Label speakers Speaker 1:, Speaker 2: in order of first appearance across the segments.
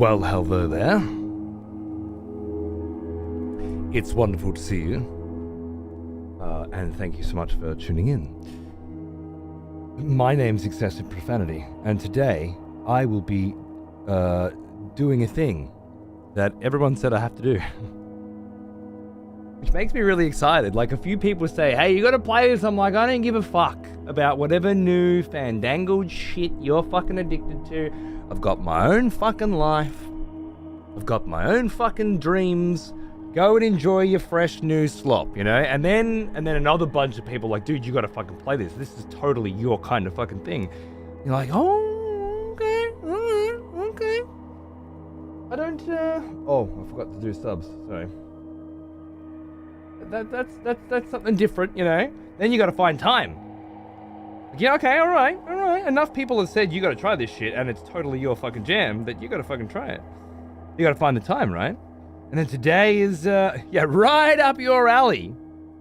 Speaker 1: Well, hello there. It's wonderful to see you. And thank you so much for tuning in. My name's Excessive Profanity, and today I will be doing a thing that everyone said I have to do. Which makes me really excited. Like, a few people say, hey, you gotta play this. I'm like, I don't give a fuck about whatever new fandangled shit you're fucking addicted to. I've got my own fucking life. I've got my own fucking dreams. Go and enjoy your fresh new slop, you know? And then another bunch of people like, dude, you gotta fucking play this. This is totally your kind of fucking thing. You're like, oh, okay, alright, okay. I don't, oh, I forgot to do subs, sorry. That's something different, you know? Then you gotta find time. Yeah, okay, alright. Enough people have said you gotta try this shit and it's totally your fucking jam that you gotta fucking try it. You gotta find the time, right? And then today is, yeah, right up your alley.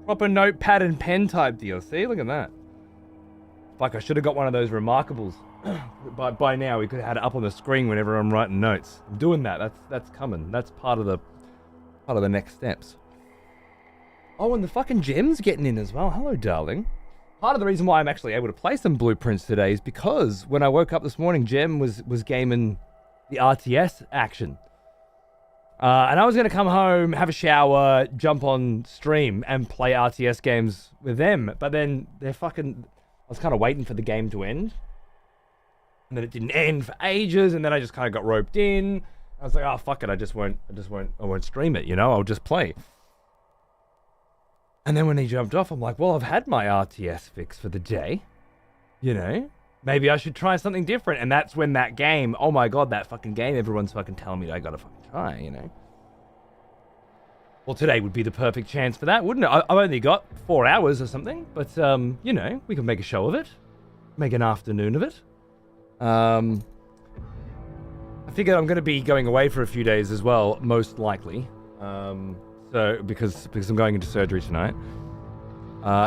Speaker 1: Proper notepad and pen type deal. See, look at that. Fuck, I should have got one of those Remarkables. By now, we could have had it up on the screen whenever I'm writing notes. I'm doing that. That's coming. That's part of the next steps. Oh, and the fucking Gem's getting in as well. Hello, darling. Part of the reason why I'm actually able to play some Blueprints today is because when I woke up this morning, Gem was gaming the RTS action. And I was going to come home, have a shower, jump on stream, and play RTS games with them. But then they're fucking... I was kind of waiting for the game to end. And then it didn't end for ages, and then I just kind of got roped in. I was like, oh, fuck it, I won't stream it, you know? I'll just play. And then when he jumped off, I'm like, well, I've had my RTS fix for the day. You know? Maybe I should try something different. And that's when that game, oh my god, that fucking game, everyone's fucking telling me I gotta fucking try, you know? Well, today would be the perfect chance for that, wouldn't it? I've only got 4 hours or something, but, you know, we can make a show of it. Make an afternoon of it. I figured I'm gonna be going away for a few days as well, most likely. So, because I'm going into surgery tonight.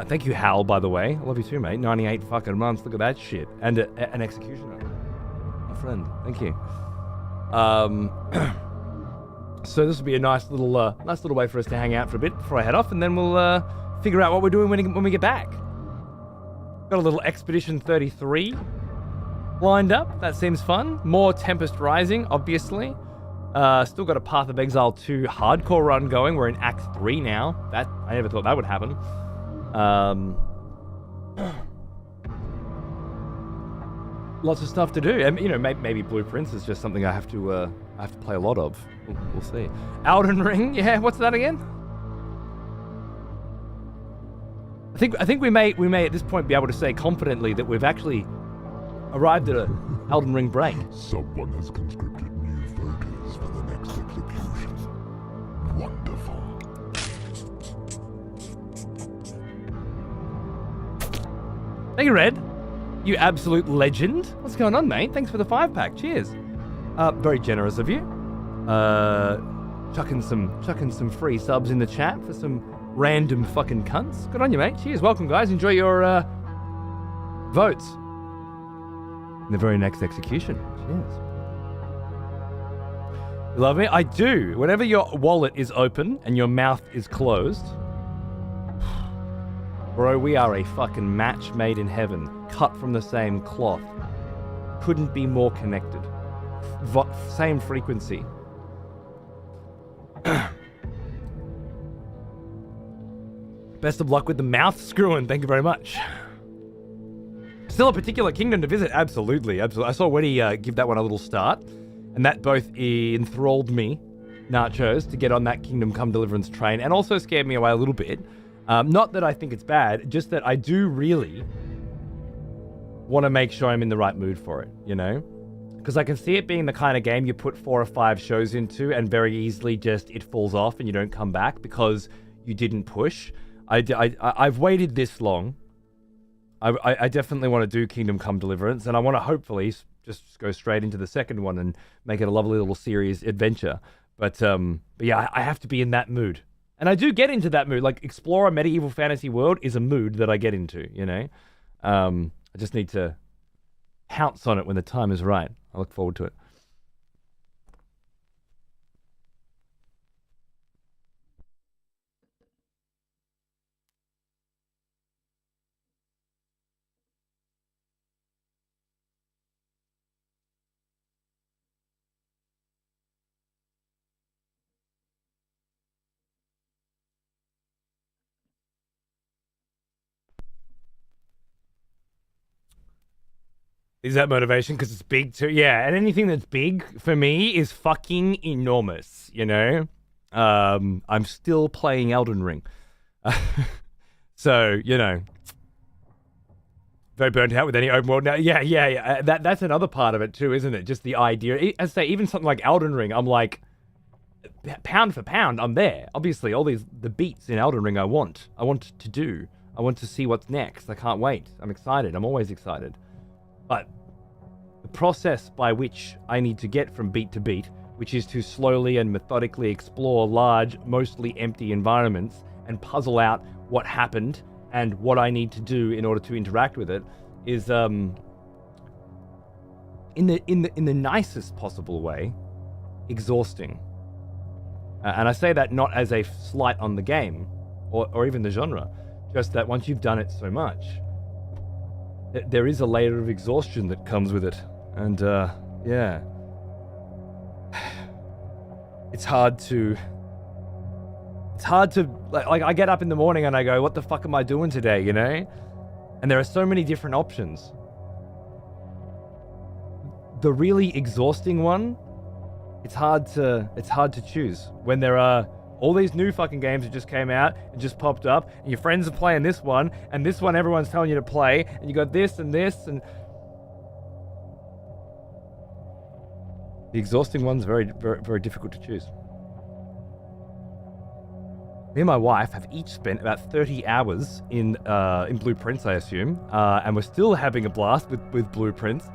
Speaker 1: Thank you, Hal, by the way. I love you too, mate. 98 fucking months. Look at that shit. And an executioner. My friend. Thank you. So this will be a nice little way for us to hang out for a bit before I head off, and then we'll figure out what we're doing when we get back. Got a little Expedition 33 lined up. That seems fun. More Tempest Rising, obviously. Still got a Path of Exile 2 hardcore run going. We're in Act 3 now. I never thought that would happen. Lots of stuff to do. And, you know, maybe Blueprints is just something I have to play a lot of. We'll see. Elden Ring, yeah, what's that again? I think we may at this point be able to say confidently that we've actually arrived at a Elden Ring break.
Speaker 2: Someone has conscripted new voters for the next execution. Wonderful.
Speaker 1: Thank you, Red. You absolute legend. What's going on, mate? Thanks for the 5-pack. Cheers. Very generous of you. Chucking some free subs in the chat for some random fucking cunts. Good on you, mate. Cheers. Welcome, guys. Enjoy your votes in the very next execution. Cheers. You love me? I do. Whenever your wallet is open and your mouth is closed, bro, we are a fucking match made in heaven, cut from the same cloth. Couldn't be more connected. Same frequency. Best of luck with the mouth screwing. Thank you very much. Still a particular kingdom to visit? Absolutely. I saw Weddy give that one a little start, and that both enthralled me, Nachos, to get on that Kingdom Come Deliverance train, and also scared me away a little bit. Not that I think it's bad, just that I do really want to make sure I'm in the right mood for it, you know? Because I can see it being the kind of game you put 4 or 5 shows into and very easily just it falls off and you don't come back because you didn't push. I've waited this long. I definitely want to do Kingdom Come Deliverance, and I want to hopefully just go straight into the second one and make it a lovely little series adventure. But yeah, I have to be in that mood. And I do get into that mood. Like, explore a medieval fantasy world is a mood that I get into, you know? I just need to pounce on it when the time is right. I look forward to it. Is that motivation? Because it's big too? Yeah, and anything that's big for me is fucking enormous, you know? I'm still playing Elden Ring. So, you know, very burnt out with any open world now. Yeah. That's another part of it too, isn't it? Just the idea. As I say, even something like Elden Ring, I'm like, pound for pound, I'm there. Obviously, all the beats in Elden Ring I want to do. I want to see what's next. I can't wait. I'm excited. I'm always excited. But the process by which I need to get from beat to beat, which is to slowly and methodically explore large, mostly empty environments and puzzle out what happened and what I need to do in order to interact with it, is in the nicest possible way, exhausting. And I say that not as a slight on the game or even the genre, just that once you've done it so much, there is a layer of exhaustion that comes with it. And yeah, it's hard to like I get up in the morning and I go, what the fuck am I doing today, you know? And there are so many different options. The really exhausting one, it's hard to choose when there are all these new fucking games that just came out and just popped up, and your friends are playing this one, and this one everyone's telling you to play, and you got this and this, and the exhausting one's very, very, very difficult to choose. Me and my wife have each spent about 30 hours in Blueprints, I assume, and we're still having a blast with Blueprints.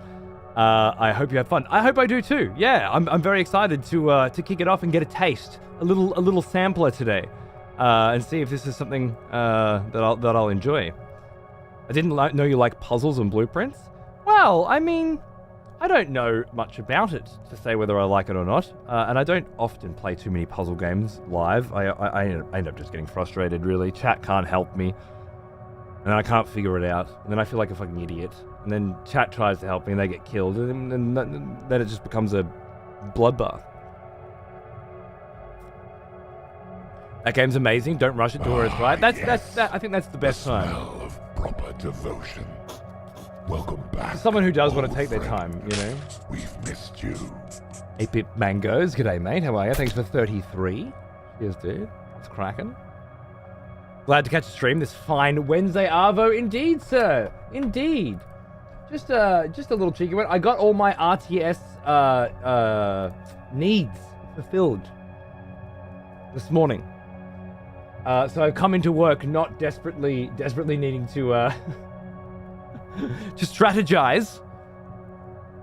Speaker 1: I hope you have fun. I hope I do too. Yeah, I'm very excited to kick it off and get a taste, a little sampler today, and see if this is something that I'll enjoy. I didn't know you like puzzles and blueprints. Well, I mean, I don't know much about it to say whether I like it or not, and I don't often play too many puzzle games live. I end up just getting frustrated, really. Chat can't help me, and I can't figure it out, and then I feel like a fucking idiot. And then chat tries to help me, and they get killed, and then it just becomes a bloodbath. That game's amazing. Don't rush it to where it's right. I think that's the best time.
Speaker 2: Smell of proper devotion. Welcome back.
Speaker 1: Someone who does want to take their time, you know.
Speaker 2: We've missed you.
Speaker 1: 8-bit mangoes. G'day, mate. How are you? Thanks for 33. Cheers, dude. It's cracking. Glad to catch a stream this fine Wednesday, Arvo. Indeed, sir. Indeed. Just a little cheeky one. I got all my RTS needs fulfilled this morning. So I've come into work not desperately needing to to strategize.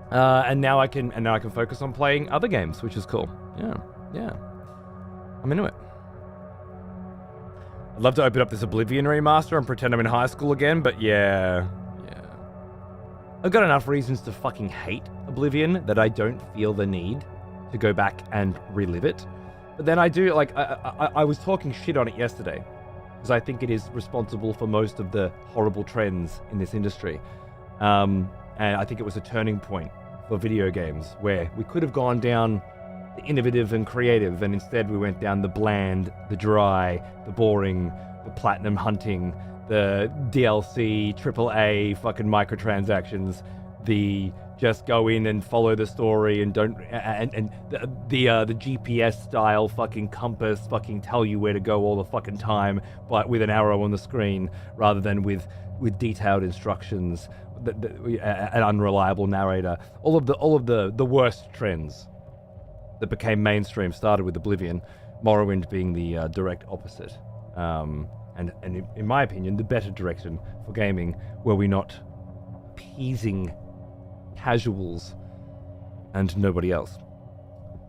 Speaker 1: And now I can focus on playing other games, which is cool. Yeah. I'm into it. I'd love to open up this Oblivion remaster and pretend I'm in high school again, but yeah. I've got enough reasons to fucking hate Oblivion that I don't feel the need to go back and relive it. But then I do, like, I was talking shit on it yesterday, because I think it is responsible for most of the horrible trends in this industry. And I think it was a turning point for video games, where we could have gone down the innovative and creative, and instead we went down the bland, the dry, the boring, the platinum hunting, the DLC, AAA fucking microtransactions, the just go in and follow the story and don't, and the GPS style fucking compass fucking tell you where to go all the fucking time, but with an arrow on the screen rather than with detailed instructions, an unreliable narrator. All of the worst trends that became mainstream started with Oblivion, Morrowind being the direct opposite. And in my opinion, the better direction for gaming, were we not appeasing casuals and nobody else.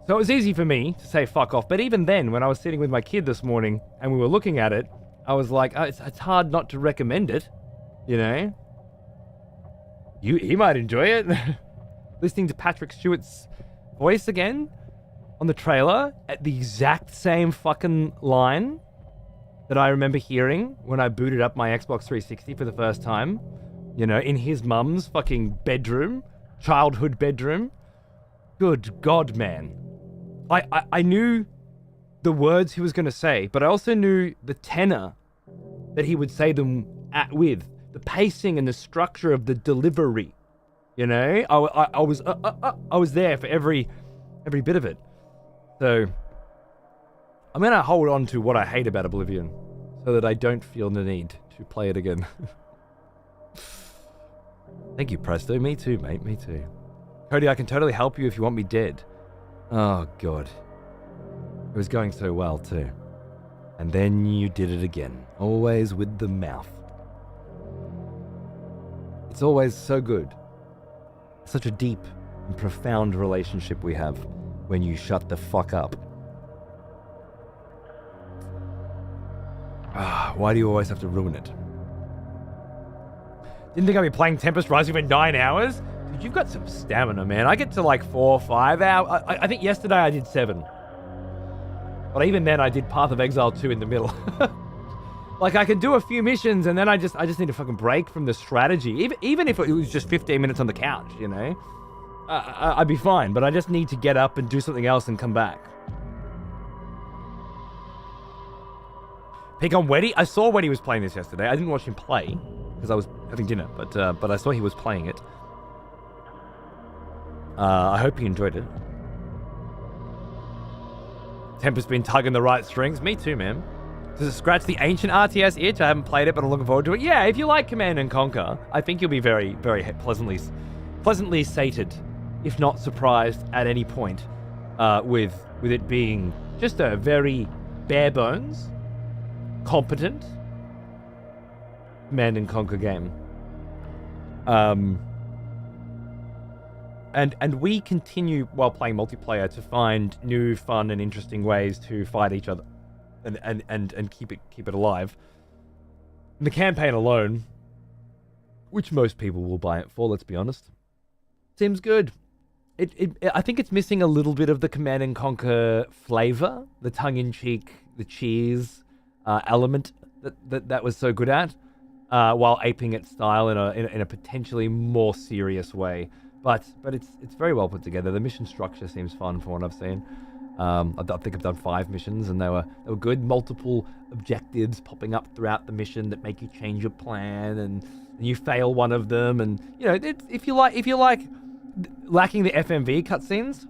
Speaker 1: So it was easy for me to say fuck off, but even then, when I was sitting with my kid this morning and we were looking at it, I was like, oh, it's hard not to recommend it, you know? He might enjoy it. Listening to Patrick Stewart's voice again on the trailer at the exact same fucking line that I remember hearing when I booted up my Xbox 360 for the first time, you know, in his mum's fucking bedroom, childhood bedroom. Good God, man. I knew the words he was going to say, but I also knew the tenor that he would say them with, the pacing and the structure of the delivery, You know, I was there for every bit of it. So I'm gonna hold on to what I hate about Oblivion, so that I don't feel the need to play it again. Thank you, Presto. Me too, mate. Me too. Cody, I can totally help you if you want me dead. Oh God, it was going so well too, and then you did it again. Always with the mouth. It's always so good. Such a deep and profound relationship we have when you shut the fuck up. Why do you always have to ruin it? Didn't think I'd be playing Tempest Rising for 9 hours? Dude, you've got some stamina, man. I get to like 4 or 5 hours. I think yesterday I did 7. But even then I did Path of Exile 2 in the middle. Like, I can do a few missions and then I just need to fucking break from the strategy. Even if it was just 15 minutes on the couch, you know? I'd be fine, but I just need to get up and do something else and come back. Pick on Weddy? I saw Weddy was playing this yesterday. I didn't watch him play because I was having dinner, but I saw he was playing it. I hope he enjoyed it. Tempest's been tugging the right strings. Me too, man. Does it scratch the ancient RTS itch? I haven't played it, but I'm looking forward to it. Yeah, if you like Command and Conquer, I think you'll be very, very pleasantly sated, if not surprised at any point, with it being just a very bare bones, competent Command and Conquer game. And we continue while playing multiplayer to find new, fun, and interesting ways to fight each other. And keep it alive. And the campaign alone, which most people will buy it for, let's be honest, seems good. I think it's missing a little bit of the Command and Conquer flavor, the tongue-in-cheek, the cheese element that was so good at, while aping its style in a potentially more serious way. But it's very well put together. The mission structure seems fun from what I've seen. I think I've done 5 missions and they were good. Multiple objectives popping up throughout the mission that make you change your plan, and you fail one of them. And you know, if you like lacking the FMV cutscenes.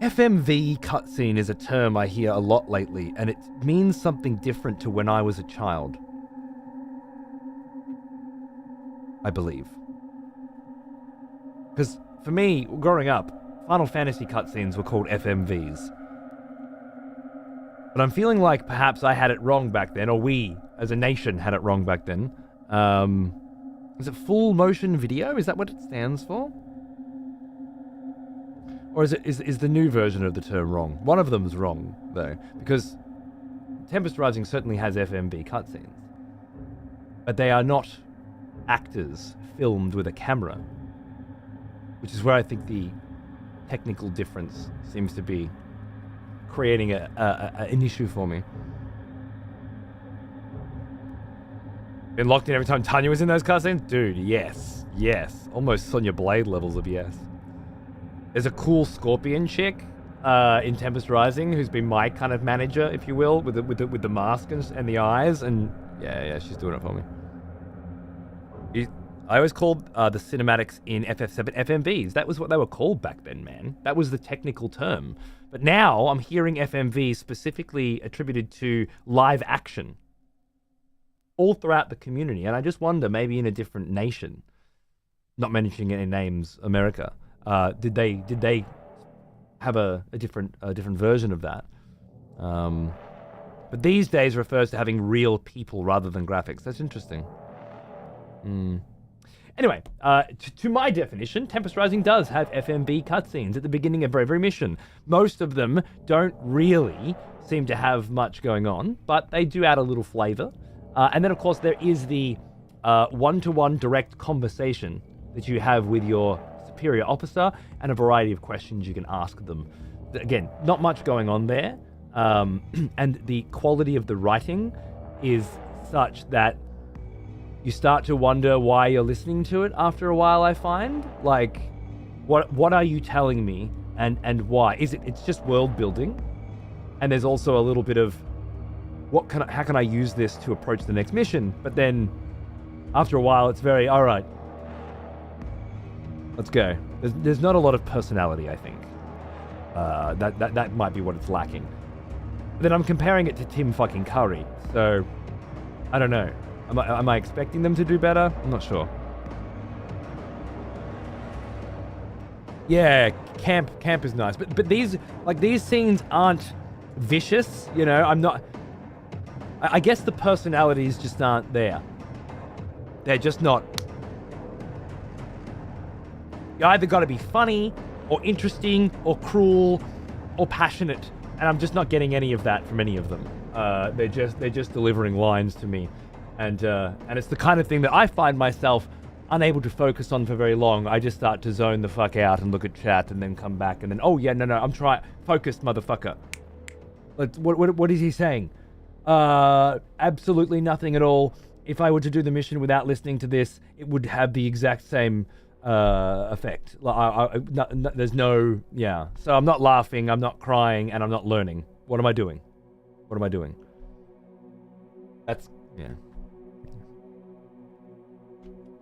Speaker 1: FMV cutscene is a term I hear a lot lately, and it means something different to when I was a child, I believe. Because for me, growing up, Final Fantasy cutscenes were called FMVs. But I'm feeling like perhaps I had it wrong back then, or we, as a nation, had it wrong back then. Is it full motion video? Is that what it stands for? Or is the new version of the term wrong? One of them is wrong, though, because Tempest Rising certainly has FMV cutscenes. But they are not actors filmed with a camera, which is where I think the technical difference seems to be creating an issue for me. Been locked in every time Tanya was in those cutscenes? Dude, yes. Almost Sonya Blade levels of yes. There's a cool Scorpion chick in Tempest Rising who's been my kind of manager, if you will, with the mask and the eyes, and yeah, she's doing it for me. I always called the cinematics in FF7 FMVs. That was what they were called back then, man. That was the technical term. But now I'm hearing FMV specifically attributed to live action all throughout the community. And I just wonder, maybe in a different nation, not mentioning any names, America, did they have a different version of that? But these days refers to having real people rather than graphics. That's interesting. Anyway, to my definition, Tempest Rising does have FMV cutscenes at the beginning of every mission. Most of them don't really seem to have much going on, but they do add a little flavor. And then, of course, there is the one-to-one direct conversation that you have with your superior officer and a variety of questions you can ask them. Again, not much going on there. And the quality of the writing is such that you start to wonder why you're listening to it after a while, I find. Like, what are you telling me and why? It's just world building, and there's also a little bit of how can I use this to approach the next mission? But then after a while it's very, all right, Let's go. There's not a lot of personality, I think. That might be what it's lacking. Then I'm comparing it to Tim fucking Curry, so I don't know. Am I expecting them to do better? I'm not sure. Yeah, camp is nice, but these scenes aren't vicious, you know. I'm not. I guess the personalities just aren't there. They're just not. You either got to be funny, or interesting, or cruel, or passionate, and I'm just not getting any of that from any of them. They're just delivering lines to me, and it's the kind of thing that I find myself unable to focus on for very long. I just start to zone the fuck out and look at chat, and then come back, and then no, I'm trying focused, motherfucker. What is he saying? Absolutely nothing at all. If I were to do the mission without listening to this, it would have the exact same effect. There's no, yeah. So I'm not laughing, I'm not crying, and I'm not learning. What am I doing? What am I doing? That's, yeah.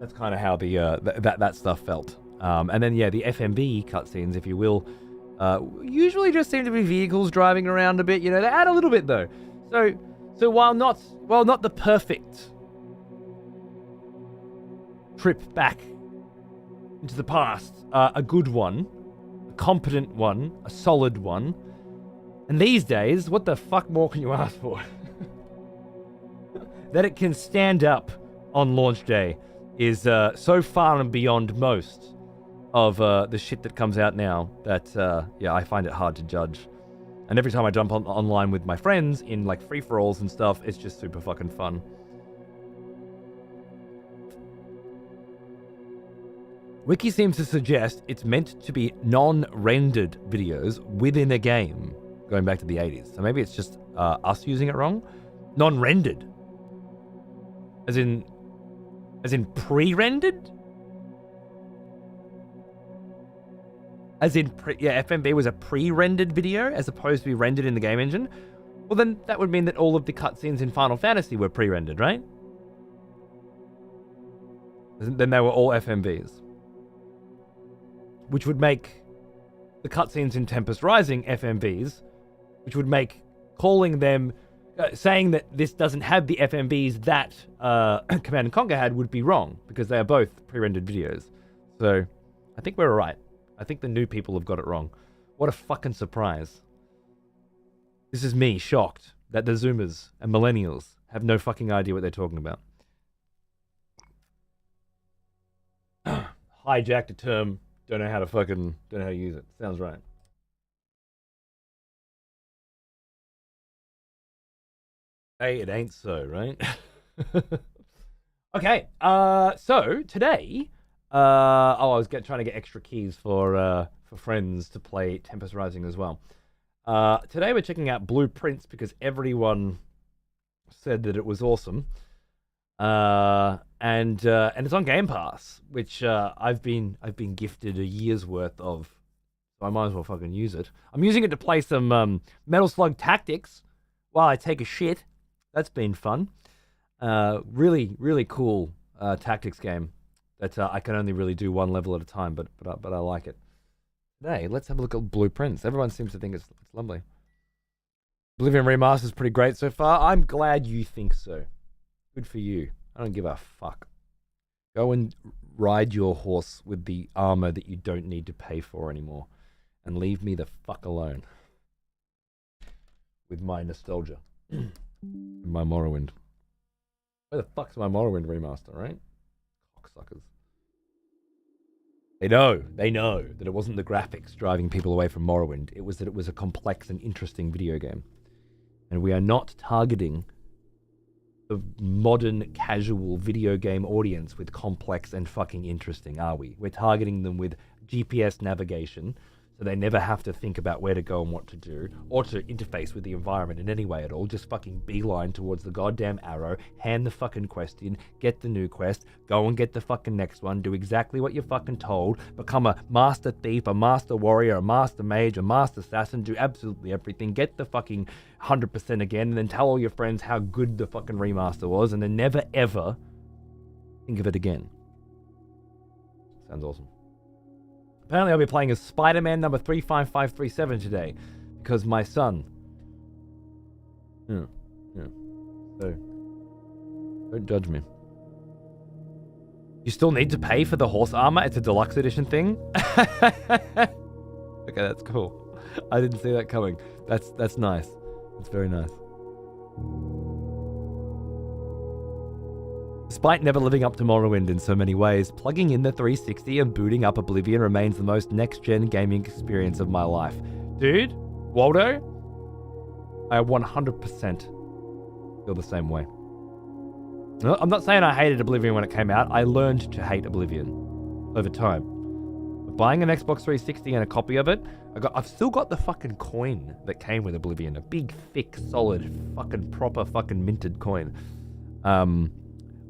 Speaker 1: That's kind of how the that stuff felt. And then, yeah, the FMV cutscenes, if you will, usually just seem to be vehicles driving around a bit. You know, they add a little bit though. So while not the perfect trip back into the past, a good one, a competent one, a solid one. And these days, what the fuck more can you ask for? That it can stand up on launch day is so far and beyond most of the shit that comes out now that, yeah, I find it hard to judge. And every time I jump online with my friends in like free-for-alls and stuff, it's just super fucking fun. Wiki seems to suggest it's meant to be non-rendered videos within a game, going back to the 80s. So maybe it's just us using it wrong. Non-rendered. As in pre-rendered? As in, FMV was a pre-rendered video as opposed to be rendered in the game engine? Well, then that would mean that all of the cutscenes in Final Fantasy were pre-rendered, right? Then they were all FMVs. Which would make the cutscenes in Tempest Rising FMVs, which would make calling them, saying that this doesn't have the FMVs that Command & Conquer had would be wrong, because they are both pre-rendered videos. So, I think we're right. I think the new people have got it wrong. What a fucking surprise. This is me shocked that the Zoomers and Millennials have no fucking idea what they're talking about. Hijacked a term, don't know how to use it. Sounds right. Hey, it ain't so, right? Okay, so today, I was trying to get extra keys for friends to play Tempest Rising as well. Today we're checking out Blueprints because everyone said that it was awesome. And it's on Game Pass, which I've been gifted a year's worth of, so I might as well fucking use it. I'm using it to play some Metal Slug Tactics while I take a shit. That's been fun. Really, really cool tactics game that I can only really do one level at a time, but I like it. Today, let's have a look at Blueprints. Everyone seems to think it's lovely. Oblivion Remaster is pretty great so far. I'm glad you think so. Good for you. I don't give a fuck. Go and ride your horse with the armor that you don't need to pay for anymore. And leave me the fuck alone. With my nostalgia. My Morrowind. Where the fuck's my Morrowind remaster, right? Cocksuckers. They know that it wasn't the graphics driving people away from Morrowind. It was that it was a complex and interesting video game. And we are not targeting the modern casual video game audience with complex and fucking interesting, are we? We're targeting them with GPS navigation, so they never have to think about where to go and what to do, or to interface with the environment in any way at all. Just fucking beeline towards the goddamn arrow, hand the fucking quest in, get the new quest, go and get the fucking next one, do exactly what you're fucking told, become a master thief, a master warrior, a master mage, a master assassin, do absolutely everything, get the fucking 100% again, and then tell all your friends how good the fucking remaster was, and then never ever think of it again. Sounds awesome. Apparently I'll be playing as Spider-Man number 35537 today. Because my son. Yeah. So, don't judge me. You still need to pay for the horse armor? It's a deluxe edition thing? Okay, that's cool. I didn't see that coming. That's nice. That's very nice. Despite never living up to Morrowind in so many ways, plugging in the 360 and booting up Oblivion remains the most next-gen gaming experience of my life. Dude, Waldo, I 100% feel the same way. No, I'm not saying I hated Oblivion when it came out. I learned to hate Oblivion over time. But buying an Xbox 360 and a copy of it, I've still got the fucking coin that came with Oblivion. A big, thick, solid, fucking proper, fucking minted coin.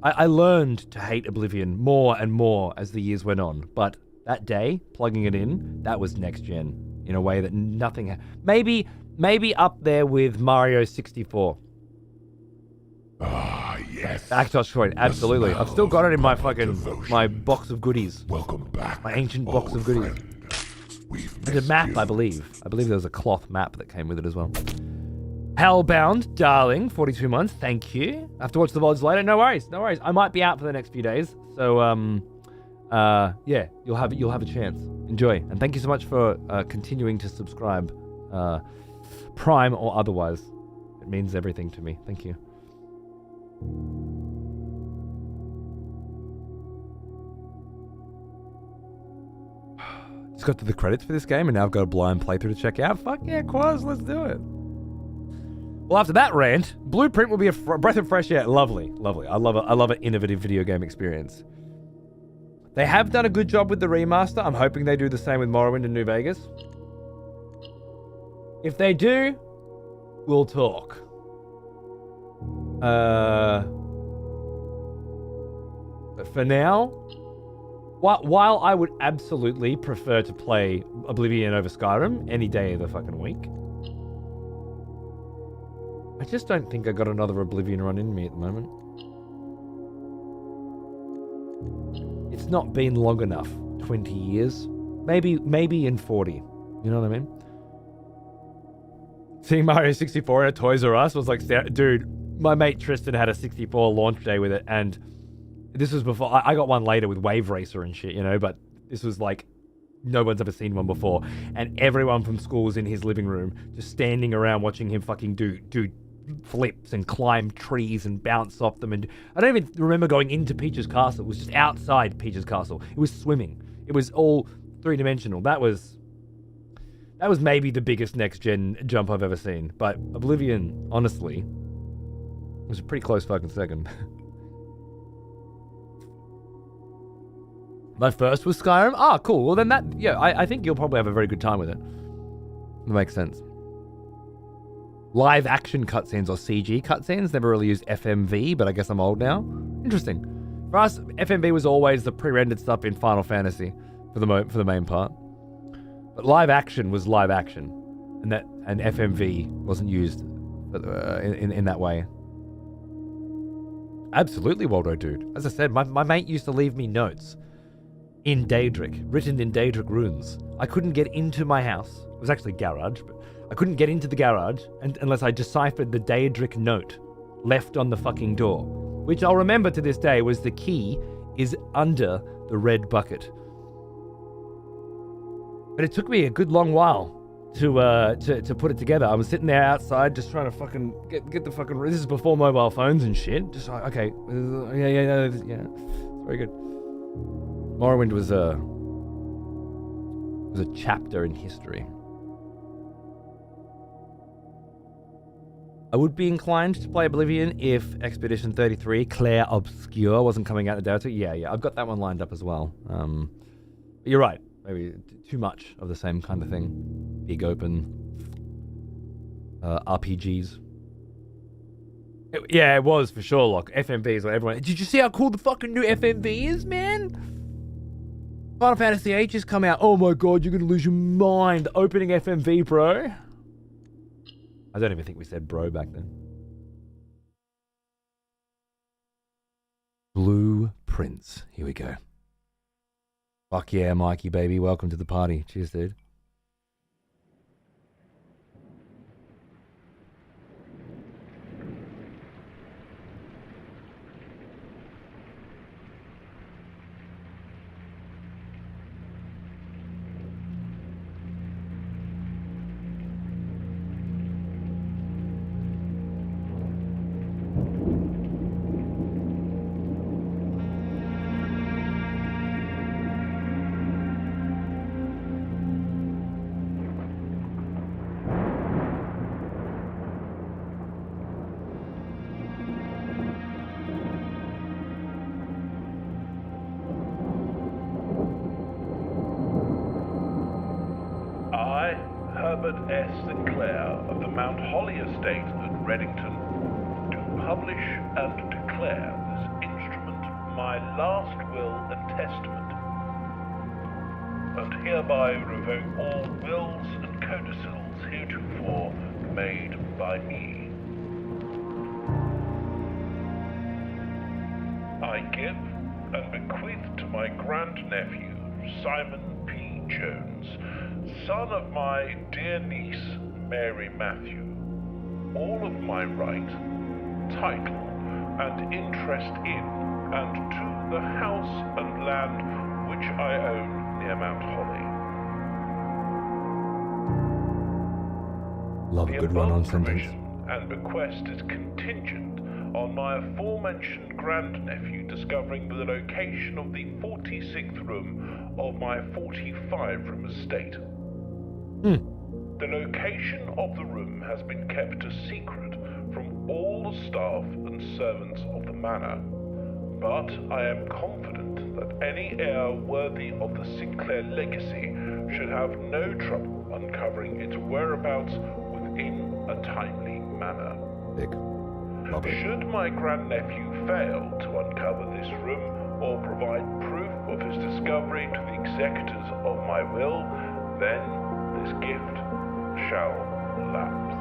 Speaker 1: I learned to hate Oblivion more and more as the years went on. But that day, plugging it in, that was next gen in a way that nothing. Maybe up there with Mario 64.
Speaker 2: Ah, yes.
Speaker 1: Backtosh coin, absolutely. I've still got it in my fucking my box of goodies.
Speaker 2: Welcome back.
Speaker 1: My ancient box of goodies. There's a map, I believe. I believe there was a cloth map that came with it as well. Hellbound, darling, 42 months. Thank you. I have to watch the VODs later. No worries, no worries. I might be out for the next few days, so yeah, you'll have a chance. Enjoy, and thank you so much for continuing to subscribe, Prime or otherwise. It means everything to me. Thank you. Just got to the credits for this game, and now I've got a blind playthrough to check out. Fuck yeah, Quaz, let's do it. Well, after that rant, Blueprint will be a breath of fresh air. Lovely, lovely. I love an innovative video game experience. They have done a good job with the remaster. I'm hoping they do the same with Morrowind and New Vegas. If they do, we'll talk. But for now, while I would absolutely prefer to play Oblivion over Skyrim any day of the fucking week, I just don't think I got another Oblivion run in me at the moment. It's not been long enough. 20 years. Maybe in 40. You know what I mean? Seeing Mario 64 at Toys R Us was like, dude, my mate Tristan had a 64 launch day with it, and this was before, I got one later with Wave Racer and shit, you know, but this was like, no one's ever seen one before, and everyone from school was in his living room, just standing around watching him fucking do flips and climb trees and bounce off them, and I don't even remember going into Peach's Castle. It was just outside Peach's Castle. It was swimming. It was all three-dimensional. That was maybe the biggest next-gen jump I've ever seen, but Oblivion, honestly, was a pretty close fucking second. My first was Skyrim. Ah, cool. Well, then I think you'll probably have a very good time with it. That makes sense. Live action cutscenes or CG cutscenes. Never really used FMV, but I guess I'm old now. Interesting. For us, FMV was always the pre-rendered stuff in Final Fantasy for the main part. But live action was live action, and FMV wasn't used in that way. Absolutely, Waldo, dude. As I said, my mate used to leave me notes in Daedric, written in Daedric runes. I couldn't get into my house. It was actually garage, but I couldn't get into the garage unless I deciphered the Daedric note left on the fucking door, which I'll remember to this day was the key is under the red bucket. But it took me a good long while to put it together. I was sitting there outside just trying to fucking get the fucking... This is before mobile phones and shit. Just like, okay, yeah. It's very good. Morrowind was a chapter in history. I would be inclined to play Oblivion if Expedition 33, Clair Obscure, wasn't coming out the Delta. Yeah, I've got that one lined up as well. But you're right. Maybe too much of the same kind of thing. Big open RPGs. It was for sure. Like FMV is what everyone. Did you see how cool the fucking new FMV is, man? Final Fantasy VIII just come out. Oh my god, you're gonna lose your mind. The opening FMV, bro. I don't even think we said bro back then. Blueprints. Here we go. Fuck yeah, Mikey, baby. Welcome to the party. Cheers, dude.
Speaker 3: I, Herbert S. Sinclair of the Mount Holly Estate at Reddington, do publish and declare this instrument my last will and testament, and hereby revoke all wills and codicils heretofore made by me. I give and bequeath to my grandnephew, Simon P. Jones, son of my dear niece, Mary Matthew, all of my right, title, and interest in and to the house and land which I own near Mount Holly.
Speaker 1: Love a
Speaker 3: The
Speaker 1: good run-on
Speaker 3: above
Speaker 1: sentence.
Speaker 3: permission and bequest is contingent on my aforementioned grandnephew discovering the location of the 46th room of my 45-room estate. The location of the room has been kept a secret from all the staff and servants of the manor, but I am confident that any heir worthy of the Sinclair legacy should have no trouble uncovering its whereabouts within a timely manner.
Speaker 1: Big. Love it.
Speaker 3: Should my grandnephew fail to uncover this room or provide proof of his discovery to the executors of my will, then this gift shall lapse.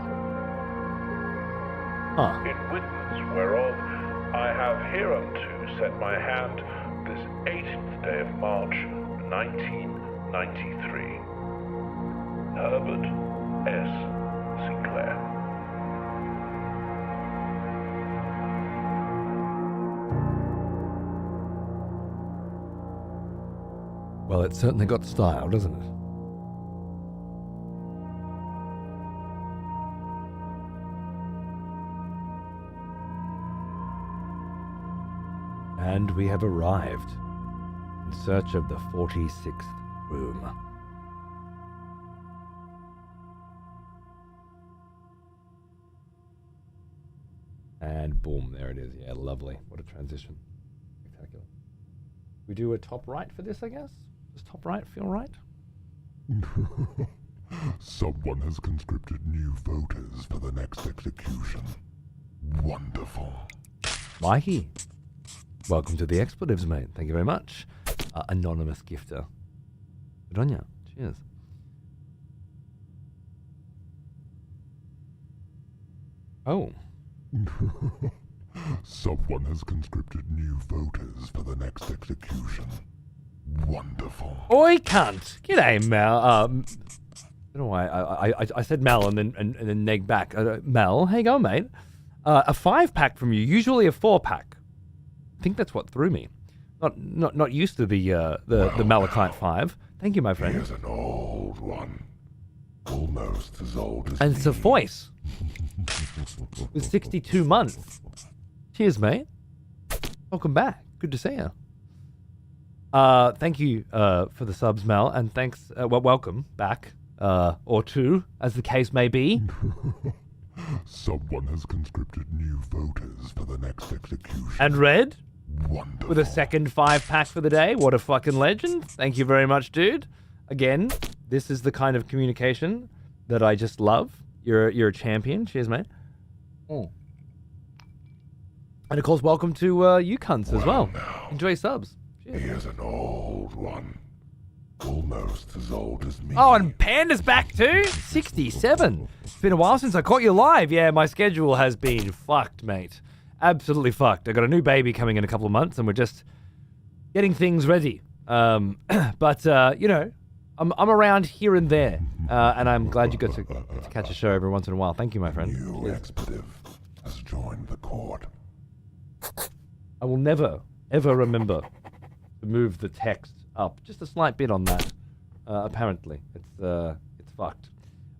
Speaker 3: In witness whereof I have hereunto set my hand this 18th day of March, 1993. Herbert S. Sinclair.
Speaker 1: Well, it's certainly got style, doesn't it? And we have arrived in search of the 46th room. And boom, there it is. Yeah, lovely. What a transition. Spectacular. We do a top right for this, I guess? Does top right feel right?
Speaker 2: Someone has conscripted new voters for the next execution. Wonderful.
Speaker 1: Mikey, welcome to the expletives, mate. Thank you very much. Anonymous gifter. Good on ya. Cheers. Oh.
Speaker 2: Someone has conscripted new voters for the next execution. Wonderful.
Speaker 1: Oi, cunt! G'day, Mel. I don't know why I said Mel and then neg back. Mel, how you going, mate? A 5-pack from you, usually a 4-pack. I think that's what threw me. Not used to the Malachite 5. Thank you, my friend.
Speaker 2: Here's an old one. Almost as old as
Speaker 1: And it's a voice. With 62 months. Cheers, mate. Welcome back. Good to see you. Thank you for the subs, Mel, and thanks. Welcome back, or two, as the case may be.
Speaker 2: Someone has conscripted new voters for the next execution.
Speaker 1: And Red,
Speaker 2: Wonderful.
Speaker 1: with a second 5-pack for the day. What a fucking legend. Thank you very much, dude. Again, this is the kind of communication that I just love. You're a champion. Cheers, mate. And of course, welcome to you cunts as well.
Speaker 2: Now,
Speaker 1: Enjoy your subs. Cheers.
Speaker 2: here's an old one. Almost as old as me.
Speaker 1: Oh, and Panda's back too? 67. It's been a while since I caught you live. Yeah, my schedule has been fucked, mate. Absolutely fucked. I got a new baby coming in a couple of months, and we're just getting things ready But you know, I'm around here and there, and I'm glad you got to catch a show every once in a while. Thank you, my friend.
Speaker 2: New expletive has joined the court.
Speaker 1: I will never, ever remember to move the text up just a slight bit on that. Apparently, it's fucked.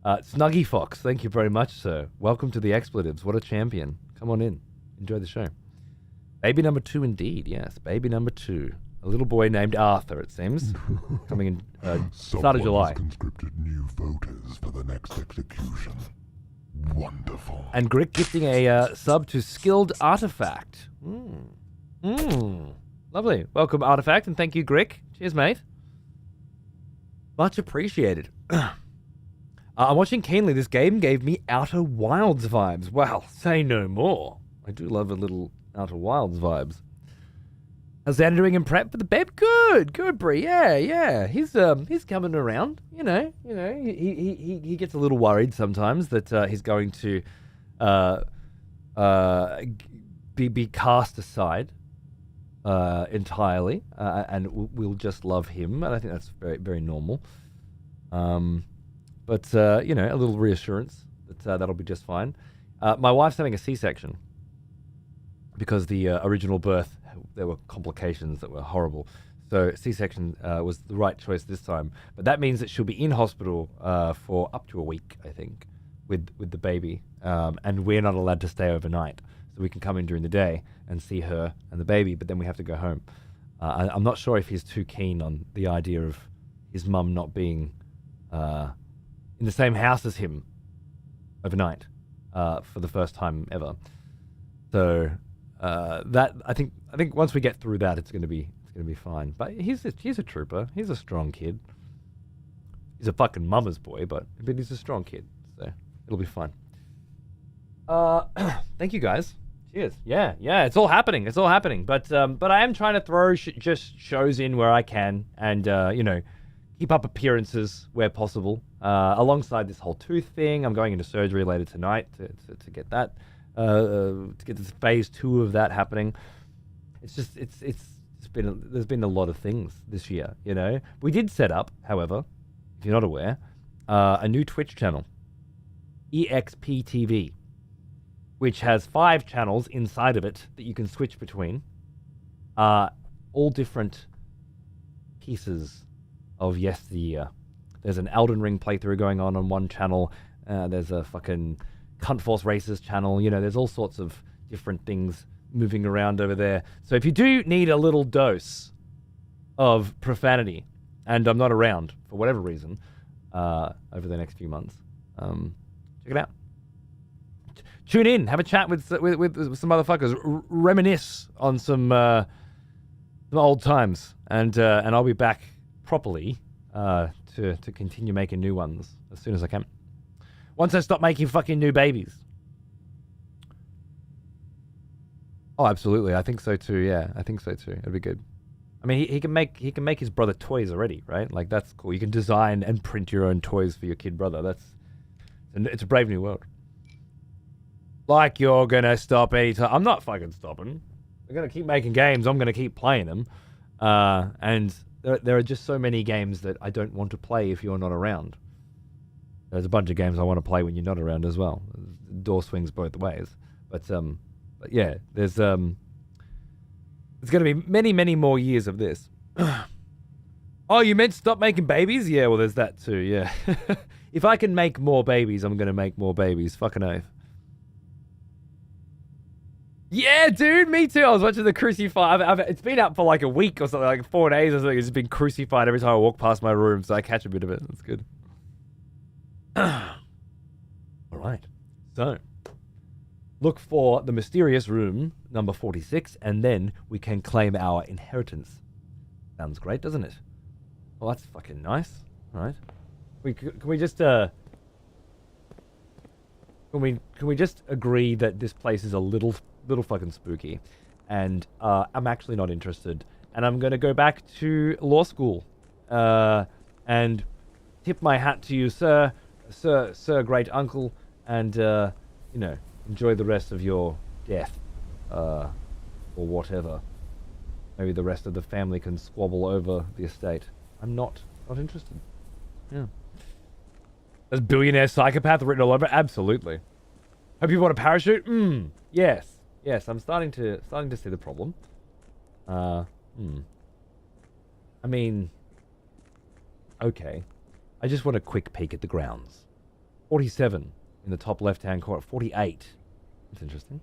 Speaker 1: Snuggy Fox, thank you very much, sir. Welcome to the expletives. What a champion. Come on in. Enjoy the show. Baby number 2 indeed, yes. Baby number 2. A little boy named Arthur, it seems. Coming in start of July.
Speaker 2: Someone has conscripted new voters for the next execution. Wonderful.
Speaker 1: And Grick gifting a sub to Skilled Artifact. Lovely. Welcome, Artifact, and thank you, Grick. Cheers, mate. Much appreciated. I'm watching keenly. This game gave me Outer Wilds vibes. Well, say no more. I do love a little Outer Wilds vibes. How's Xander doing in prep for the babe? Good, Brie. Yeah. He's coming around. You know. He gets a little worried sometimes that he's going to be cast aside entirely, and we'll just love him. And I think that's very, very normal. But you know, a little reassurance that that'll be just fine. My wife's having a C-section because the original birth, there were complications that were horrible. So C-section was the right choice this time. But that means that she'll be in hospital for up to a week, I think, with the baby. And we're not allowed to stay overnight. So we can come in during the day and see her and the baby, but then we have to go home. I'm not sure if he's too keen on the idea of his mum not being in the same house as him overnight for the first time ever. So that I think once we get through that, it's gonna be fine. But he's a trooper. He's a strong kid. He's a fucking mama's boy, but he's a strong kid. So it'll be fine. Thank you guys. Cheers. Yeah. It's all happening. But I am trying to throw just shows in where I can, and you know, keep up appearances where possible. Alongside this whole tooth thing, I'm going into surgery later tonight to get that, to get this phase 2 of that happening. It's just there's been a lot of things this year, you know. We did set up, however, if you're not aware, a new Twitch channel, EXPTV, which has 5 channels inside of it that you can switch between, all different pieces of yesteryear. There's an Elden Ring playthrough going on one channel. There's a fucking Cunt Force Races channel. You know, there's all sorts of different things moving around over there. So if you do need a little dose of profanity, and I'm not around for whatever reason over the next few months, check it out. Tune in, have a chat with some motherfuckers, reminisce on some old times, and I'll be back properly to continue making new ones as soon as I can. Once I stop making fucking new babies. Oh, absolutely. I think so too. Yeah, I think so too. It'd be good. I mean, he can make his brother toys already, right? Like, that's cool. You can design and print your own toys for your kid brother. It's a brave new world. Like, you're gonna stop anytime. I'm not fucking stopping. We're gonna keep making games. I'm gonna keep playing them. And there are just so many games that I don't want to play if you're not around. There's a bunch of games I want to play when you're not around as well. The door swings both ways. But yeah, there's going to be many, many more years of this. Oh, you meant stop making babies? Yeah, well, there's that too, yeah. If I can make more babies, I'm going to make more babies. Fucking oath. Yeah, dude, me too. I was watching the Crucified. It's been out for like a week or something, like 4 days or something. It's been crucified every time I walk past my room, so I catch a bit of it. That's good. All right. So, look for the mysterious room, number 46, and then we can claim our inheritance. Sounds great, doesn't it? Well, that's fucking nice. All right. Can we just can we just agree that this place is a little fucking spooky, and I'm actually not interested, and I'm gonna go back to law school, and tip my hat to you, sir, great uncle, and you know, enjoy the rest of your death, or whatever Maybe the rest of the family can squabble over the estate. I'm not interested. Yeah. There's billionaire psychopath written all over it? Absolutely. Hope you want a parachute? Yes. Yes, I'm starting to see the problem. I mean, okay. I just want a quick peek at the grounds. 47 in the top left-hand corner. 48. That's interesting.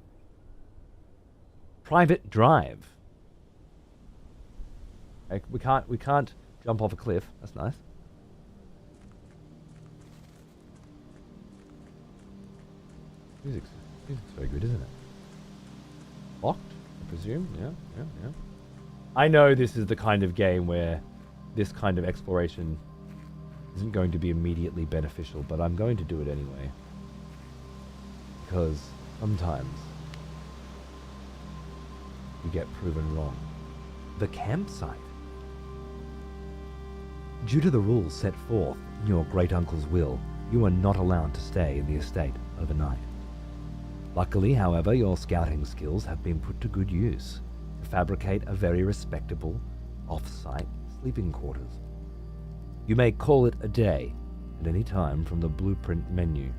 Speaker 1: Private drive. Okay, we can't jump off a cliff. That's nice. Music's very good, isn't it? Locked, I presume. Yeah. I know this is the kind of game where this kind of exploration isn't going to be immediately beneficial, but I'm going to do it anyway. Because sometimes you get proven wrong. The campsite. Due to the rules set forth in your great-uncle's will, you are not allowed to stay in the estate overnight. Luckily, however, your scouting skills have been put to good use to fabricate a very respectable, off-site sleeping quarters. You may call it a day at any time from the blueprint menu.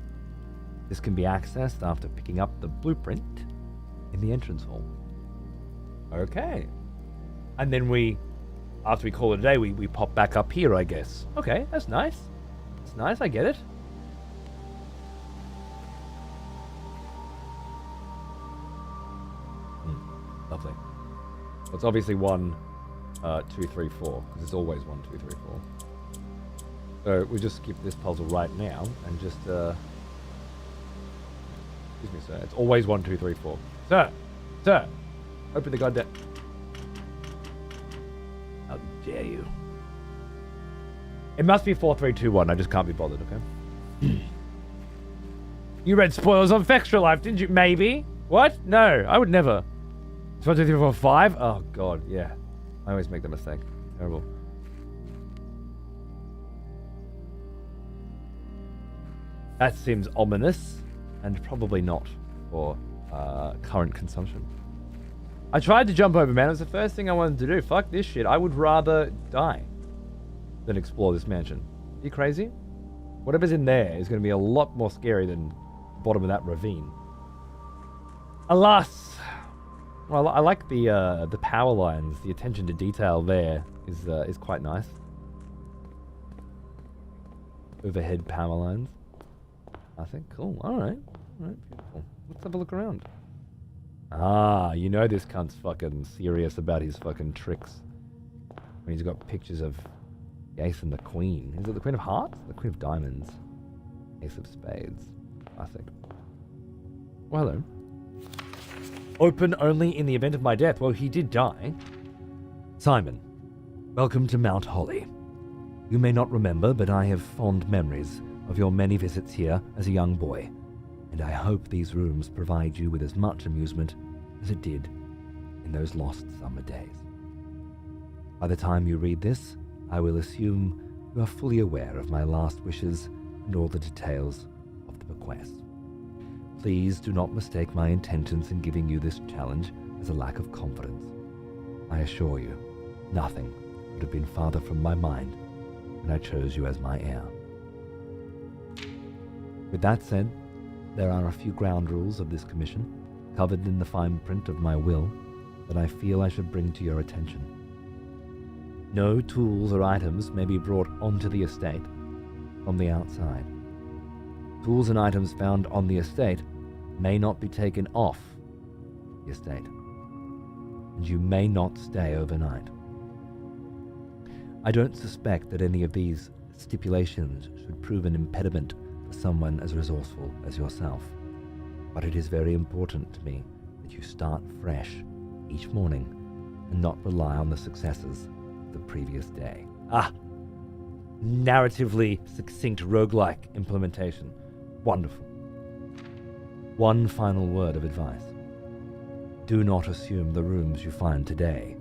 Speaker 1: This can be accessed after picking up the blueprint in the entrance hall. Okay. And then after we call it a day, we pop back up here, I guess. Okay, that's nice. That's nice, I get it. Lovely. Well, it's obviously 1, 2, 3, 4, because it's always 1, 2, 3, 4. So we'll just skip this puzzle right now and just, excuse me, sir. It's always 1, 2, 3, 4. Sir, open the goddamn. How dare you? It must be 4, 3, 2, 1. I just can't be bothered, okay? You read spoilers on Fextra Life, didn't you? Maybe. What? No, I would never. 1, 2, 3, 4, 5? Oh, God, yeah. I always make that mistake. Terrible. That seems ominous, and probably not for current consumption. I tried to jump over, man. It was the first thing I wanted to do. Fuck this shit. I would rather die than explore this mansion. Are you crazy? Whatever's in there is going to be a lot more scary than the bottom of that ravine. Alas! Well, I like the power lines. The attention to detail there is quite nice. Overhead power lines. I think cool. All right, beautiful. Let's have a look around. Ah, you know this cunt's fucking serious about his fucking tricks. When he's got pictures of the Ace and the Queen. Is it the Queen of Hearts? The Queen of Diamonds. Ace of Spades. Classic. Well, hello. Open only in the event of my death. Well, he did die. Simon, welcome to Mount Holly. You may not remember, but I have fond memories of your many visits here as a young boy, and I hope these rooms provide you with as much amusement as it did in those lost summer days. By the time you read this, I will assume you are fully aware of my last wishes and all the details of the bequest. Please do not mistake my intentions in giving you this challenge as a lack of confidence. I assure you, nothing would have been farther from my mind when I chose you as my heir. With that said, there are a few ground rules of this commission, covered in the fine print of my will, that I feel I should bring to your attention. No tools or items may be brought onto the estate from the outside. Tools and items found on the estate may not be taken off the estate, and you may not stay overnight. I don't suspect that any of these stipulations should prove an impediment for someone as resourceful as yourself, but it is very important to me that you start fresh each morning and not rely on the successes of the previous day. Narratively succinct roguelike implementation. Wonderful. One final word of advice. Do not assume the rooms you find today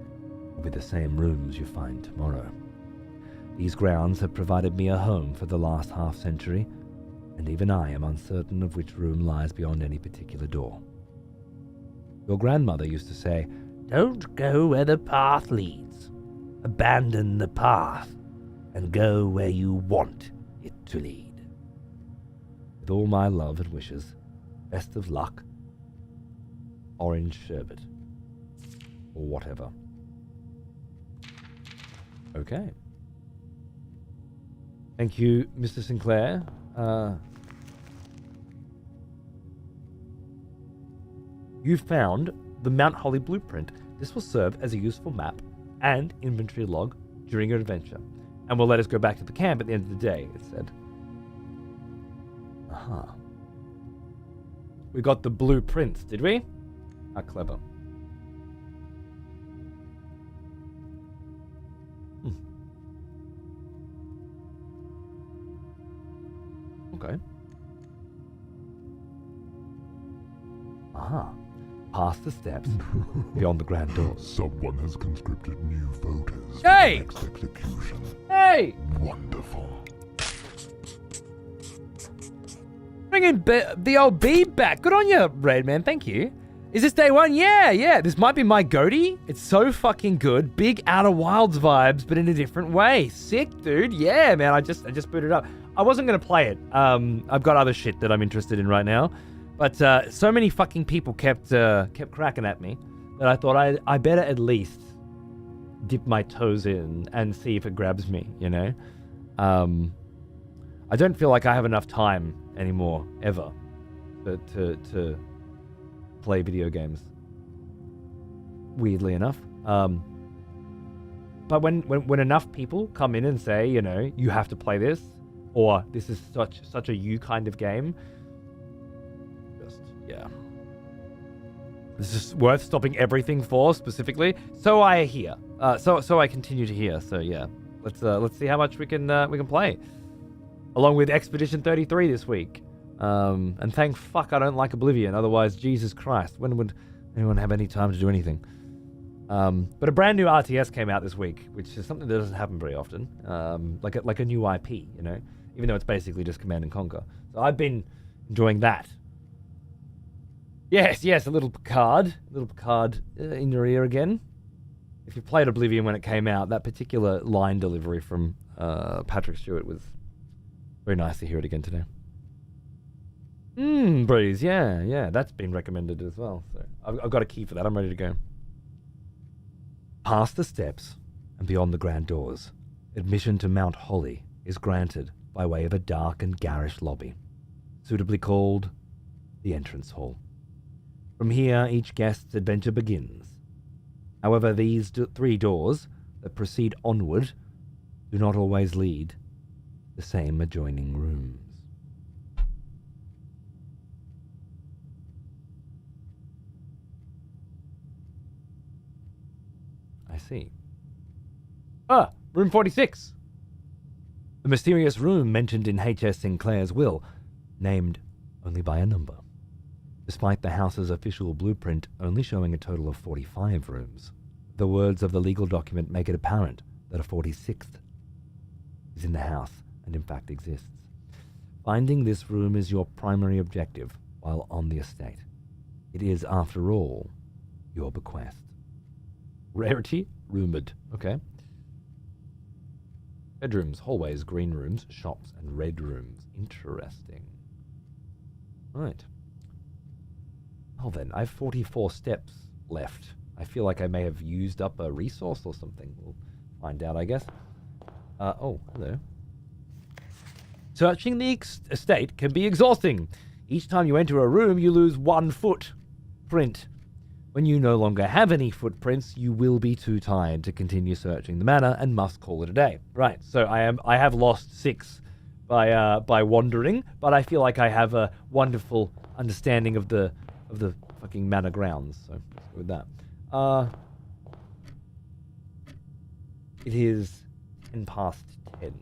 Speaker 1: will be the same rooms you find tomorrow. These grounds have provided me a home for the last half-century, and even I am uncertain of which room lies beyond any particular door. Your grandmother used to say, Don't go where the path leads. Abandon the path and go where you want it to lead. With all my love and wishes, best of luck. Orange sherbet. Or whatever. Okay. Thank you, Mr. Sinclair. You found the Mount Holly blueprint. This will serve as a useful map and inventory log during your adventure, and will let us go back to the camp at the end of the day, it said. Aha. We got the blueprints, did we? How clever. Okay. Aha. Past the steps, beyond the grand doors.
Speaker 2: Someone has conscripted new voters
Speaker 1: Hey!
Speaker 2: for the next execution.
Speaker 1: Hey!
Speaker 2: Wonderful.
Speaker 1: Bringing the old bead back. Good on you, Raid Man. Thank you. Is this day one? Yeah. This might be my goatee. It's so fucking good. Big Outer Wilds vibes, but in a different way. Sick, dude. Yeah, man. I just booted up. I wasn't gonna play it. I've got other shit that I'm interested in right now. But so many fucking people kept cracking at me that I thought I better at least dip my toes in and see if it grabs me, you know? I don't feel like I have enough time anymore, ever, to play video games. Weirdly enough. But when enough people come in and say, you know, you have to play this, or this is such a you kind of game, yeah. This is worth stopping everything for, specifically. So I hear. So I continue to hear. So yeah, let's see how much we can play, along with Expedition 33 this week. And thank fuck I don't like Oblivion. Otherwise, Jesus Christ, when would anyone have any time to do anything? But a brand new RTS came out this week, which is something that doesn't happen very often. Like a new IP, you know, even though it's basically just Command and Conquer. So I've been enjoying that. Yes, a little Picard in your ear again. If you played Oblivion when it came out, that particular line delivery from Patrick Stewart was very nice to hear it again today. Breeze, yeah, that's been recommended as well. So I've got a key for that. I'm ready to go. Past the steps and beyond the grand doors, admission to Mount Holly is granted by way of a dark and garish lobby, suitably called the entrance hall. From here, each guest's adventure begins. However, these three doors that proceed onward do not always lead to the same adjoining rooms. I see. Room 46. The mysterious room mentioned in H.S. Sinclair's will, named only by a number, despite the house's official blueprint only showing a total of 45 rooms. The words of the legal document make it apparent that a 46th is in the house and in fact exists. Finding this room is your primary objective while on the estate. It is, after all, your bequest. Rarity? Rumored. Okay. Bedrooms, hallways, green rooms, shops, and red rooms. Interesting. Right. Oh, then, I have 44 steps left. I feel like I may have used up a resource or something. We'll find out, I guess. Oh, hello. Searching the estate can be exhausting. Each time you enter a room, you lose 1 footprint. When you no longer have any footprints, you will be too tired to continue searching the manor and must call it a day. Right, so I have lost 6 by wandering, but I feel like I have a wonderful understanding of the fucking manor grounds. So let's go with that. It is 10 past 10.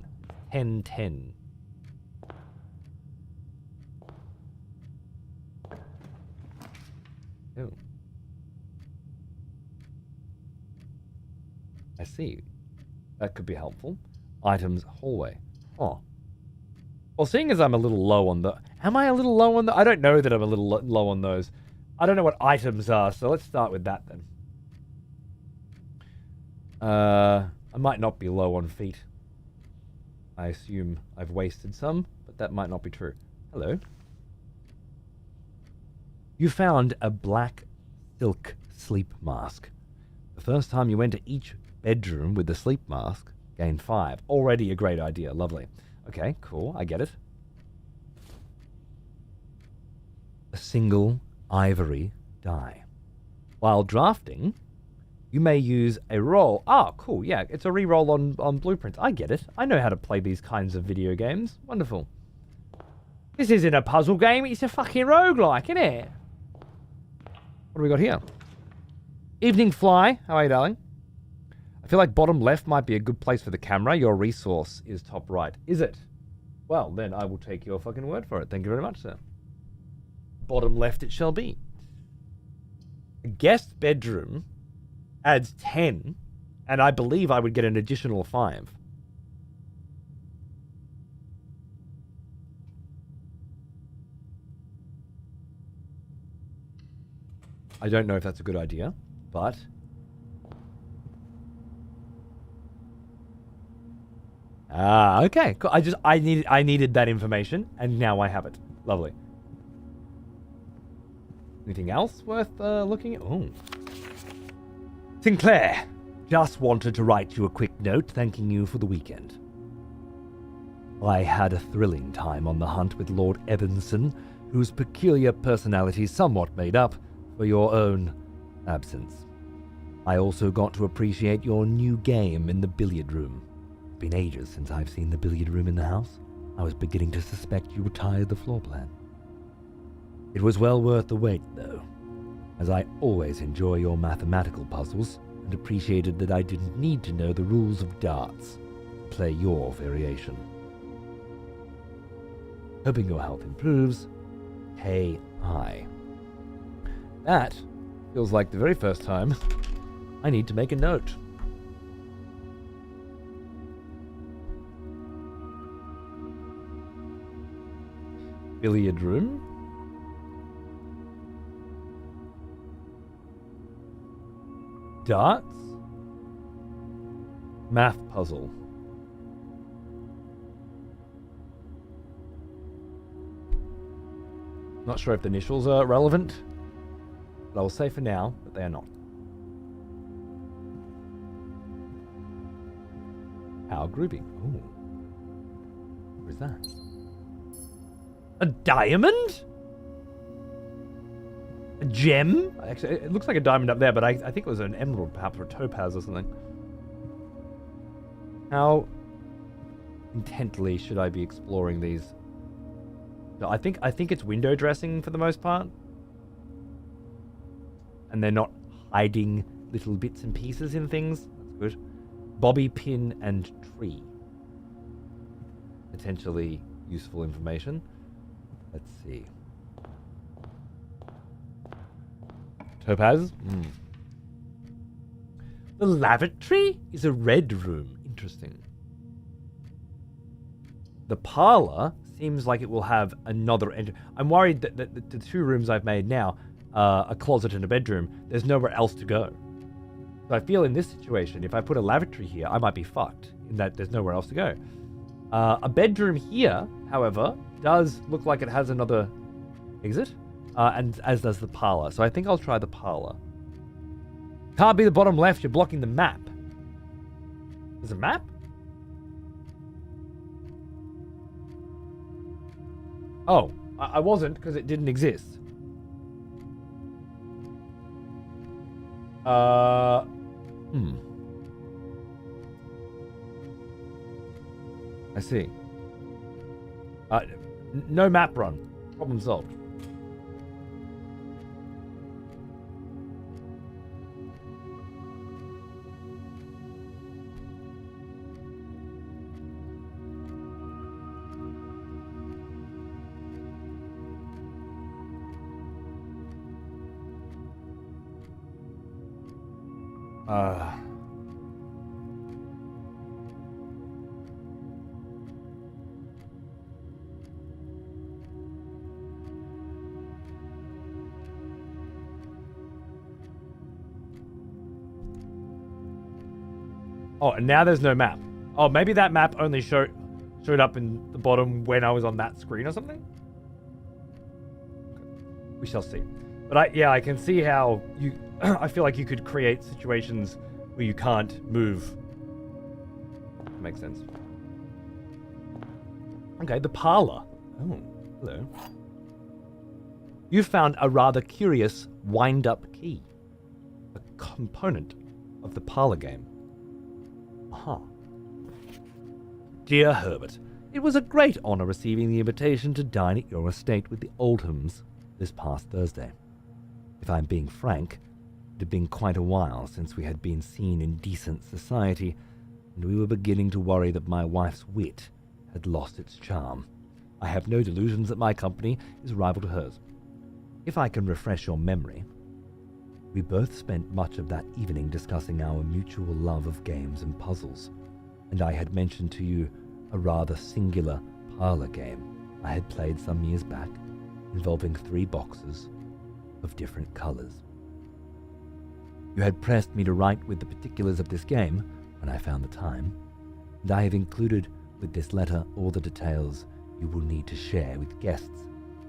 Speaker 1: 10:10. Oh. I see. That could be helpful. Items hallway. Oh. Well, seeing as I'm a little low on the... Am I a little low on the... I don't know that I'm a little low on those. I don't know what items are, so let's start with that then. I might not be low on feet. I assume I've wasted some, but that might not be true. Hello. You found a black silk sleep mask. The first time you enter each bedroom with the sleep mask, gain 5. Already a great idea. Lovely. Okay, cool. I get it. A single ivory die. While drafting, you may use a roll. Ah, cool. Yeah, it's a re-roll on blueprints. I get it. I know how to play these kinds of video games. Wonderful. This isn't a puzzle game. It's a fucking roguelike, isn't it? What do we got here? Evening Fly. How are you, darling? I feel like bottom left might be a good place for the camera. Your resource is top right. Is it? Well, then I will take your fucking word for it. Thank you very much, sir. Bottom left it shall be. A guest bedroom adds 10, and I believe I would get an additional 5. I don't know if that's a good idea, but okay. Cool. I needed that information, and now I have it. Lovely. Anything else worth looking at? Oh. Sinclair, just wanted to write you a quick note thanking you for the weekend. I had a thrilling time on the hunt with Lord Evanson, whose peculiar personality somewhat made up for your own absence. I also got to appreciate your new game in the billiard room. It's been ages since I've seen the billiard room in the house. I was beginning to suspect you retired the floor plan. It was well worth the wait, though, as I always enjoy your mathematical puzzles and appreciated that I didn't need to know the rules of darts to play your variation. Hoping your health improves, K.I. That feels like the very first time I need to make a note. Billiard room. Darts. Math puzzle. Not sure if the initials are relevant, but I will say for now that they are not. Power grouping. Ooh. What is that? A diamond? A gem? Actually, it looks like a diamond up there, but I think it was an emerald, perhaps, or a topaz or something. How intently should I be exploring these? No, I think it's window dressing for the most part. And they're not hiding little bits and pieces in things. That's good. Bobby pin and tree. Potentially useful information. Let's see. Topaz? The lavatory is a red room. Interesting. The parlor seems like it will have another I'm worried that the two rooms I've made now, a closet and a bedroom, there's nowhere else to go. So I feel in this situation, if I put a lavatory here, I might be fucked in that there's nowhere else to go. A bedroom here, however, does look like it has another exit, and as does the parlor. So I think I'll try the parlor. Can't be the bottom left, you're blocking the map. There's a map? Oh, I wasn't because it didn't exist. I see. No map run. Problem solved. Oh, and now there's no map. Oh, maybe that map only showed up in the bottom when I was on that screen or something? We shall see. But I can see how you... I feel like you could create situations where you can't move. That makes sense. Okay, the parlor. Oh, hello. You found a rather curious wind-up key. A component of the parlor game. Aha. Dear Herbert, it was a great honor receiving the invitation to dine at your estate with the Oldhams this past Thursday. If I'm being frank, it had been quite a while since we had been seen in decent society, and we were beginning to worry that my wife's wit had lost its charm. I have no delusions that my company is rival to hers. If I can refresh your memory, we both spent much of that evening discussing our mutual love of games and puzzles, and I had mentioned to you a rather singular parlor game I had played some years back, involving 3 boxes of different colors. You had pressed me to write with the particulars of this game when I found the time, and I have included with this letter all the details you will need to share with guests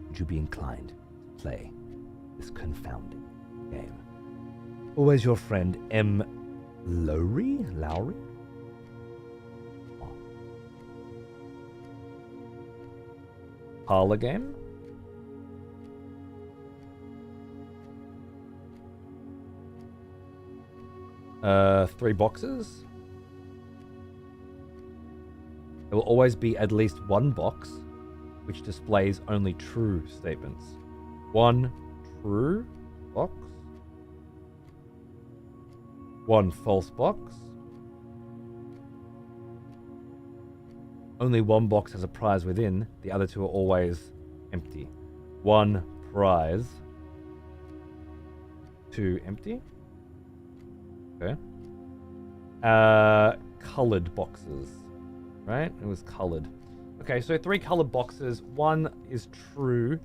Speaker 1: would you be inclined to play this confounding game. Always your friend M. Lowry? Oh. Parlor game? Three boxes? There will always be at least one box which displays only true statements. One true box. One false box. Only one box has a prize within. The other 2 are always empty. 1 prize. 2 empty. Okay. Colored boxes. Right? It was colored. Okay, so 3 colored boxes. 1 is true.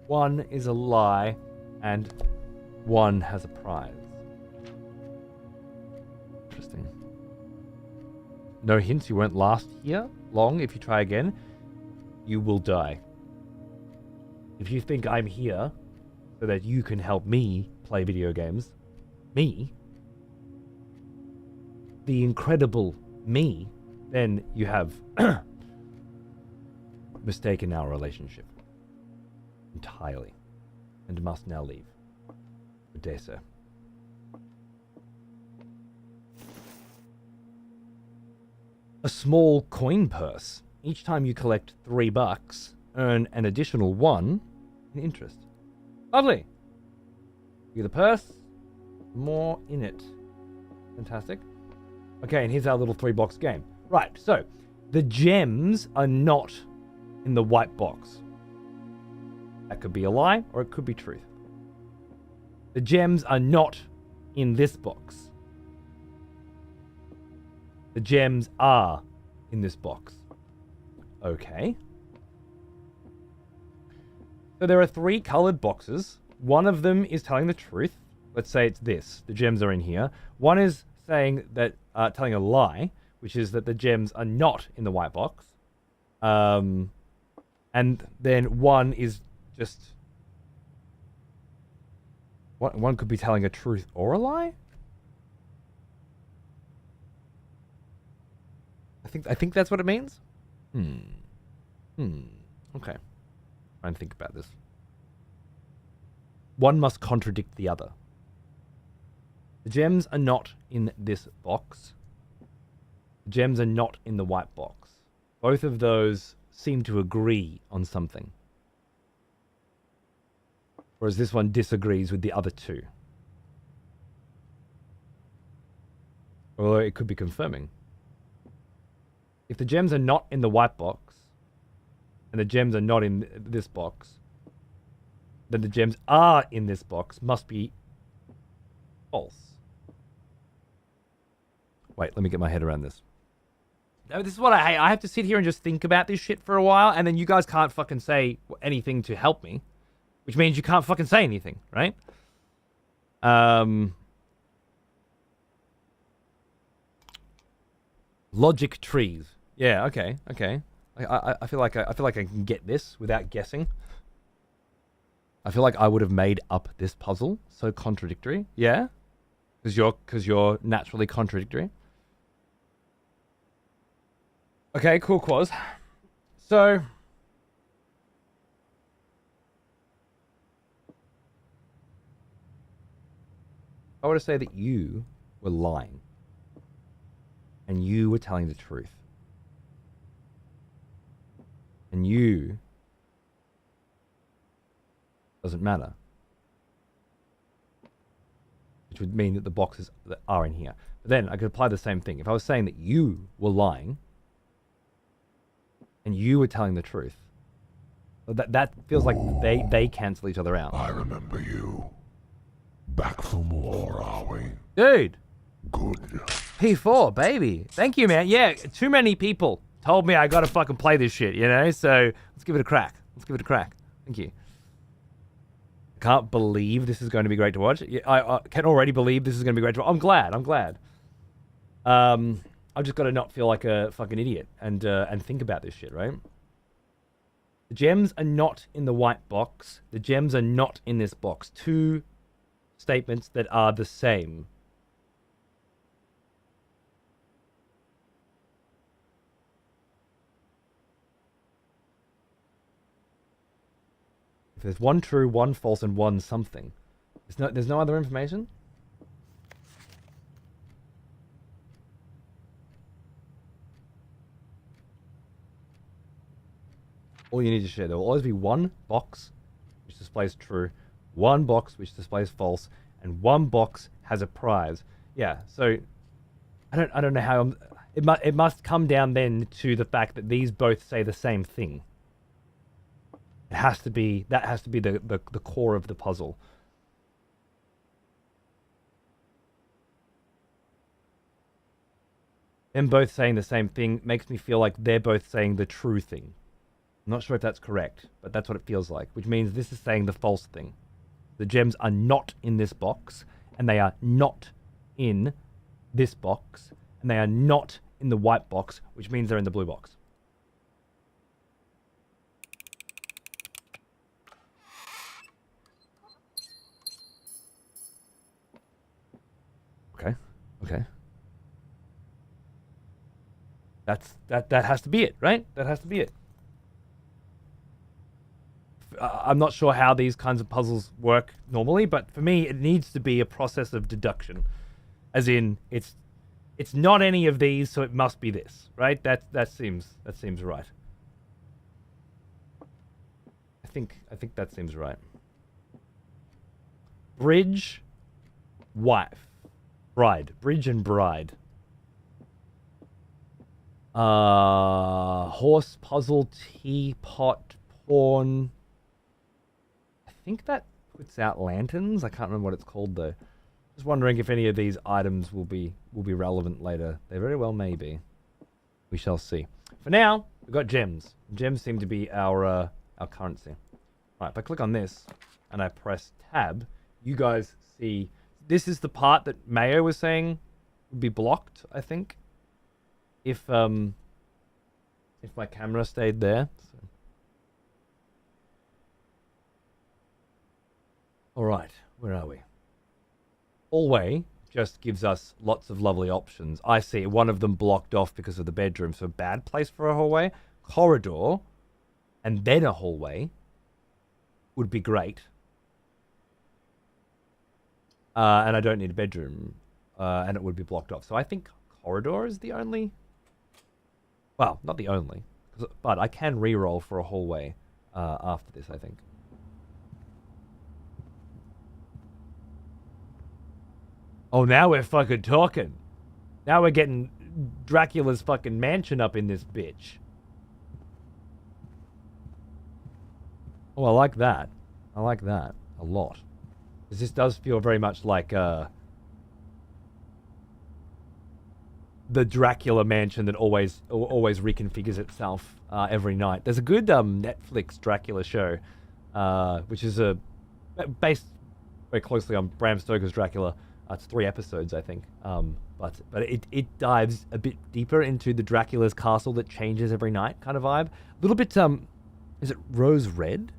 Speaker 1: 1 is a lie. And 1 has a prize. Interesting. No hints, you won't last here long. If you try again, you will die. If you think I'm here so that you can help me play video games, me, the incredible me, then you have mistaken our relationship entirely and must now leave. Good day, sir. A small coin purse. Each time you collect $3, earn an additional 1 in interest. Lovely. You get the purse, more in it. Fantastic. Okay, and here's our little 3-box game. Right, so the gems are not in the white box. That could be a lie, or it could be truth. The gems are not in this box. The gems are in this box. Okay. So there are 3 colored boxes. One of them is telling the truth. Let's say it's this. The gems are in here. One is saying that, telling a lie, which is that the gems are not in the white box. And then one is just... One could be telling a truth or a lie? I think that's what it means. Okay. Try and think about this. One must contradict the other. The gems are not in this box. The gems are not in the white box. Both of those seem to agree on something. Whereas this one disagrees with the other 2. Although it could be confirming. If the gems are not in the white box, and the gems are not in this box, then the gems are in this box must be false. Wait, let me get my head around this. This is what I hate. I have to sit here and just think about this shit for a while, and then you guys can't fucking say anything to help me. Which means you can't fucking say anything, right? Logic trees. Yeah, okay, okay. I feel like I feel like I can get this without guessing. I feel like I would have made up this puzzle. So contradictory. Yeah? Because you're naturally contradictory. Okay, cool, Quaz. So I were to say that you were lying and you were telling the truth, and you doesn't matter, which would mean that the boxes that are in here. But then I could apply the same thing. If I was saying that you were lying and you were telling the truth, that feels like they cancel each other out.
Speaker 2: I remember you. Back for more, are we?
Speaker 1: Dude,
Speaker 2: Good.
Speaker 1: P4, baby. Thank you, man. Yeah, too many people told me I gotta fucking play this shit, you know? So let's give it a crack. Let's give it a crack. Thank you. Can't believe this is going to be great to watch. I can already believe this is going to be great to watch. I'm glad. I've just got to not feel like a fucking idiot and think about this shit, right? The gems are not in the white box. The gems are not in this box. Two statements that are the same. If there's one true, one false, and one something, there's no other information? All you need to share. There will always be one box which displays true, one box which displays false, and one box has a prize. Yeah, so I don't know how it must come down then to the fact that these both say the same thing. It has to be the core of the puzzle. Them both saying the same thing makes me feel like they're both saying the true thing. I'm not sure if that's correct, but that's what it feels like, which means this is saying the false thing. The gems are not in this box, and they are not in this box, and they are not in the white box, which means they're in the blue box. Okay. That has to be it, right? That has to be it. I'm not sure how these kinds of puzzles work normally, but for me, it needs to be a process of deduction, as in it's not any of these, so it must be this, right? That seems right. I think that seems right. Bridge, wife, bride, bridge and bride. Horse, puzzle, teapot, pawn. I think that puts out lanterns. I can't remember what it's called though. Just wondering if any of these items will be relevant later. They very well may be. We shall see. For now, we've got gems. Gems seem to be our currency. Alright, if I click on this and I press tab, you guys see this is the part that Mayo was saying would be blocked, I think. If my camera stayed there. So. Alright, where are we? Hallway just gives us lots of lovely options. I see one of them blocked off because of the bedroom, so bad place for a hallway. Corridor, and then a hallway would be great. And I don't need a bedroom, and it would be blocked off. So I think corridor is the only... Well, not the only, but I can re-roll for a hallway after this, I think. Oh, now we're fucking talking. Now we're getting Dracula's fucking mansion up in this bitch. Oh, I like that. I like that a lot. Because this does feel very much like the Dracula mansion that always reconfigures itself every night. There's a good Netflix Dracula show, which is based very closely on Bram Stoker's Dracula. It's 3 episodes, I think. but it dives a bit deeper into the Dracula's castle that changes every night kind of vibe. A little bit, is it Rose Red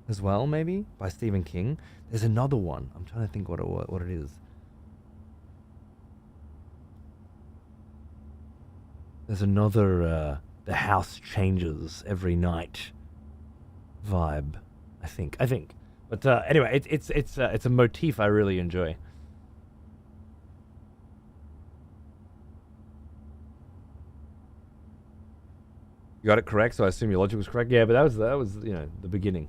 Speaker 1: as well, maybe, by Stephen King? There's another one. I'm trying to think what it is. There's another, the house changes every night vibe, I think. But anyway, it's a motif I really enjoy. You got it correct, so I assume your logic was correct. Yeah, but that was the beginning.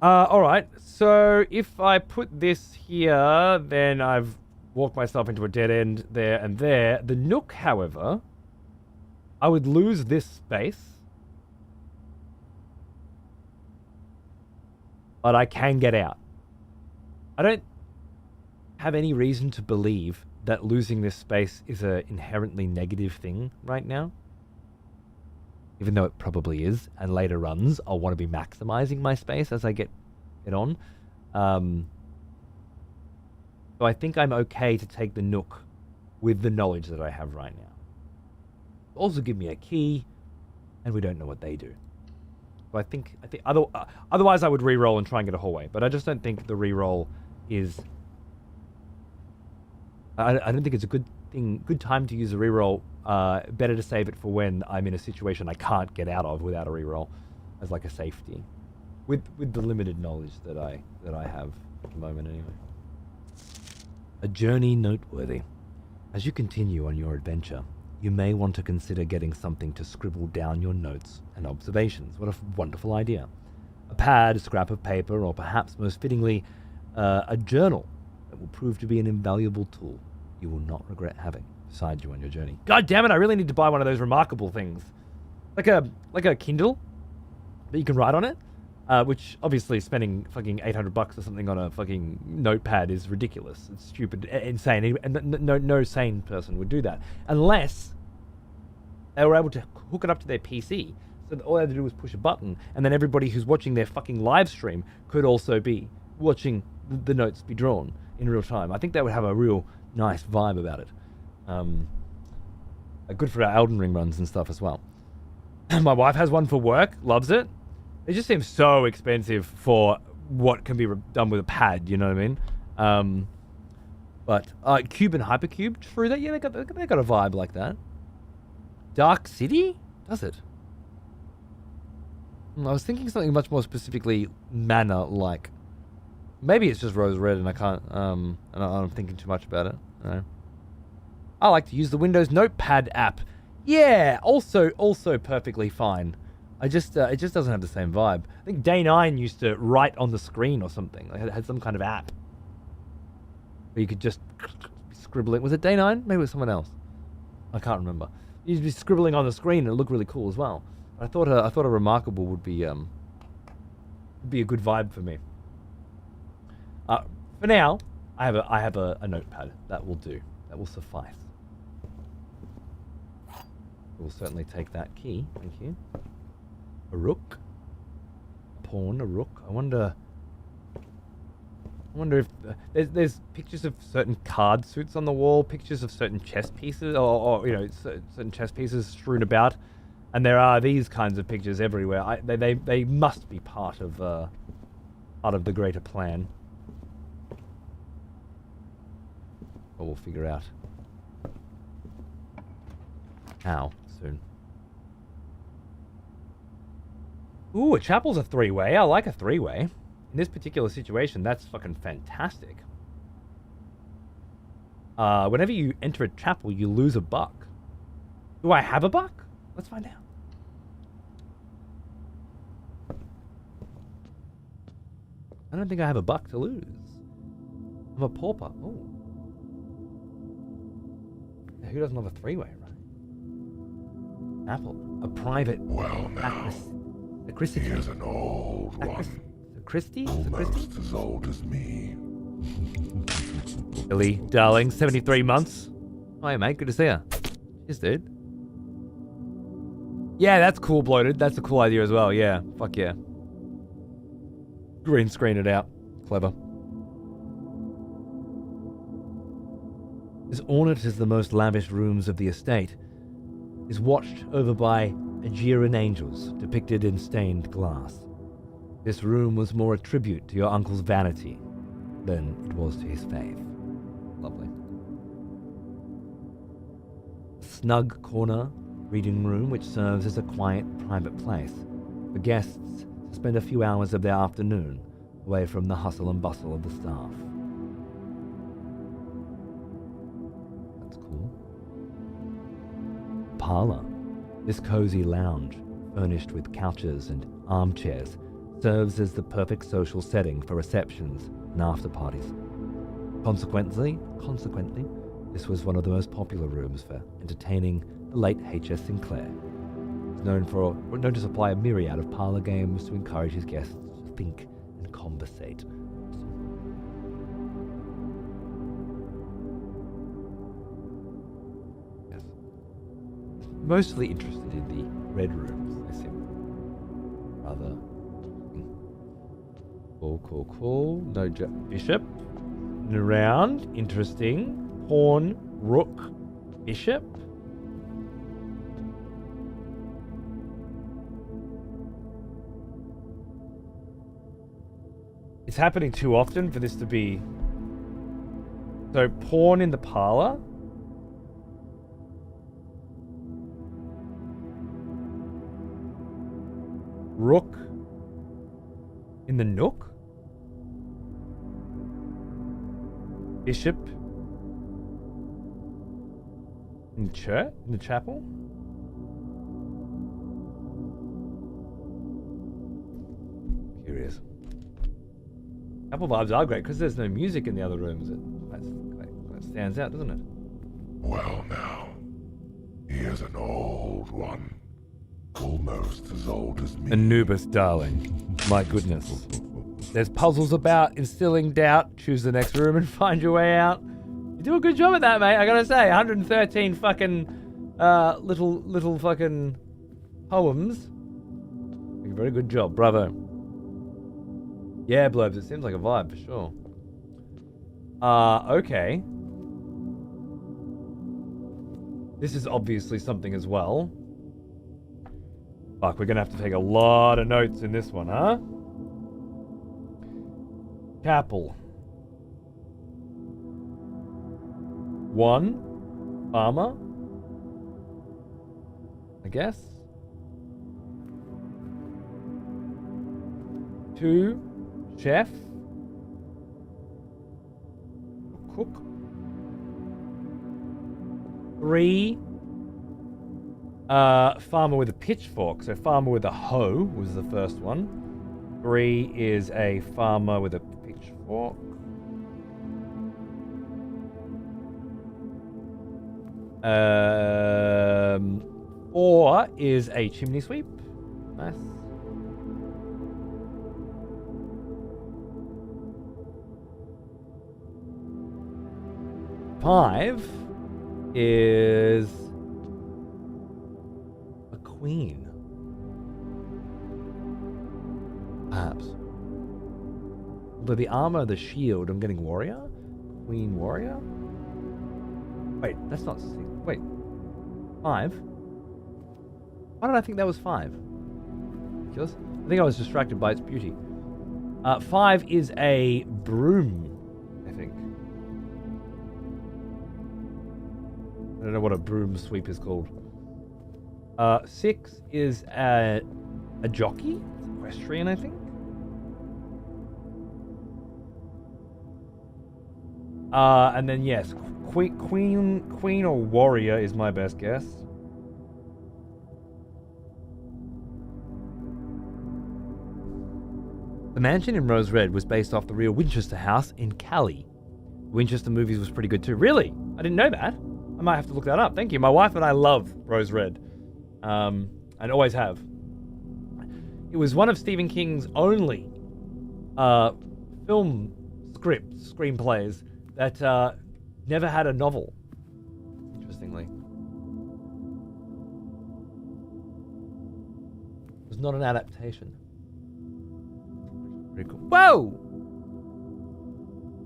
Speaker 1: All right. So if I put this here, then I've walked myself into a dead end there and there. The Nook, however, I would lose this space, but I can get out. I don't have any reason to believe that losing this space is an inherently negative thing right now. Even though it probably is, and later runs, I'll want to be maximizing my space as I get on. So I think I'm okay to take the Nook with the knowledge that I have right now. Also give me a key, and we don't know what they do. So I think otherwise I would re-roll and try and get a hallway, but I just don't think the re-roll is... I don't think it's a good time to use a re-roll. Better to save it for when I'm in a situation I can't get out of without a re-roll, as like a safety, with the limited knowledge that I have at the moment anyway. A journey noteworthy. As you continue on your adventure, you may want to consider getting something to scribble down your notes and observations. What a wonderful idea. A pad, a scrap of paper, or perhaps most fittingly, a journal that will prove to be an invaluable tool you will not regret having beside you on your journey. God damn it, I really need to buy one of those remarkable things. Like a Kindle, but you can write on it, which obviously spending fucking $800 or something on a fucking notepad is ridiculous. It's stupid, insane, and no sane person would do that. Unless they were able to hook it up to their PC, so that all they had to do was push a button, and then everybody who's watching their fucking live stream could also be watching the notes be drawn in real time. I think that would have a real nice vibe about it. Good for our Elden Ring runs and stuff as well. My wife has one for work, loves it. It just seems so expensive for what can be done with a pad, you know what I mean? But Cube and Hypercube, true that, yeah, they got a vibe like that. Dark City? Does it? I was thinking something much more specifically mana-like. Maybe it's just Rose Red and I can't, and I'm thinking too much about it. I don't know. I like to use the Windows Notepad app. Yeah, also perfectly fine. It just doesn't have the same vibe. I think Day 9 used to write on the screen or something. Like it had some kind of app where you could just scribble it. Was it Day 9? Maybe it was someone else. I can't remember. You'd be scribbling on the screen and it looked really cool as well. I thought a Remarkable would be a good vibe for me. For now, I have a notepad. That will do. That will suffice. We'll certainly take that key. Thank you. A rook. A pawn, a rook. I wonder if there's pictures of certain card suits on the wall, pictures of certain chess pieces, or certain chess pieces strewn about, and there are these kinds of pictures everywhere. They must be part of the greater plan. But we'll figure out how soon. Ooh, a chapel's a three-way. I like a three-way. In this particular situation, that's fucking fantastic. Whenever you enter a chapel, you lose a buck. Do I have a buck? Let's find out. I don't think I have a buck to lose. I'm a pauper. Oh. Who doesn't have a three-way, right? Apple. A private...
Speaker 2: Well, now,
Speaker 1: sacristy.
Speaker 2: here's an old one.
Speaker 1: Sacristy?
Speaker 2: Almost as old as me.
Speaker 1: Billy, darling, 73 months. Hi, mate. Good to see you. Cheers, dude. Yeah, that's cool, Bloated. That's a cool idea as well. Yeah. Fuck yeah. Green screen it out. Clever. as ornate as the most lavish rooms of the estate, is watched over by Aegean angels depicted in stained glass. This room was more a tribute to your uncle's vanity than it was to his faith. Lovely. A snug corner reading room which serves as a quiet, private place for guests to spend a few hours of their afternoon away from the hustle and bustle of the staff. That's cool. Parlor. This cozy lounge, furnished with couches and armchairs, serves as the perfect social setting for receptions and after parties. Consequently, this was one of the most popular rooms for entertaining the late H.S. Sinclair. He was known to supply a myriad of parlor games to encourage his guests to think and conversate. Yes. Mostly interested in the red rooms, I seem rather. Cool. No bishop. Around. Interesting. Pawn, rook, bishop. It's happening too often for this to be... So, pawn in the parlor. Rook in the nook. Bishop in the church, in the chapel. Curious. Chapel vibes are great because there's no music in the other rooms. That stands out, doesn't it?
Speaker 2: Well now, he is an old one. Almost as old as me.
Speaker 1: Anubis, darling. My goodness. There's puzzles about instilling doubt. Choose the next room and find your way out. You do a good job at that, mate. I gotta say, 113 fucking little fucking poems. Very good job, bravo. Yeah, Blobs, it seems like a vibe for sure. Okay. This is obviously something as well. Fuck, we're gonna have to take a lot of notes in this one, huh? Chapel. 1, farmer. I guess. 2, chef. Cook. 3, farmer with a pitchfork. So farmer with a hoe was the first one. 3 is a farmer with a pitchfork. Um, 4 is a chimney sweep. Nice. Five is a queen. Perhaps. Although the armor, the shield, I'm getting warrior? Queen warrior? Wait, that's not 6. Wait. 5? Why did I think that was 5? Ridiculous. I think I was distracted by its beauty. 5 is a broom, I think. I don't know what a broom sweep is called. 6 is a jockey. It's equestrian, I think. And then yes, queen or warrior is my best guess. The mansion in Rose Red was based off the real Winchester house in Cali. The Winchester movies was pretty good too. Really? I didn't know that. I might have to look that up. Thank you. My wife and I love Rose Red. And always have. It was one of Stephen King's only film screenplays that never had a novel. Interestingly. It was not an adaptation. Pretty cool. Whoa!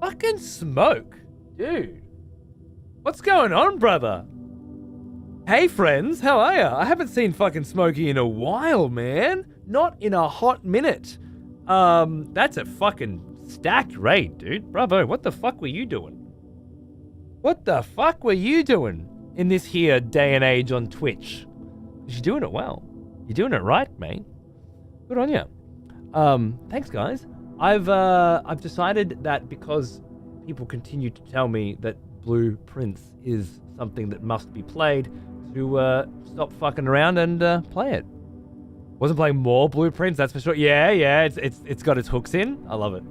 Speaker 1: Fucking smoke! Dude. What's going on, brother? Hey, friends, how are ya? I haven't seen fucking Smokey in a while, man. Not in a hot minute. That's a fucking stacked raid, dude. Bravo, what the fuck were you doing? What the fuck were you doing in this here day and age on Twitch? You're doing it well. You're doing it right, mate. Good on you. Thanks, guys. I've decided that because people continue to tell me that Blue Prince is something that must be played, to stop fucking around and play it. Wasn't playing more Blue Prince, that's for sure. Yeah, it's got its hooks in. I love it.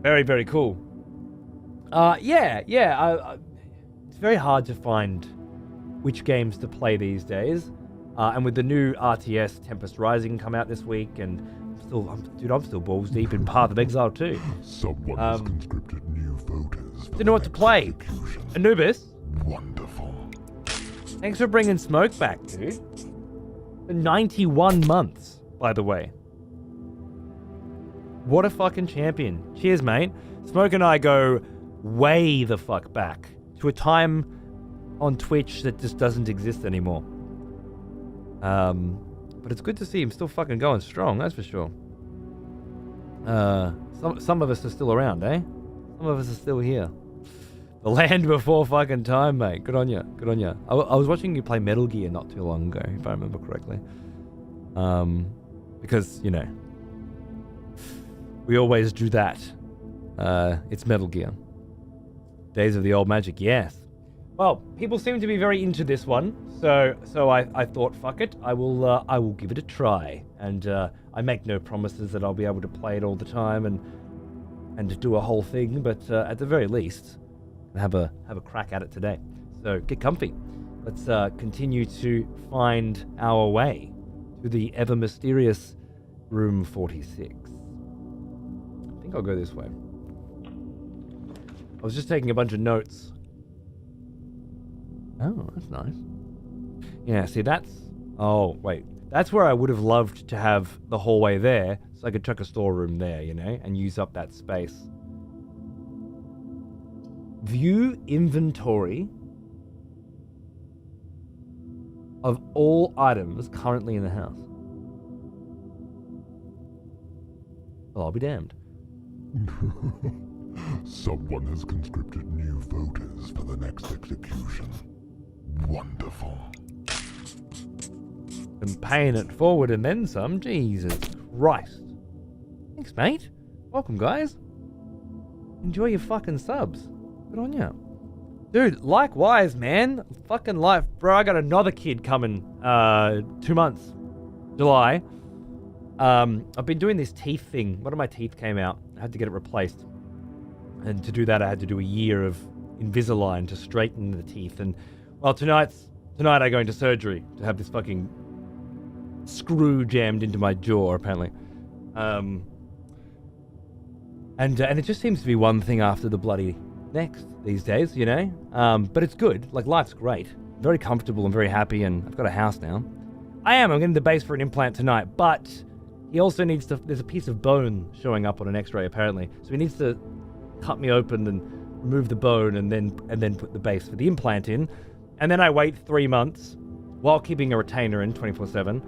Speaker 1: Very, very cool. It's very hard to find which games to play these days. And with the new RTS Tempest Rising come out this week, and I'm still balls deep in Path of Exile too.
Speaker 2: Someone has conscripted new voters.
Speaker 1: Didn't know what to play. Anubis.
Speaker 2: Wonderful.
Speaker 1: Thanks for bringing Smoke back, dude. For 91 months, by the way. What a fucking champion. Cheers, mate. Smoke and I go way the fuck back to a time on Twitch that just doesn't exist anymore. But it's good to see him still fucking going strong, that's for sure. Some of us are still around, eh? Some of us are still here. The land before fucking time, mate. Good on you. Good on you. I was watching you play Metal Gear not too long ago, if I remember correctly. Because, you know, we always do that. It's Metal Gear. Days of the Old Magic, yes. Well, people seem to be very into this one, so I thought, fuck it, I will give it a try. And I make no promises that I'll be able to play it all the time and do a whole thing, but at the very least, have a crack at it today. So get comfy. Let's continue to find our way to the ever mysterious room 46. I think I'll go this way. I was just taking a bunch of notes. Oh, that's nice. Yeah, see, that's... Oh, wait. That's where I would have loved to have the hallway there, so I could chuck a storeroom there, you know, and use up that space. View inventory of all items currently in the house. Well, I'll be damned.
Speaker 2: Someone has conscripted new voters for the next execution. Wonderful.
Speaker 1: And paying it forward and then some. Jesus Christ. Thanks, mate. Welcome, guys. Enjoy your fucking subs. Good on you. Dude, likewise, man. Fucking life. Bro, I got another kid coming 2 months. July. I've been doing this teeth thing. One of my teeth came out. I had to get it replaced. And to do that, I had to do a year of Invisalign to straighten the teeth. And, well, tonight I go into surgery to have this fucking screw jammed into my jaw, apparently. And it just seems to be one thing after the bloody next these days, you know? But it's good. Like, life's great. I'm very comfortable and very happy, and I've got a house now. I'm getting the base for an implant tonight, but he also needs to... There's a piece of bone showing up on an x-ray, apparently. So he needs to cut me open and remove the bone and then put the base for the implant in. And then I wait 3 months while keeping a retainer in 24/7.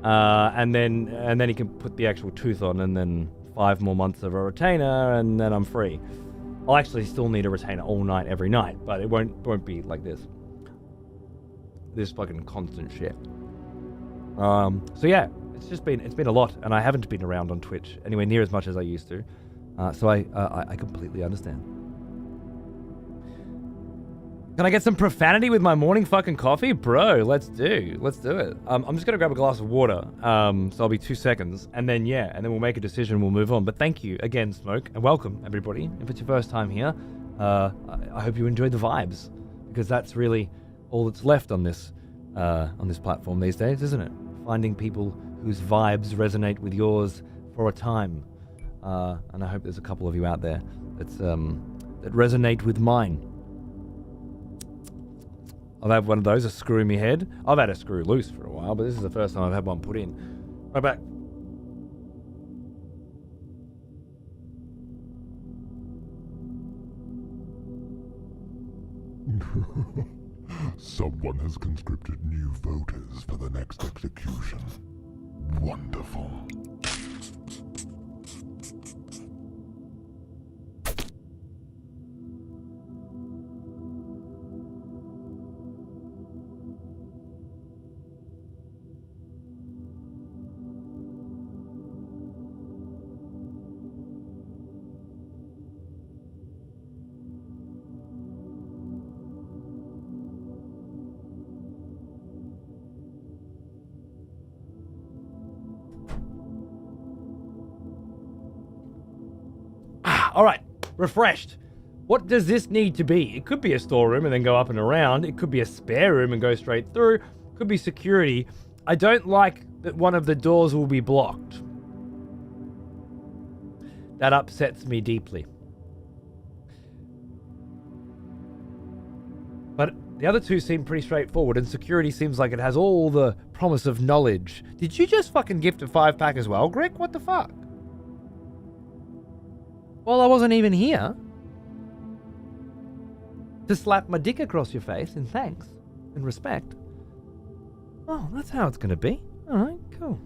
Speaker 1: And then he can put the actual tooth on, and then 5 more months of a retainer, and then I'm free. I'll actually still need a retainer all night, every night, but it won't be like this. This fucking constant shit. So yeah, it's been a lot, and I haven't been around on Twitch anywhere near as much as I used to. So I completely understand. Can I get some profanity with my morning fucking coffee? Bro, let's do it. I'm just gonna grab a glass of water, so I'll be 2 seconds, and then we'll make a decision, we'll move on. But thank you again, Smoke, and welcome, everybody. If it's your first time here, I hope you enjoyed the vibes, because that's really all that's left on this platform these days, isn't it? Finding people whose vibes resonate with yours for a time. And I hope there's a couple of you out there that resonate with mine. I've had one of those, a screw in my head. I've had a screw loose for a while, but this is the first time I've had one put in. Right back.
Speaker 2: Someone has conscripted new voters for the next execution. Wonderful.
Speaker 1: All right, refreshed. What does this need to be? It could be a storeroom and then go up and around. It could be a spare room and go straight through. It could be security. I don't like that one of the doors will be blocked. That upsets me deeply. But the other two seem pretty straightforward, and security seems like it has all the promise of knowledge. Did you just fucking gift a 5-pack as well, Greg? What the fuck? Well, I wasn't even here to slap my dick across your face in thanks and respect. Oh, that's how it's gonna be. All right, cool.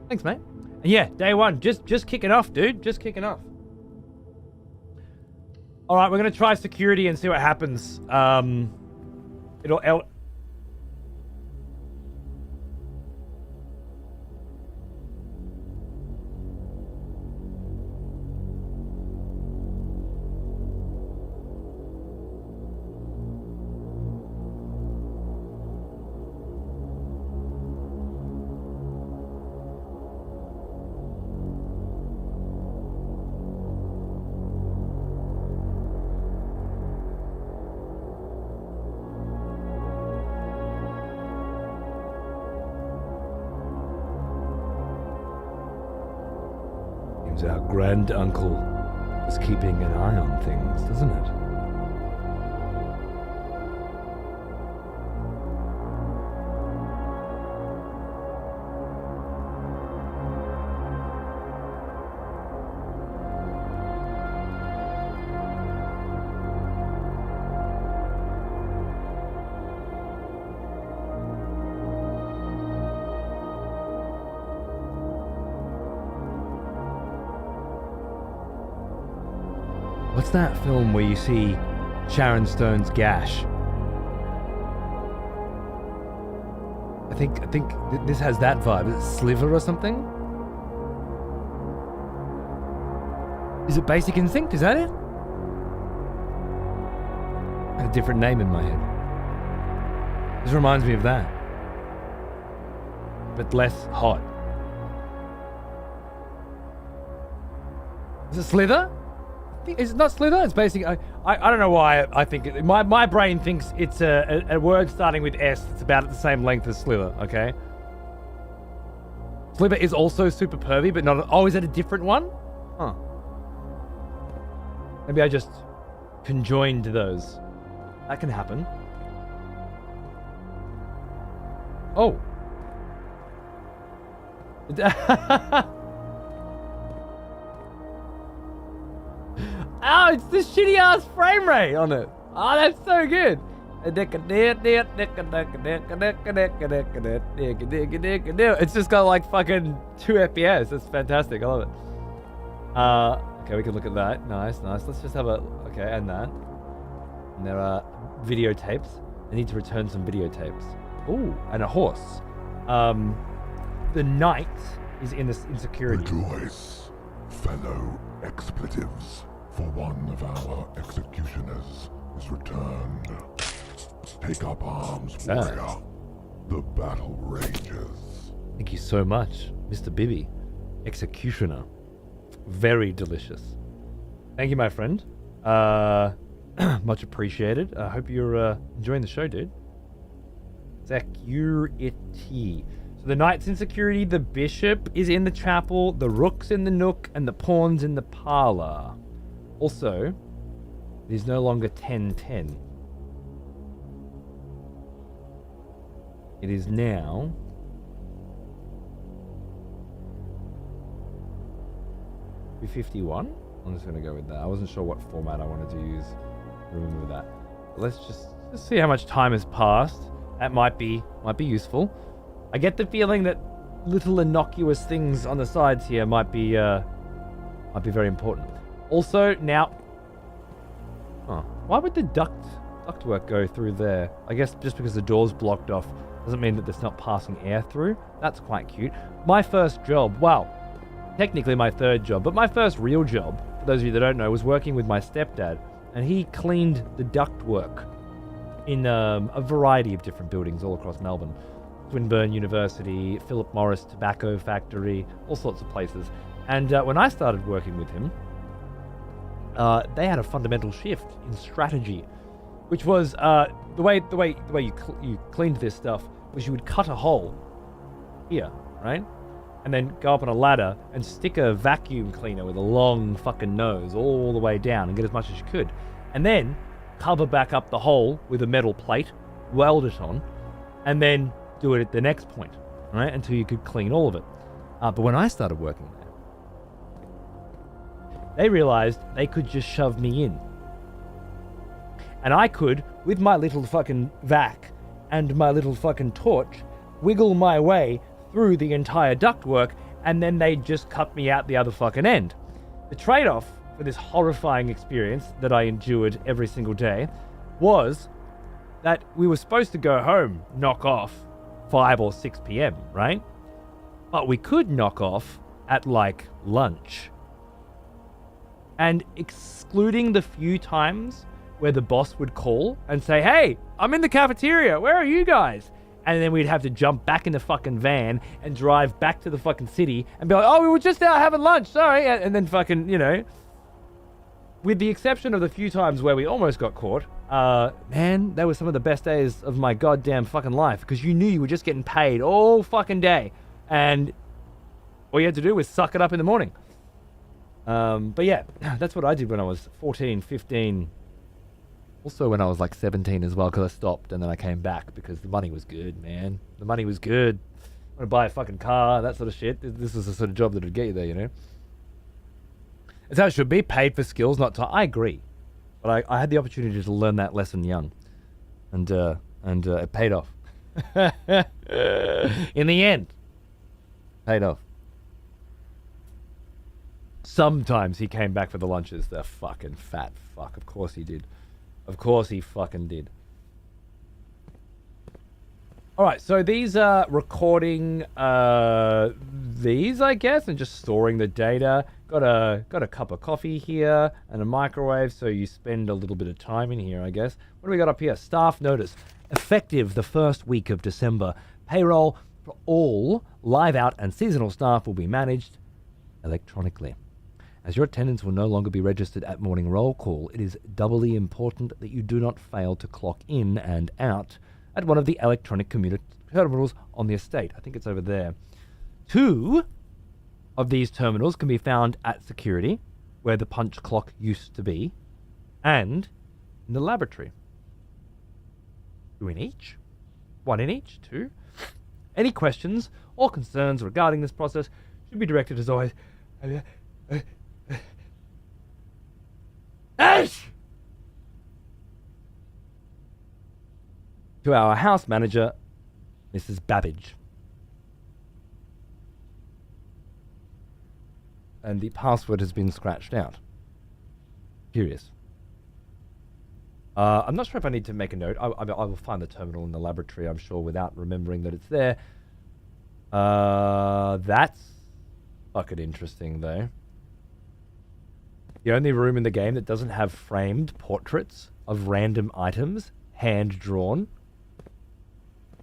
Speaker 1: Thanks, mate. And yeah, day one, just kicking off, dude. Just kicking off. All right, we're gonna try security and see what happens. It'll. Our grand uncle was keeping an eye on things, doesn't it? What's that film where you see Sharon Stone's gash? I think this has that vibe. Is it Sliver or something? Is it Basic Instinct? Is that it? I had a different name in my head. This reminds me of that. But less hot. Is it Slither? It's not Slither. It's basically I don't know why I think it, my brain thinks it's a word starting with S that's about at the same length as Slither. Okay. Slither is also super pervy, but not. Oh, is it a different one? Huh. Maybe I just conjoined those. That can happen. Oh. Oh, it's the shitty ass frame rate on it. Oh, that's so good. It's just got like fucking 2 FPS. That's fantastic. I love it. Okay, we can look at that. Nice. Let's just have a... Okay, and that. And there are videotapes. I need to return some videotapes. Ooh, and a horse. The knight is in security.
Speaker 2: Rejoice, fellow expletives, for one of our executioners is returned. Take up arms, warrior. The battle rages.
Speaker 1: Thank you so much, Mr. Bibby. Executioner. Very delicious. Thank you, my friend. Much appreciated. I hope you're enjoying the show, dude. Security. So the knight's in security, the bishop is in the chapel, the rook's in the nook, and the pawn's in the parlor. Also, it is no longer 10:10. It is now 3:51. I'm just going to go with that. I wasn't sure what format I wanted to use. Remember that. let's just see how much time has passed. That might be useful. I get the feeling that little innocuous things on the sides here might be very important. Also, now, why would the ductwork go through there? I guess just because the door's blocked off doesn't mean that there's not passing air through. That's quite cute. My first job, well, technically my third job, but my first real job, for those of you that don't know, was working with my stepdad, and he cleaned the ductwork in a variety of different buildings all across Melbourne. Swinburne University, Philip Morris Tobacco Factory, all sorts of places. And when I started working with him, they had a fundamental shift in strategy, which was the way you cleaned this stuff was you would cut a hole here, right? And then go up on a ladder and stick a vacuum cleaner with a long fucking nose all the way down and get as much as you could. And then cover back up the hole with a metal plate, weld it on, and then do it at the next point, right? Until you could clean all of it. But when I started working there, they realized they could just shove me in. And I could, with my little fucking vac and my little fucking torch, wiggle my way through the entire ductwork, and then they'd just cut me out the other fucking end. The trade-off for this horrifying experience that I endured every single day was that we were supposed to go home, knock off 5 or 6 p.m., right? But we could knock off at like lunch. And excluding the few times where the boss would call and say, hey, I'm in the cafeteria, where are you guys? And then we'd have to jump back in the fucking van and drive back to the fucking city and be like, oh, we were just out having lunch, sorry. And then fucking, you know, with the exception of the few times where we almost got caught, man, they were some of the best days of my goddamn fucking life, because you knew you were just getting paid all fucking day. And all you had to do was suck it up in the morning. But yeah, that's what I did when I was 14, 15. Also when I was like 17 as well, because I stopped and then I came back because the money was good, man. The money was good. I want to buy a fucking car, that sort of shit. This is the sort of job that would get you there, you know? It's how it should be, paid for skills, not time. I agree. But I had the opportunity to learn that lesson young. And it paid off. In the end, paid off. Sometimes he came back for the lunches, the fucking fat fuck. Of course he did. Of course he fucking did. Alright, so these are recording these, I guess, and just storing the data. Got a cup of coffee here and a microwave, so you spend a little bit of time in here, I guess. What do we got up here? Staff notice. Effective the first week of December. Payroll for all live out and seasonal staff will be managed electronically. As your attendance will no longer be registered at morning roll call, it is doubly important that you do not fail to clock in and out at one of the electronic commuter terminals on the estate. I think it's over there. 2 of these terminals can be found at security, where the punch clock used to be, and in the laboratory. 2 in each? 1 in each? 2? Any questions or concerns regarding this process should be directed, as always, to our house manager, Mrs. Babbage. And the password has been scratched out. Curious. I'm not sure if I need to make a note. I will find the terminal in the laboratory, I'm sure, without remembering that it's there. That's fucking interesting, though. The only room in the game that doesn't have framed portraits of random items, hand-drawn,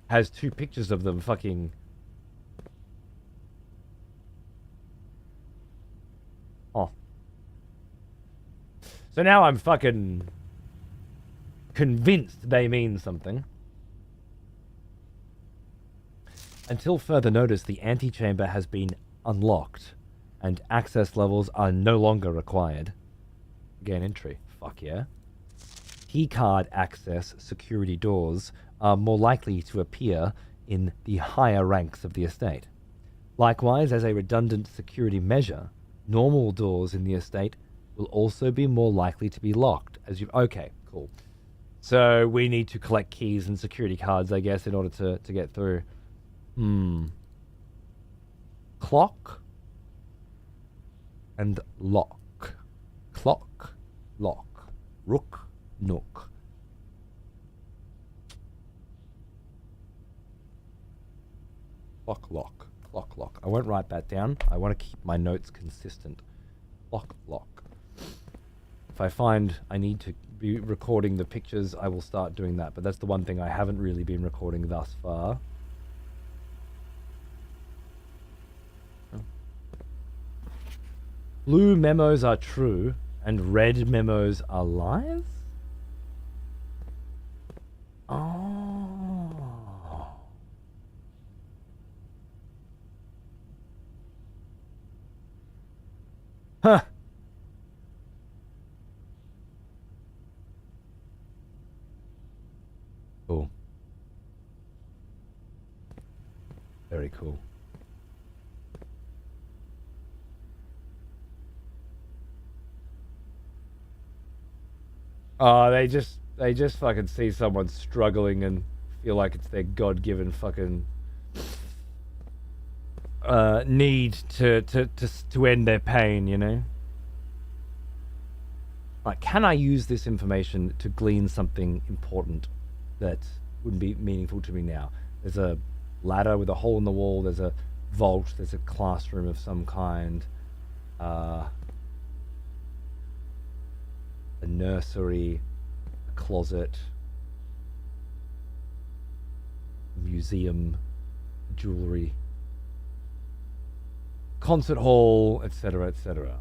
Speaker 1: has 2 pictures of them fucking... Oh. So now I'm fucking convinced they mean something. Until further notice, the antechamber has been unlocked and access levels are no longer required. Gain entry. Fuck yeah. Keycard access security doors are more likely to appear in the higher ranks of the estate. Likewise, as a redundant security measure, normal doors in the estate will also be more likely to be locked as you... Okay, cool. So we need to collect keys and security cards, I guess, in order to get through. Clock and lock. Clock, lock. Rook, nook. Clock, lock. Clock, lock. I won't write that down. I want to keep my notes consistent. Clock, lock. If I find I need to be recording the pictures, I will start doing that. But that's the one thing I haven't really been recording thus far. Blue memos are true, and red memos are lies? Oh. Huh. Cool. Very cool. Oh, they just fucking see someone struggling and feel like it's their God-given fucking need to end their pain, you know? Like, can I use this information to glean something important that wouldn't be meaningful to me now? There's a ladder with a hole in the wall, there's a vault, there's a classroom of some kind, a nursery, a closet, museum, jewelry, concert hall, etc., etc.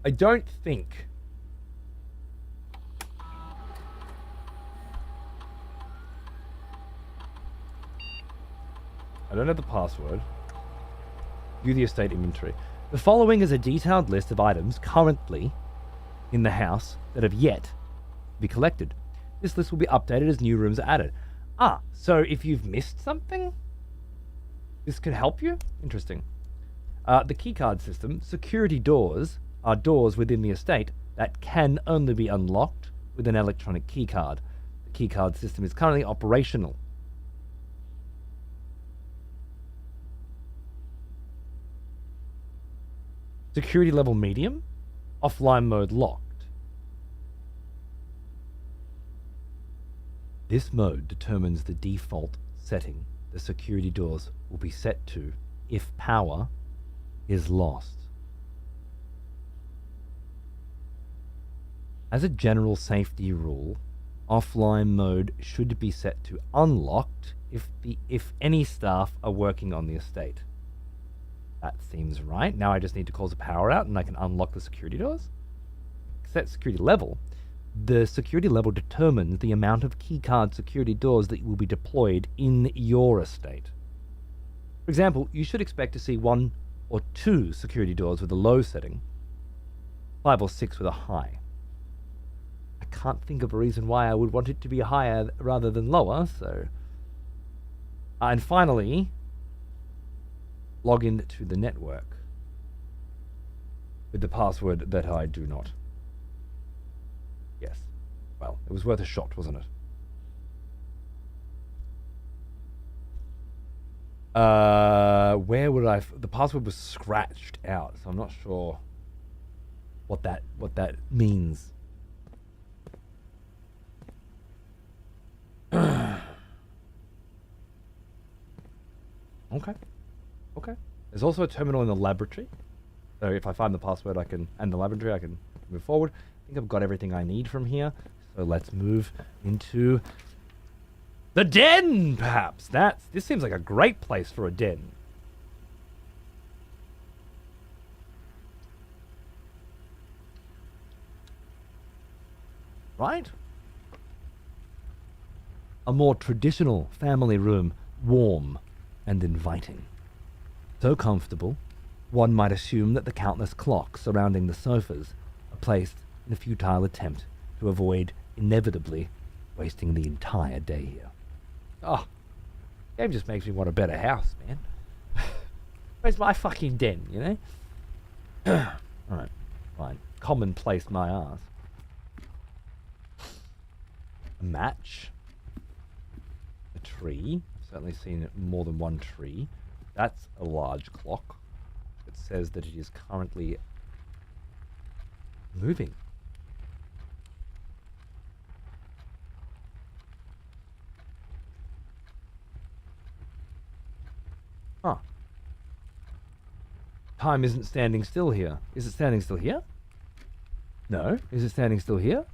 Speaker 1: I don't think I don't know the password. View the estate inventory. The following is a detailed list of items currently in the house that have yet to be collected. This list will be updated as new rooms are added. Ah, so if you've missed something, this could help you? Interesting. The keycard system. Security doors are doors within the estate that can only be unlocked with an electronic keycard. The keycard system is currently operational. Security level medium, offline mode locked. This mode determines the default setting the security doors will be set to if power is lost. As a general safety rule, offline mode should be set to unlocked if any staff are working on the estate. That seems right. Now I just need to cause a power out and I can unlock the security doors. Set security level. The security level determines the amount of keycard security doors that will be deployed in your estate. For example, you should expect to see 1 or 2 security doors with a low setting, 5 or 6 with a high. I can't think of a reason why I would want it to be higher rather than lower, so... and finally, log in to the network with the password that I do not. Yes. Well, it was worth a shot, wasn't it? Where would I... the password was scratched out, so I'm not sure what that means. Okay. Okay. There's also a terminal in the laboratory. So if I find the password and the laboratory, I can move forward. I think I've got everything I need from here. So let's move into the den, perhaps. This seems like a great place for a den. Right? A more traditional family room, warm and inviting. So comfortable, one might assume that the countless clocks surrounding the sofas are placed in a futile attempt to avoid inevitably wasting the entire day here. Oh, game just makes me want a better house, man. Where's my fucking den, you know? Alright, fine. Commonplace my ass. match a tree. Certainly seen more than one tree. That's a large clock. It says that it is currently moving. Huh. Time isn't standing still here. Is it standing still here? No. Is it standing still here?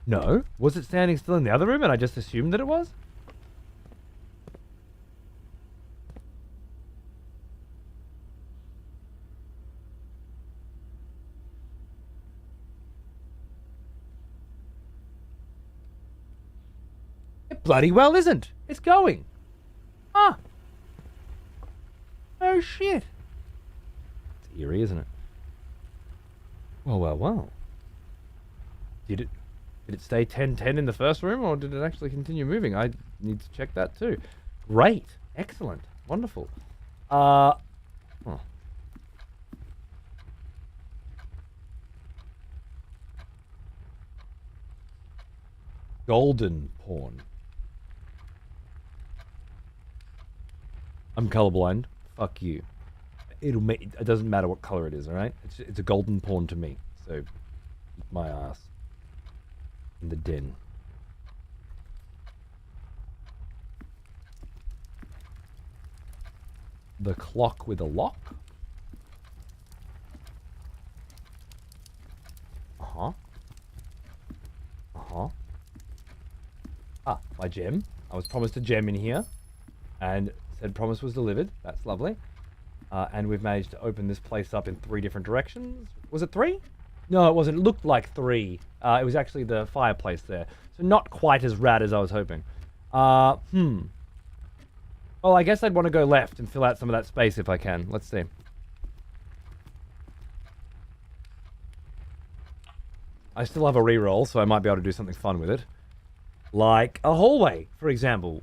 Speaker 1: No. Was it standing still in the other room and I just assumed that it was? It bloody well isn't. It's going. Ah. Oh shit. It's eerie, isn't it? Well. Did it stay 10-10 in the first room, or did it actually continue moving? I need to check that too. Great. Excellent. Wonderful. Oh. Golden porn. I'm colorblind. Fuck you. It doesn't matter what color it is, alright? It's a golden pawn to me. So, keep my ass in the den. The clock with a lock. Uh-huh. Uh-huh. Ah, my gem. I was promised a gem in here. And said promise was delivered. That's lovely. And we've managed to open this place up in 3 different directions. Was it 3? No, it wasn't. It looked like 3. It was actually the fireplace there. So not quite as rad as I was hoping. Well, I guess I'd want to go left and fill out some of that space if I can. Let's see. I still have a reroll, so I might be able to do something fun with it. Like a hallway, for example.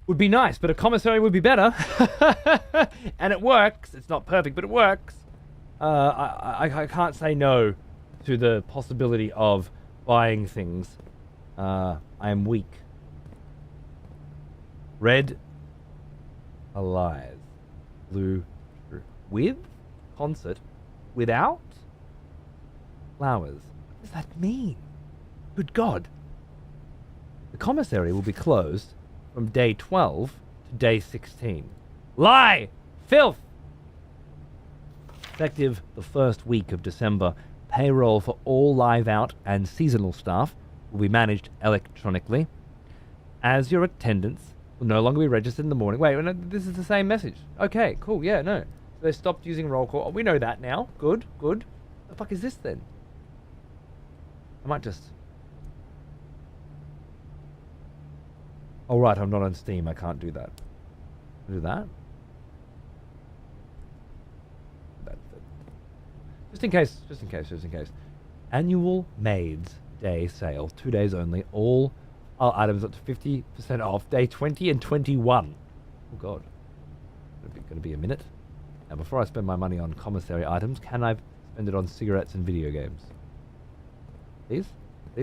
Speaker 1: Would be nice, but a commissary would be better. And it works. It's not perfect, but it works. I can't say no to the possibility of buying things. I am weak. Red, alive. Blue, true. With? Concert. Without? Flowers. What does that mean? Good God. The commissary will be closed from day 12 to day 16. Lie! Filth! Effective the first week of December, payroll for all live-out and seasonal staff will be managed electronically, as your attendance will no longer be registered in the morning. Wait, no, this is the same message. Okay, cool, yeah, no. So they stopped using roll call. Oh, we know that now. Good, good. What the fuck is this then? I might just... Oh, right, I'm not on Steam. I can't do that. Do that? That's it. Just in case. Annual Maids Day sale. 2 days only. All items up to 50% off. Day 20 and 21. Oh, God. It's going to be a minute. Now, before I spend my money on commissary items, can I spend it on cigarettes and video games? These?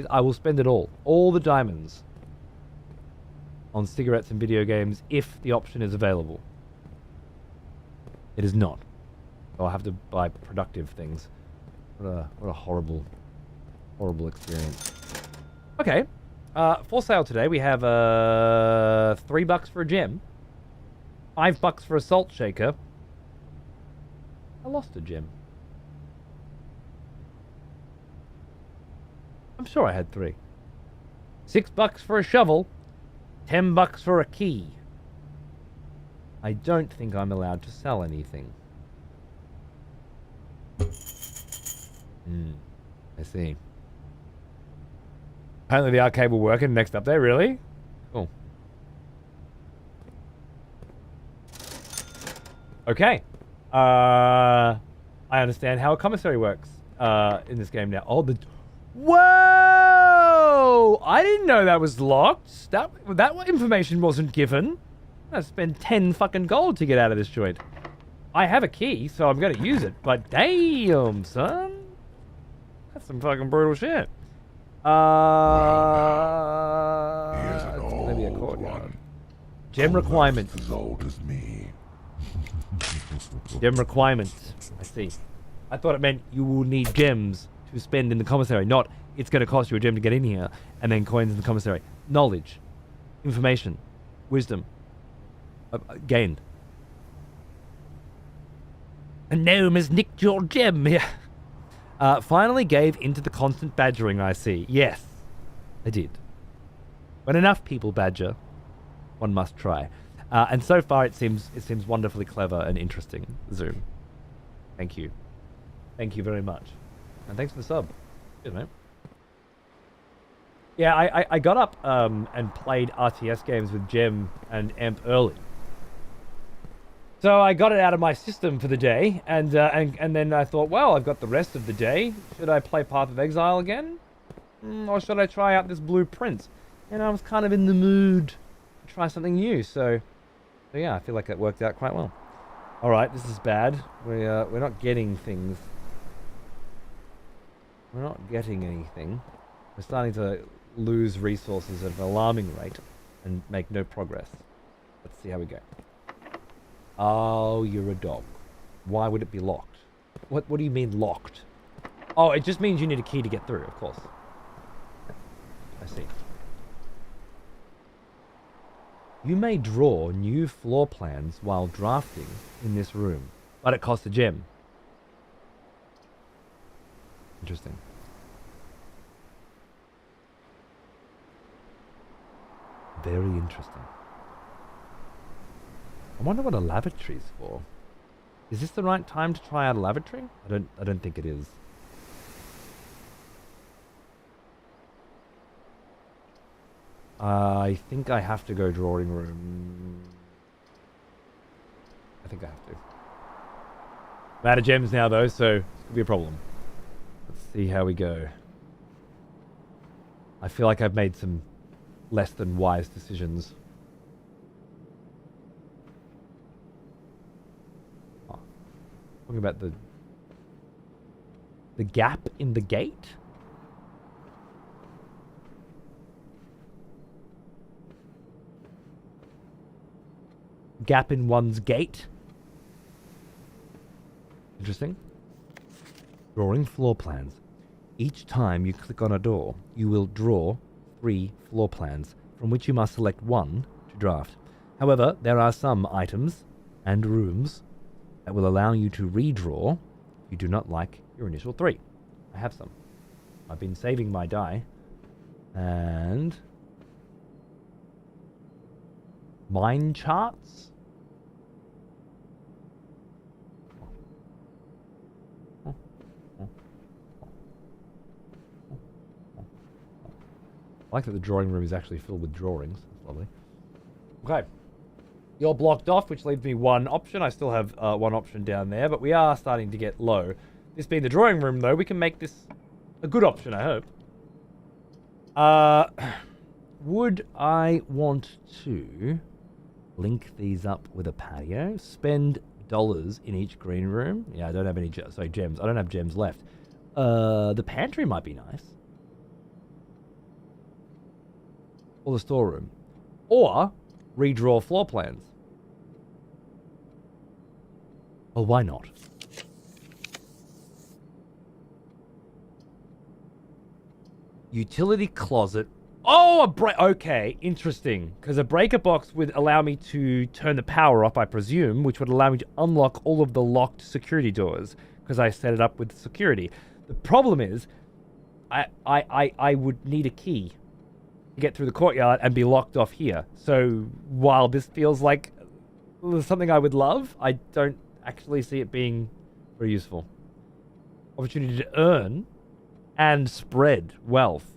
Speaker 1: I will spend it all. All the diamonds on cigarettes and video games if the option is available. It is not. So I'll have to buy productive things. What a horrible experience. Okay. For sale today we have $3 for a gem, $5 for a salt shaker. I lost a gem. I'm sure I had 3. $6 for a shovel. $10 for a key. I don't think I'm allowed to sell anything. I see. Apparently the arcade will work in the next update, really? Cool. Okay. I understand how a commissary works in this game now. Oh, Whoa! I didn't know that was locked. That information wasn't given. I spent 10 fucking gold to get out of this joint. I have a key, so I'm gonna use it. But damn, son, that's some fucking brutal shit.
Speaker 2: Here's an
Speaker 1: It's
Speaker 2: old
Speaker 1: gonna be a courtyard.
Speaker 2: one.
Speaker 1: Gem requirements.
Speaker 2: As old as me.
Speaker 1: Gem requirements. I see. I thought it meant you will need gems to spend in the commissary, not it's going to cost you a gem to get in here, and then coins in the commissary. Knowledge, information, wisdom, gained. A gnome has nicked your gem. Yeah. Finally gave into the constant badgering, I see. Yes, I did. When enough people badger, one must try. And so far, it seems wonderfully clever and interesting. Zoom. Thank you. Thank you very much. And thanks for the sub. Good, mate. Yeah, I got up and played RTS games with Gem and Amp early. So I got it out of my system for the day, and then I thought, well, I've got the rest of the day. Should I play Path of Exile again? Or should I try out this Blueprint? And I was kind of in the mood to try something new, so yeah, I feel like that worked out quite well. All right, this is bad. We're not getting things. We're not getting anything. We're starting to lose resources at an alarming rate and make no progress. Let's see how we go. Oh, you're a dog. Why would it be locked? What do you mean locked? Oh, it just means you need a key to get through, of course. I see. You may draw new floor plans while drafting in this room, but it costs a gem. Interesting. Very interesting. I wonder what a lavatory's for. Is this the right time to try out a lavatory? I don't think it is. I think I have to go drawing room. I think I have to. I'm out of gems now though, so this could be a problem. Let's see how we go. I feel like I've made some less than wise decisions. Oh. Talking about the gap in the gate? Gap in one's gate. Interesting. Drawing floor plans. Each time you click on a door, you will draw 3 floor plans, from which you must select one to draft. However, there are some items and rooms that will allow you to redraw if you do not like your initial 3. I have some. I've been saving my die. And mine charts? I like that the drawing room is actually filled with drawings. That's lovely. Okay. You're blocked off, which leaves me one option. I still have one option down there, but we are starting to get low. This being the drawing room, though, we can make this a good option, I hope. Would I want to link these up with a patio? Spend dollars in each green room? Yeah, I don't have any gems. I don't have gems left. The pantry might be nice. Or the storeroom. Or redraw floor plans. Well, why not? Utility closet. Oh, okay, interesting. Because a breaker box would allow me to turn the power off, I presume, which would allow me to unlock all of the locked security doors because I set it up with security. The problem is, I would need a key to get through the courtyard and be locked off here. So while this feels like something I would love, I don't actually see it being very useful. Opportunity to earn and spread wealth.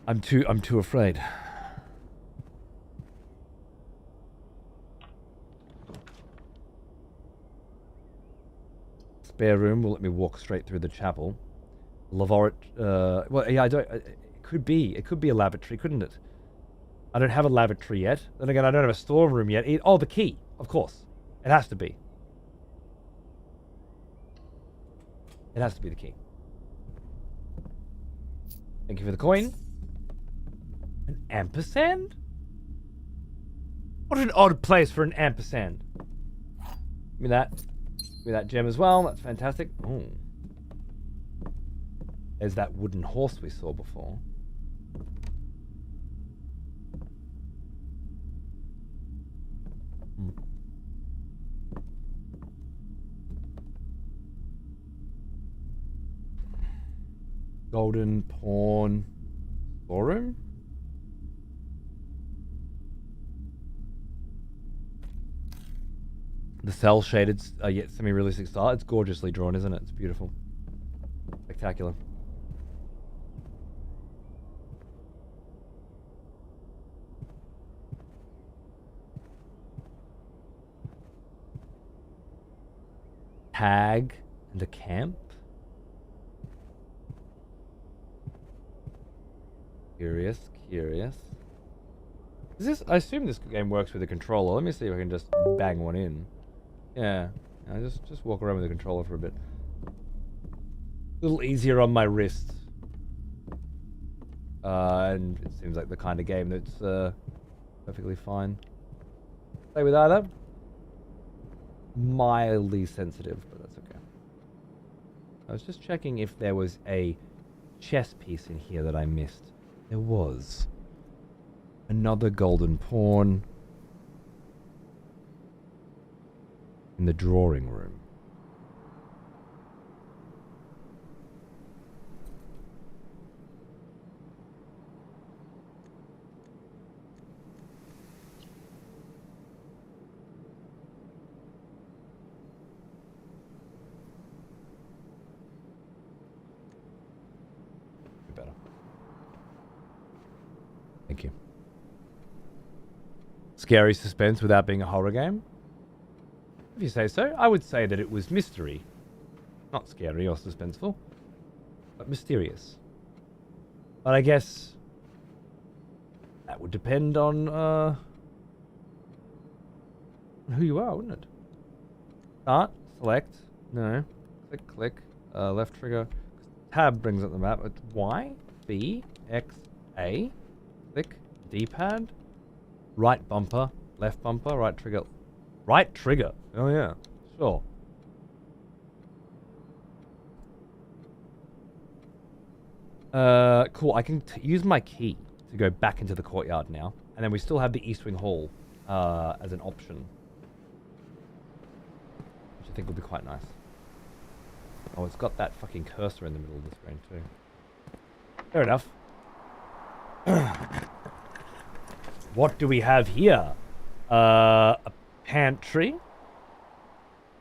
Speaker 1: I'm too afraid. spare room will let me walk straight through the chapel. Well, yeah, I don't. It could be a lavatory, couldn't it? I don't have a lavatory yet. Then again, I don't have a storeroom yet. Oh, the key, of course. It has to be. It has to be the key. Thank you for the coin. An ampersand? What an odd place for an ampersand. Give me that. Give me that gem as well. That's fantastic. Oh. There's that wooden horse we saw before. Golden pawn storeroom? The cell shaded yet semi-realistic style. It's gorgeously drawn, isn't it? It's beautiful. Spectacular. Tag and a camp. Curious. Is this? I assume this game works with a controller. Let me see if I can just bang one in. Yeah, just walk around with the controller for a bit. A little easier on my wrist. And it seems like the kind of game that's perfectly fine. Play with either. Mildly sensitive, but that's okay. I was just checking if there was a chess piece in here that I missed. There was. Another golden pawn. In the drawing room. Better. Thank you. Scary suspense without being a horror game? If you say so, I would say that it was mystery. Not scary or suspenseful, but mysterious. But I guess that would depend on who you are, wouldn't it? Start, select, no, click, left trigger. Tab brings up the map. It's Y, B, X, A, click, D-pad, right bumper, left bumper, right trigger. Right trigger. Oh yeah, sure. Cool. I can use my key to go back into the courtyard now, and then we still have the East Wing Hall as an option, which I think will be quite nice. Oh, it's got that fucking cursor in the middle of the screen too. Fair enough. What do we have here? A pantry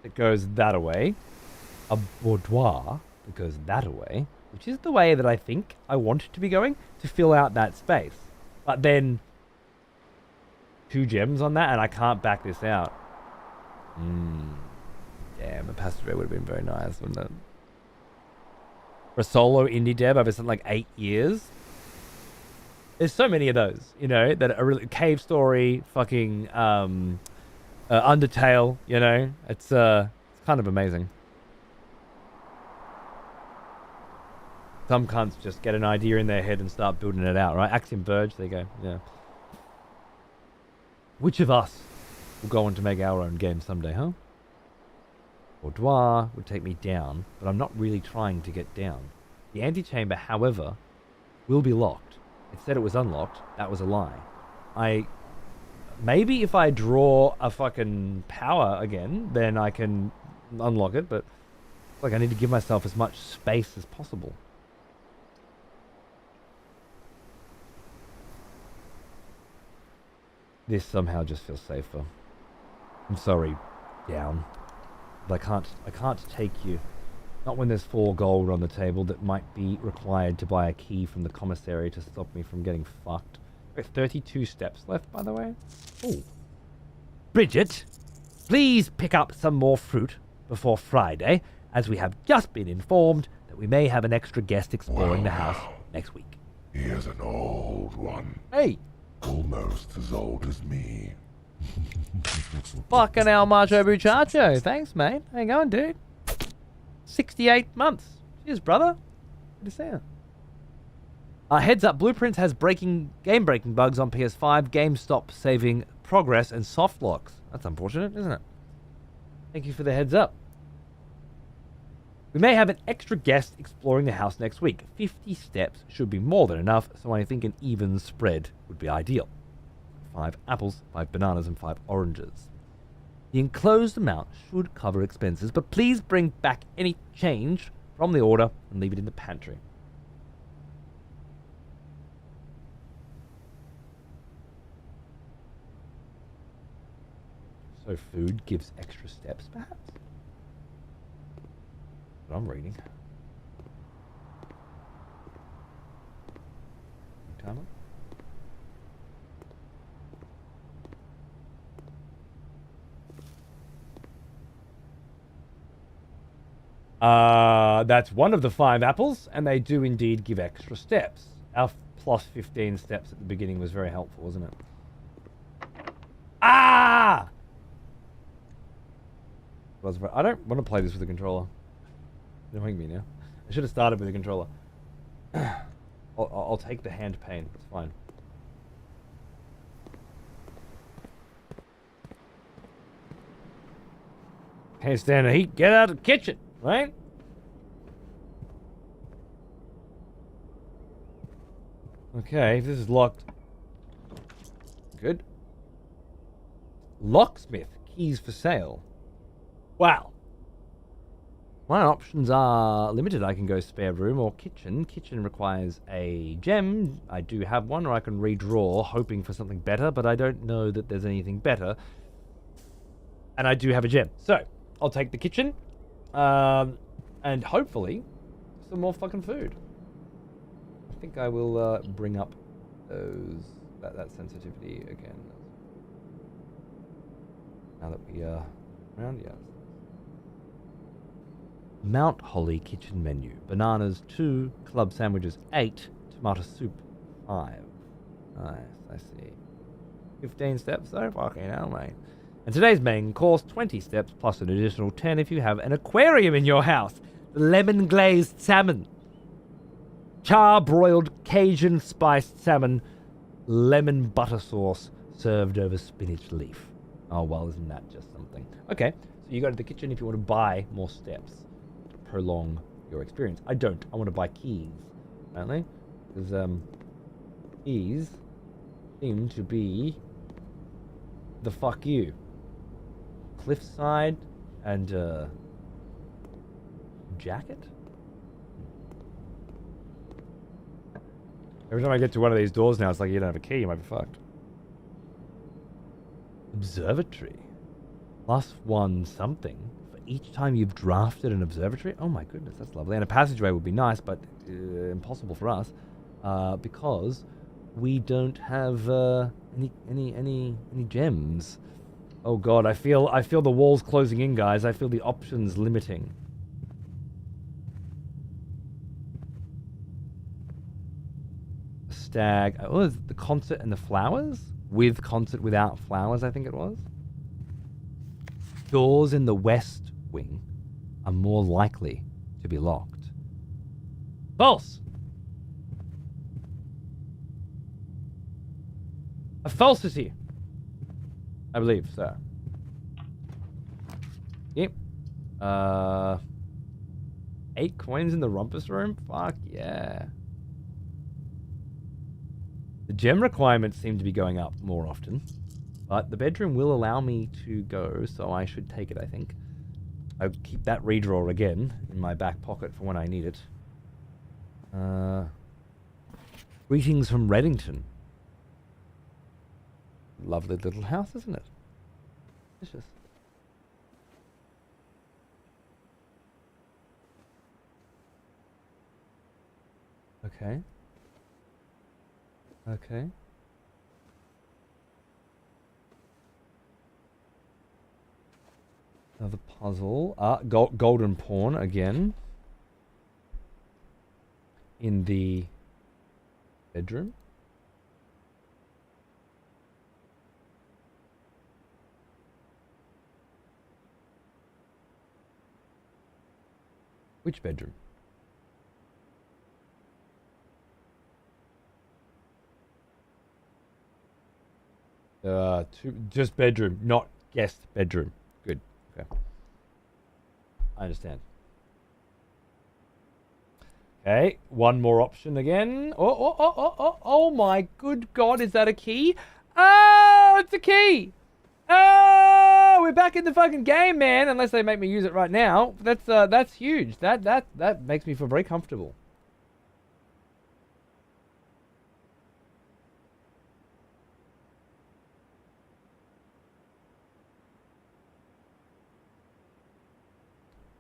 Speaker 1: that goes that away, a boudoir that goes that away, which is the way that I think I want it to be going to fill out that space. But then 2 gems on that and I can't back this out. Damn, a passageway would have been very nice, wouldn't it? For a solo indie dev over something like 8 years. There's so many of those, you know, that are really Cave Story, fucking Undertale, you know, it's kind of amazing. Some cunts just get an idea in their head and start building it out, right? Axiom Verge, there you go, yeah. Which of us will go on to make our own game someday, huh? Boudoir would take me down, but I'm not really trying to get down. The antechamber, however, will be locked. It said it was unlocked. That was a lie. Maybe if I draw a fucking power again, then I can unlock it, but like I need to give myself as much space as possible. This somehow just feels safer. I'm sorry, down. But I can't take you. Not when there's 4 gold on the table that might be required to buy a key from the commissary to stop me from getting fucked. Wait, 32 steps left, by the way. Ooh. Bridget, please pick up some more fruit before Friday, as we have just been informed that we may have an extra guest exploring the house
Speaker 2: Wow.
Speaker 1: next week.
Speaker 2: He is an old one.
Speaker 1: Hey!
Speaker 2: Almost as old as me.
Speaker 1: Fucking hell, Macho Buchacho. Thanks, mate. How you going, dude? 68 months. Cheers, brother. Good to see you. Heads up, Blueprints has game-breaking bugs on PS5, GameStop saving progress, and soft locks. That's unfortunate, isn't it? Thank you for the heads up. We may have an extra guest exploring the house next week. 50 steps should be more than enough, so I think an even spread would be ideal. 5 apples, 5 bananas, and 5 oranges. The enclosed amount should cover expenses, but please bring back any change from the order and leave it in the pantry. So food gives extra steps, perhaps? What I'm reading. Timer? That's one of the 5 apples, and they do indeed give extra steps. Our plus 15 steps at the beginning was very helpful, wasn't it? Ah! I don't want to play this with a controller. You're annoying me now. I should have started with a controller. I'll take the hand pain. It's fine. Can't stand the heat. Get out of the kitchen, right? Okay, if this is locked. Good. Locksmith. Keys for sale. Wow. My options are limited. I can go spare room or kitchen. Kitchen requires a gem. I do have one, or I can redraw, hoping for something better, but I don't know that there's anything better. And I do have a gem. So, I'll take the kitchen. And hopefully, some more fucking food. I think I will bring up that sensitivity again. Now that we are around, yeah. Mount Holly kitchen menu. Bananas 2, club sandwiches 8, tomato soup 5. Nice, I see. 15 steps though? Fucking hell, mate. And today's main course, 20 steps plus an additional 10 if you have an aquarium in your house. Lemon glazed salmon. Char-broiled Cajun spiced salmon. Lemon butter sauce served over spinach leaf. Oh, well, isn't that just something? Okay, so you go to the kitchen if you want to buy more steps. Prolong your experience. I don't. I want to buy keys, apparently, because keys seem to be the fuck you. Cliffside and jacket. Every time I get to one of these doors now, it's like you don't have a key. You might be fucked. Observatory. +1 something. Each time you've drafted an observatory. Oh my goodness, that's lovely. And a passageway would be nice, but impossible for us because we don't have any gems. Oh god, I feel the walls closing in, guys. I feel the options limiting. Stag. Oh, the concert and the flowers with concert without flowers. I think it was. Doors in the west wing are more likely to be locked. False! A falsity! I believe, sir. Yep. 8 coins in the rumpus room? Fuck yeah. The gem requirements seem to be going up more often. But the bedroom will allow me to go, so I should take it, I think. I'll keep that redraw again in my back pocket for when I need it. Greetings from Reddington. Lovely little house, isn't it? Delicious. Okay. Okay. Another puzzle. Golden pawn again. In the bedroom. Which bedroom? Just bedroom, not guest bedroom. Good. Okay. I understand. Okay, one more option again. Oh my good God, is that a key? Oh, it's a key! Oh, we're back in the fucking game, man. Unless they make me use it right now. That's huge. That makes me feel very comfortable.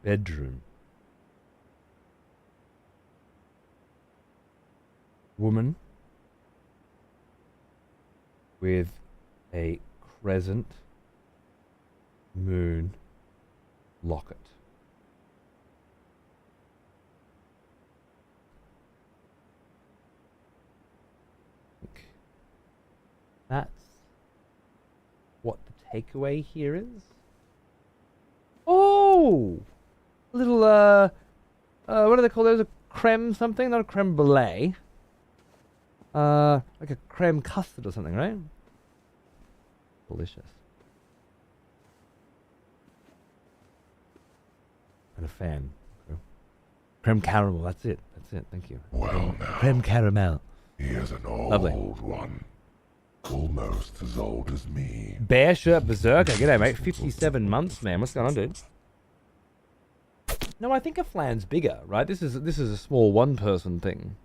Speaker 1: Bedroom. Woman with a crescent moon locket. That's what the takeaway here is. Oh, a little what do they call those? A creme something, not a creme brulee. Like a creme custard or something, right? Delicious. And a fan. Creme caramel, that's it. That's it, thank you.
Speaker 2: Well now,
Speaker 1: creme caramel.
Speaker 2: Here's an old
Speaker 1: Lovely.
Speaker 2: one. Almost as old as me.
Speaker 1: Bear shirt berserker. G'day, mate. 57 months, man. What's going on, dude? No, I think a flan's bigger, right? This is a small one-person thing.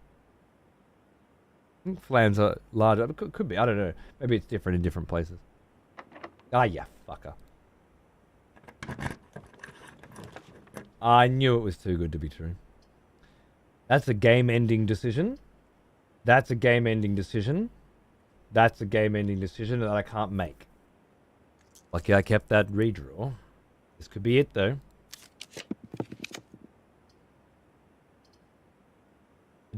Speaker 1: I think flans are larger. Could be. I don't know. Maybe it's different in different places. Ah, yeah, fucker. I knew it was too good to be true. That's a game-ending decision. That's a game-ending decision. That's a game-ending decision that I can't make. Lucky I kept that redraw. This could be it, though.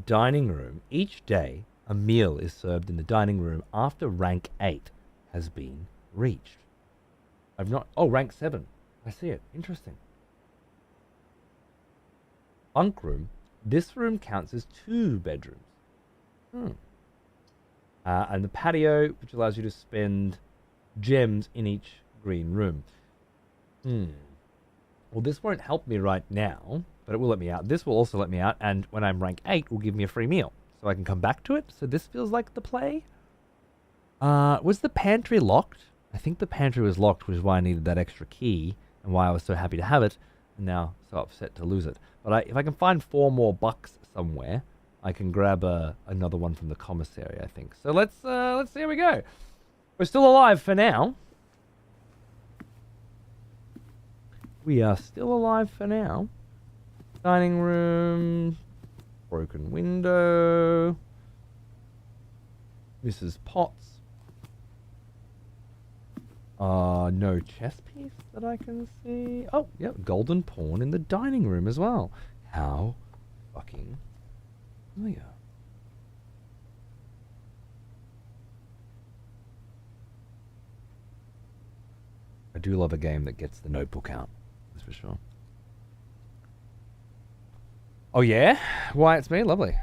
Speaker 1: Dining room. Each day, a meal is served in the dining room after rank 8 has been reached. I've not... Oh, rank 7. I see it. Interesting. Bunk room. This room counts as 2 bedrooms. And the patio, which allows you to spend gems in each green room. Well, this won't help me right now, but it will let me out. This will also let me out, and when I'm rank 8, will give me a free meal. So I can come back to it. So this feels like the play. Was the pantry locked? I think the pantry was locked, which is why I needed that extra key, and why I was so happy to have it, and now so upset to lose it. But if I can find 4 more bucks somewhere, I can grab another one from the commissary, I think. So let's see how we go. We're still alive for now. We are still alive for now. Dining room. Broken window. Mrs. Potts. No chess piece that I can see. Oh, yep, golden pawn in the dining room as well. How fucking familiar. I do love a game that gets the notebook out, that's for sure. Oh yeah? Why, it's me? Lovely.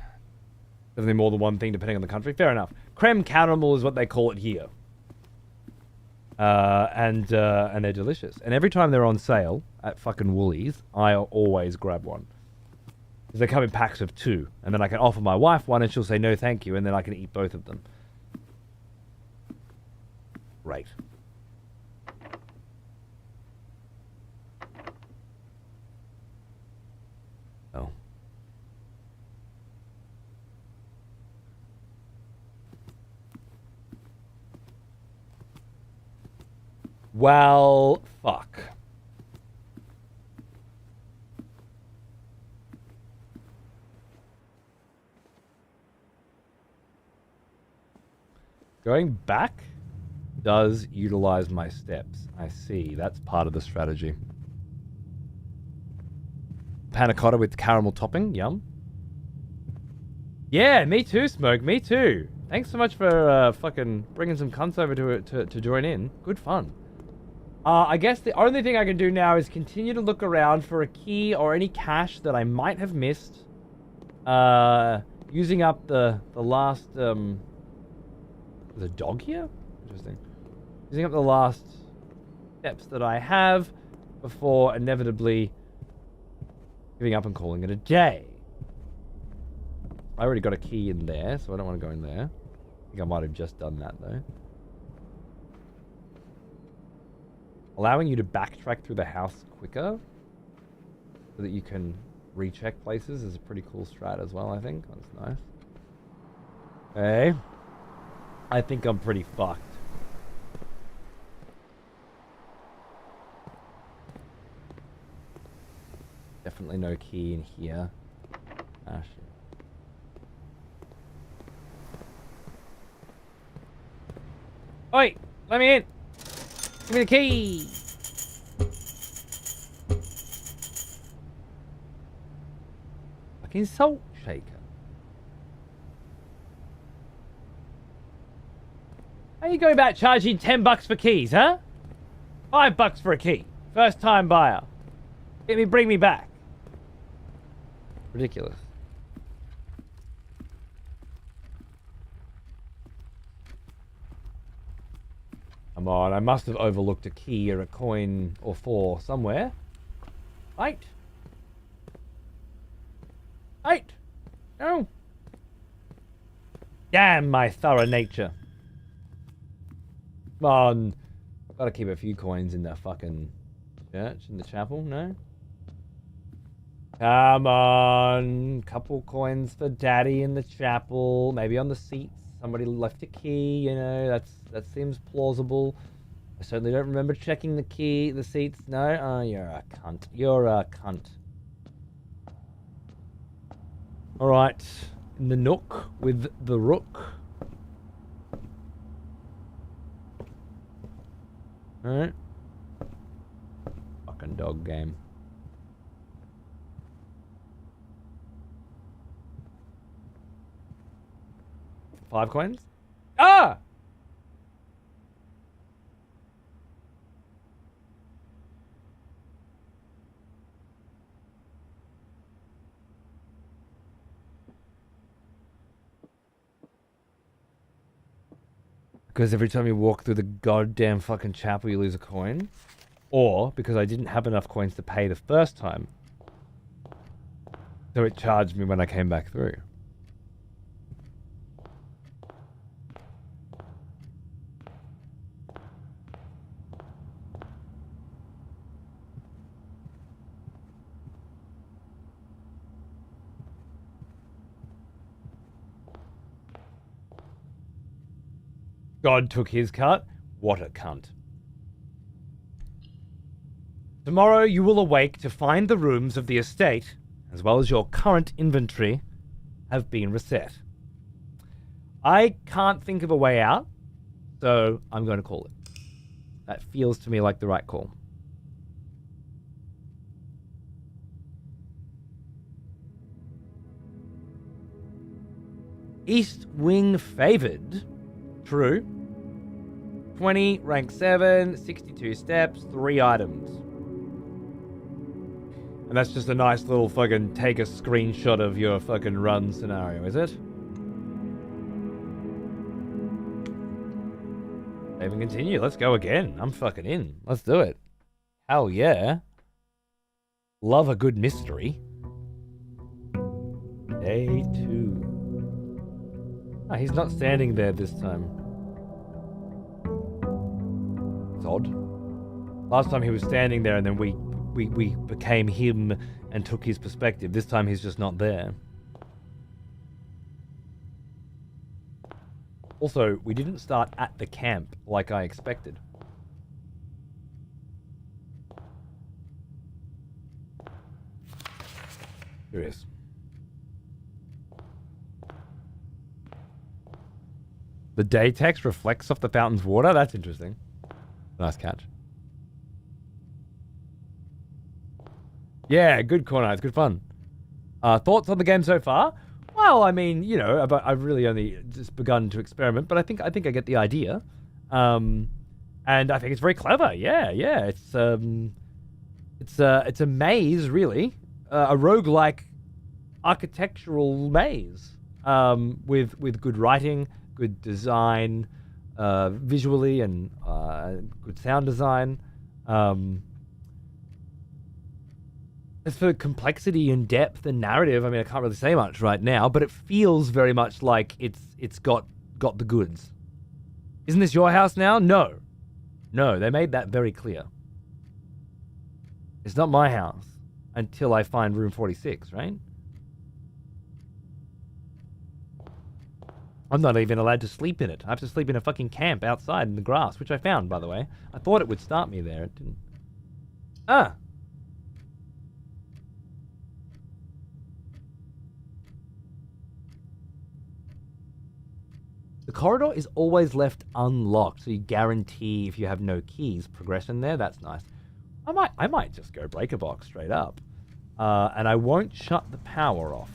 Speaker 1: Definitely more than one thing depending on the country. Fair enough. Creme caramel is what they call it here. And they're delicious. And every time they're on sale at fucking Woolies, I always grab one. Because they come in packs of 2. And then I can offer my wife one and she'll say no thank you. And then I can eat both of them. Great. Oh. Well, fuck. Going back does utilize my steps. I see. That's part of the strategy. panna cotta with caramel topping. Yum. Yeah, me too, Smoke. Me too. Thanks so much for fucking bringing some cunts over to join in. Good fun. I guess the only thing I can do now is continue to look around for a key or any cash that I might have missed. Using up the last, there's a dog here? Interesting. Using up the last steps that I have before inevitably giving up and calling it a day. I already got a key in there, so I don't want to go in there. I think I might have just done that, though. Allowing you to backtrack through the house quicker so that you can recheck places is a pretty cool strat as well, I think. That's nice. Okay. I think I'm pretty fucked. Definitely no key in here. Ah, shit. Oi! Let me in! Give me the key! Fucking salt shaker. How you go about charging $10 for keys, huh? $5 for a key. First time buyer. Bring me back. Ridiculous. Come on, I must have overlooked a key or a coin or four somewhere. Right. Right. No. Damn my thorough nature. Come on. I've got to keep a few coins in the fucking church, in the chapel, no? Come on. Couple coins for daddy in the chapel. Maybe on the seats. Somebody left a key, you know, that seems plausible. I certainly don't remember checking the seats. No? Oh, you're a cunt. You're a cunt. Alright. In the nook with the rook. Alright. Fucking dog game. $5 coins? Ah! Because every time you walk through the goddamn fucking chapel, you lose a coin. Or because I didn't have enough coins to pay the first time. So it charged me when I came back through. God took his cut. What a cunt. Tomorrow you will awake to find the rooms of the estate, as well as your current inventory, have been reset. I can't think of a way out, so I'm going to call it. That feels to me like the right call. East Wing favored. True. 20, rank 7, 62 steps, 3 items. And that's just a nice little fucking take a screenshot of your fucking run scenario, is it? Save and continue. Let's go again. I'm fucking in. Let's do it. Hell yeah. Love a good mystery. Day 2. Oh, he's not standing there this time. It's odd. Last time he was standing there and then we became him and took his perspective. This time he's just not there. Also, we didn't start at the camp like I expected. Curious. The day text reflects off the fountain's water? That's interesting. Nice catch. Yeah, good core nights, good fun. Thoughts on the game so far? Well, I mean, you know, I've really only just begun to experiment, but I think I get the idea, and I think it's very clever. Yeah, yeah. It's a maze, really, a roguelike architectural maze, with good writing, good design, visually, and good sound design. As for complexity and depth and narrative, I mean, I can't really say much right now, but it feels very much like it's got the goods. Isn't this your house now? No. No, they made that very clear. It's not my house until I find room 46, right? I'm not even allowed to sleep in it. I have to sleep in a fucking camp outside in the grass, which I found, by the way. I thought it would start me there. It didn't. Ah! The corridor is always left unlocked, so you guarantee if you have no keys progression there. That's nice. I might just go break a box straight up, and I won't shut the power off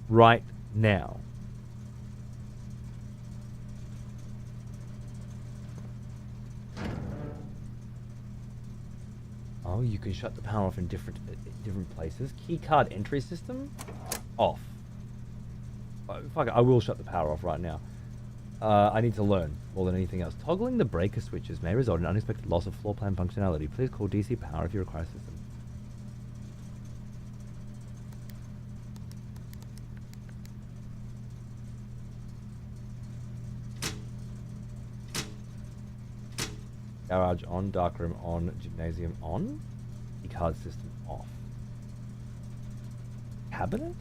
Speaker 1: right now. Oh, you can shut the power off in different places. Keycard entry system off. Fuck it, I will shut the power off right now. I need to learn more than anything else. Toggling the breaker switches may result in unexpected loss of floor plan functionality. Please call DC Power if you require system. Garage on, darkroom on, gymnasium on, keycard system off. Cabinet?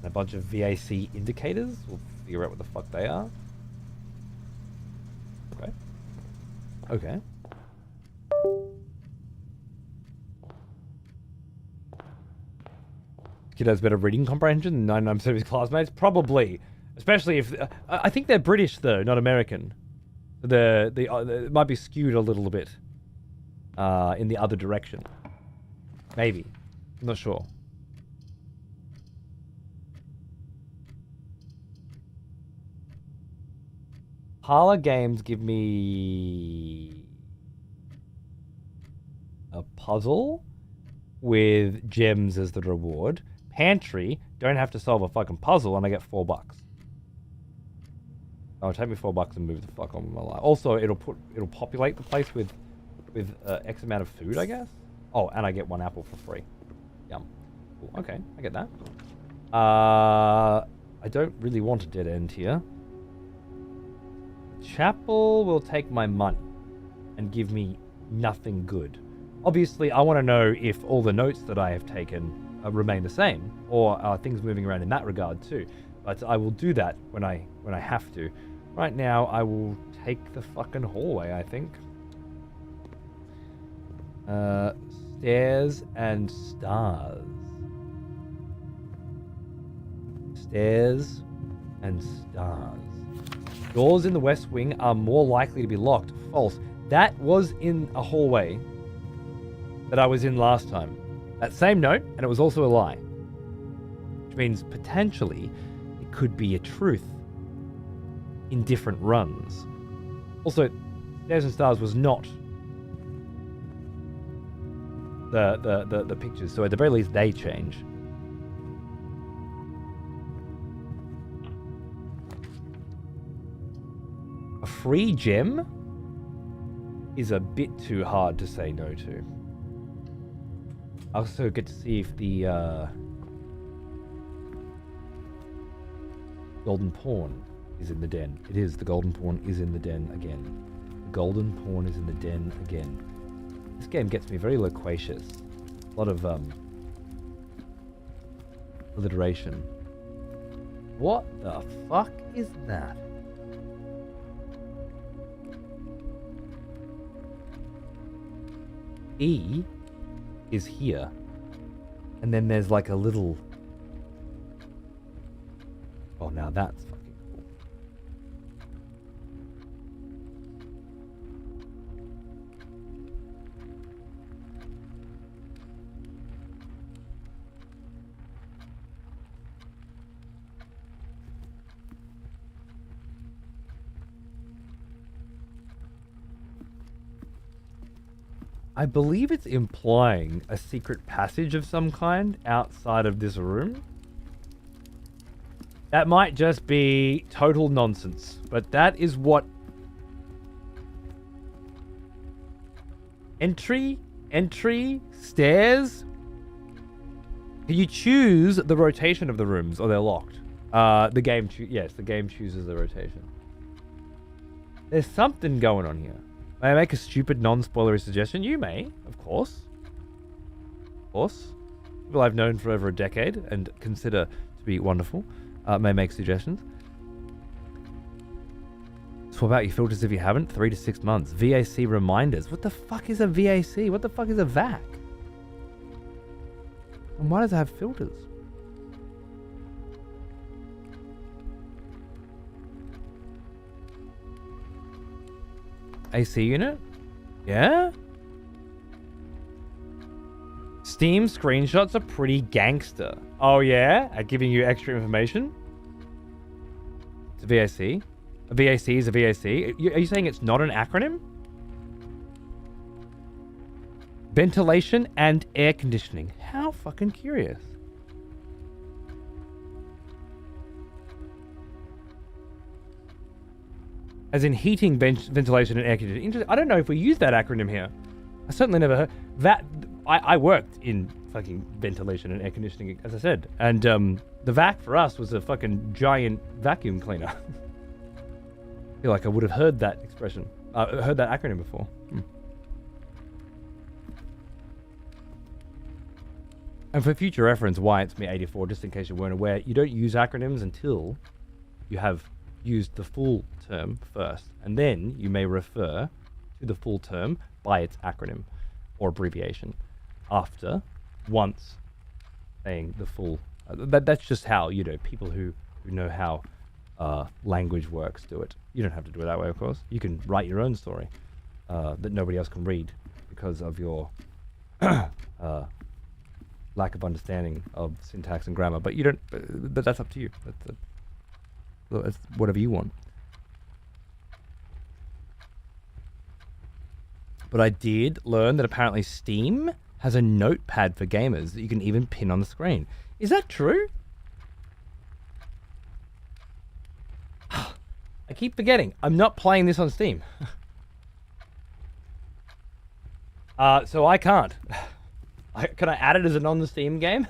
Speaker 1: And a bunch of VAC indicators. We'll figure out what the fuck they are. Okay. Okay. Kid has better reading comprehension than 99% of his classmates? Probably. Especially if... I think they're British, though, not American. It might be skewed a little bit in the other direction. Maybe. I'm not sure. Parlor games give me a puzzle with gems as the reward. Pantry, don't have to solve a fucking puzzle and I get $4. Oh, take me $4 and move the fuck on with my life. Also, it'll populate the place with X amount of food, I guess. Oh, and I get 1 apple for free. Yum. Cool. Okay, I get that. I don't really want a dead end here. Chapel will take my money and give me nothing good. Obviously, I want to know if all the notes that I have taken remain the same, or are things moving around in that regard too. But I will do that when I have to. Right now, I will take the fucking hallway, I think. Stairs and stars. Stairs and stars. Doors in the west wing are more likely to be locked. False. That was in a hallway that I was in last time. That same note, and it was also a lie. Which means potentially it could be a truth in different runs. Also, Stairs and Stars was not the pictures, so at the very least they change. A free gem is a bit too hard to say no to. I also get to see if the golden pawn is in the den. It is. The golden pawn is in the den again. The golden pawn is in the den again. This game gets me very loquacious. A lot of alliteration. What the fuck is that? E is here. And then there's like a little... Oh, now that's fucking cool. I believe it's implying a secret passage of some kind outside of this room. That might just be total nonsense, but that is what... Entry, stairs. Can you choose the rotation of the rooms, or they're locked? The game chooses the rotation. There's something going on here. May I make a stupid, non-spoilery suggestion? You may, of course. Of course. People I've known for over a decade and consider to be wonderful may make suggestions. Swap out your filters if you haven't. 3 to 6 months. VAC reminders. What the fuck is a VAC? What the fuck is a VAC? And why does it have filters? AC unit? Yeah? Steam screenshots are pretty gangster. Oh yeah? At giving you extra information? It's a VAC. A VAC is a VAC. Are you saying it's not an acronym? Ventilation and air conditioning. How fucking curious. As in heating, ventilation, and air conditioning. I don't know if we use that acronym here. I certainly never heard that. I worked in fucking ventilation and air conditioning, as I said, and the vac for us was a fucking giant vacuum cleaner. I feel like I would have heard that expression, heard that acronym before. And for future reference, why it's me 84, just in case you weren't aware, you don't use acronyms until you have used the full term first, and then you may refer to the full term by its acronym or abbreviation after once saying the full. That's just how, you know, people who know how language works do it. You don't have to do it that way, of course. You can write your own story that nobody else can read because of your lack of understanding of syntax and grammar. But you don't. But that's up to you. That's whatever you want. But I did learn that apparently Steam has a notepad for gamers that you can even pin on the screen. Is that true? I keep forgetting. I'm not playing this on Steam. So I can't. Can I add it as a non-Steam game?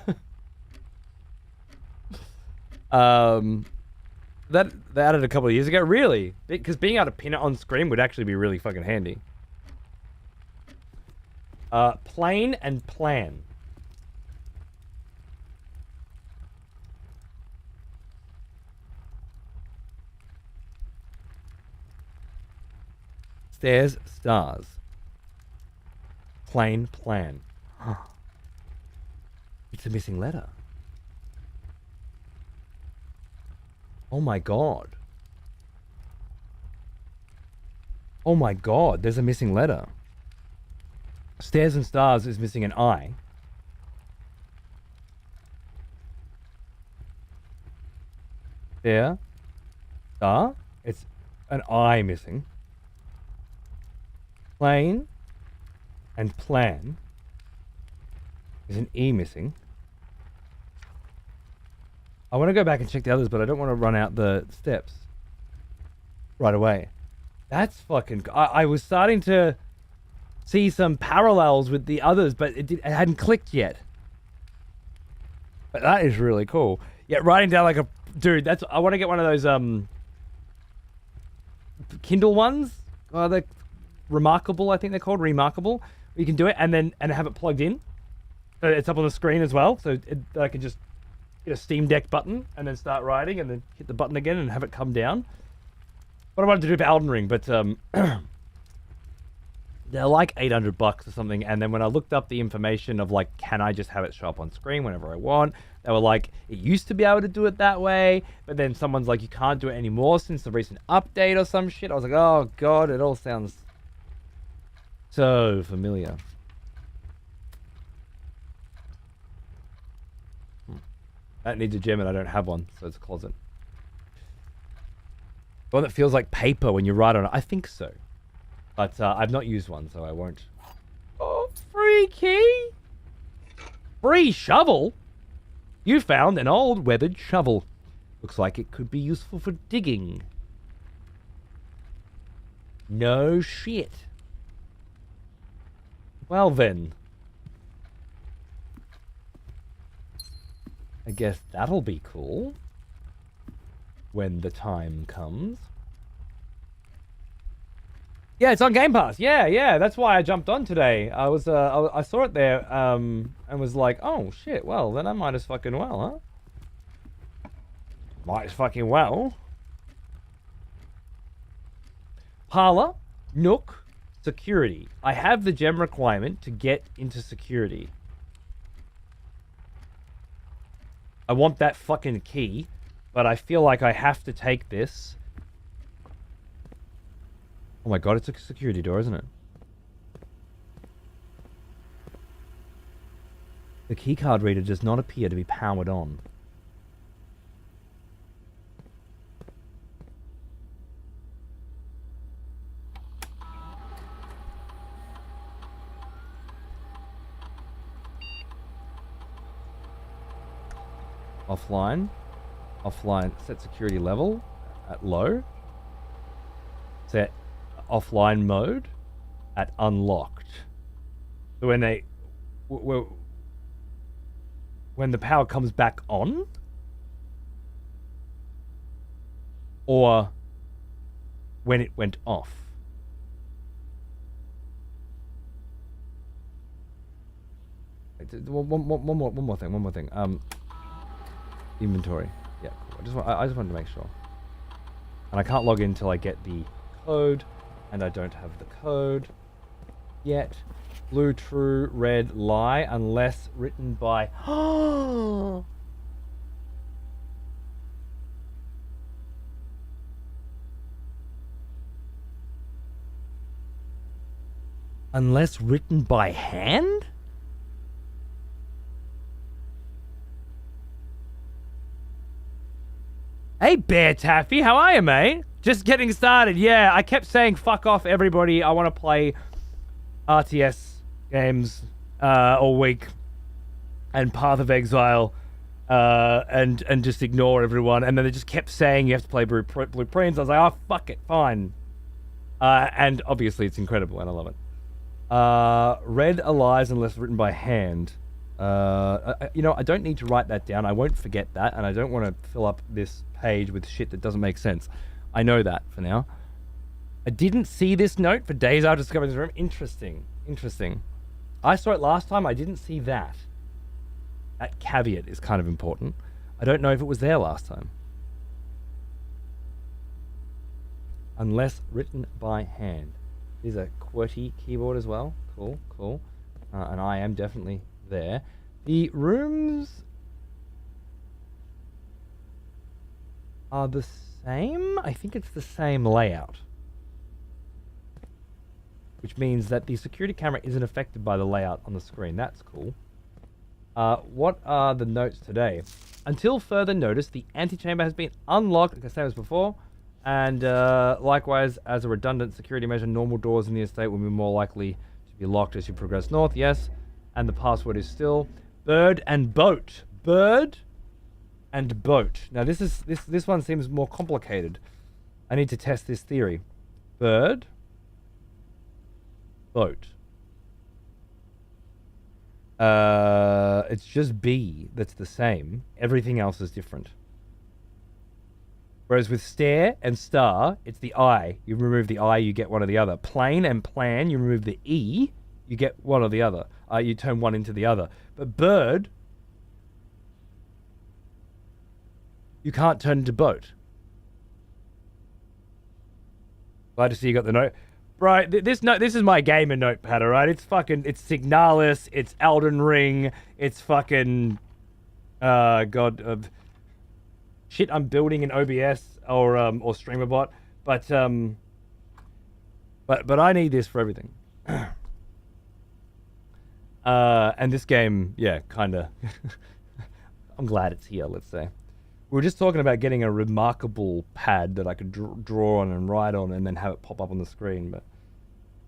Speaker 1: That they added a couple of years ago. Really? Because being able to pin it on screen would actually be really fucking handy. Plane and plan. Stairs, stars. Plane, plan. It's a missing letter. Oh my god. Oh my god, there's a missing letter. Stairs and stars is missing an I. There. Star. It's an I missing. Plane and plan is an E missing. I want to go back and check the others, but I don't want to run out the steps right away. That's fucking... I was starting to see some parallels with the others, but it hadn't clicked yet. But that is really cool. Yeah, writing down like a... Dude, that's... I want to get one of those Kindle ones. They're Remarkable, I think they're called. Remarkable. You can do it and have it plugged in. So it's up on the screen as well. So I can just hit a Steam Deck button and then start writing and then hit the button again and have it come down. What I wanted to do for Elden Ring, but they're like $800 or something. And then when I looked up the information of like, can I just have it show up on screen whenever I want? They were like, it used to be able to do it that way, but then someone's like, you can't do it anymore since the recent update or some shit. I was like, oh god, it all sounds so familiar. That needs a gem and I don't have one, so it's a closet. One that feels like paper when you write on it. I think so. But I've not used one, so I won't. Oh! Free key? Free shovel? You found an old weathered shovel. Looks like it could be useful for digging. No shit. Well then. I guess that'll be cool. When the time comes. Yeah, it's on Game Pass. Yeah, that's why I jumped on today. I saw it there, and was like, oh shit, well, then I might as fucking well, huh? Might as fucking well. Parlor, Nook, security. I have the gem requirement to get into security. I want that fucking key, but I feel like I have to take this. Oh my god, it's a security door, isn't it? The keycard reader does not appear to be powered on. Offline. Offline. Set security level at low. Set offline mode at unlocked. So when the power comes back on, or when it went off. One more thing. Inventory. Yeah, cool. I just wanted to make sure. And I can't log in until I get the code, and I don't have the code yet. Blue true, red lie, unless written by... Unless written by hand? Hey, Bear Taffy, how are you, mate? Just getting started. Yeah, I kept saying fuck off, everybody. I want to play RTS games all week and Path of Exile and just ignore everyone. And then they just kept saying you have to play Blueprints. I was like, oh, fuck it, fine. And obviously it's incredible and I love it. Red lies unless written by hand. You know, I don't need to write that down. I won't forget that, and I don't want to fill up this page with shit that doesn't make sense. I know that for now. I didn't see this note for days after discovering this room. Interesting. I saw it last time. I didn't see that. That caveat is kind of important. I don't know if it was there last time. Unless written by hand. There's a QWERTY keyboard as well. Cool. And I am definitely there. The rooms are the same. I think it's the same layout, which means that the security camera isn't affected by the layout on the screen. That's cool. What are the notes today? Until further notice, the antechamber has been unlocked, like I said as before, and likewise, as a redundant security measure, normal doors in the estate will be more likely to be locked as you progress north. Yes. And the password is still bird and boat. Bird and boat. Now this one seems more complicated. I need to test this theory. Bird, boat. It's just B that's the same. Everything else is different. Whereas with stare and star, it's the I. You remove the I, you get one or the other. Plane and plan, you remove the E, you get one or the other. You turn one into the other. But bird, you can't turn into boat. Glad to see you got the note. Bro, this is my gamer notepad, alright? It's Signalis, it's Elden Ring, it's fucking... shit I'm building in OBS or StreamerBot. But I need this for everything. And this game, yeah, kinda. I'm glad it's here, let's say. We were just talking about getting a remarkable pad that I could draw on and write on and then have it pop up on the screen, but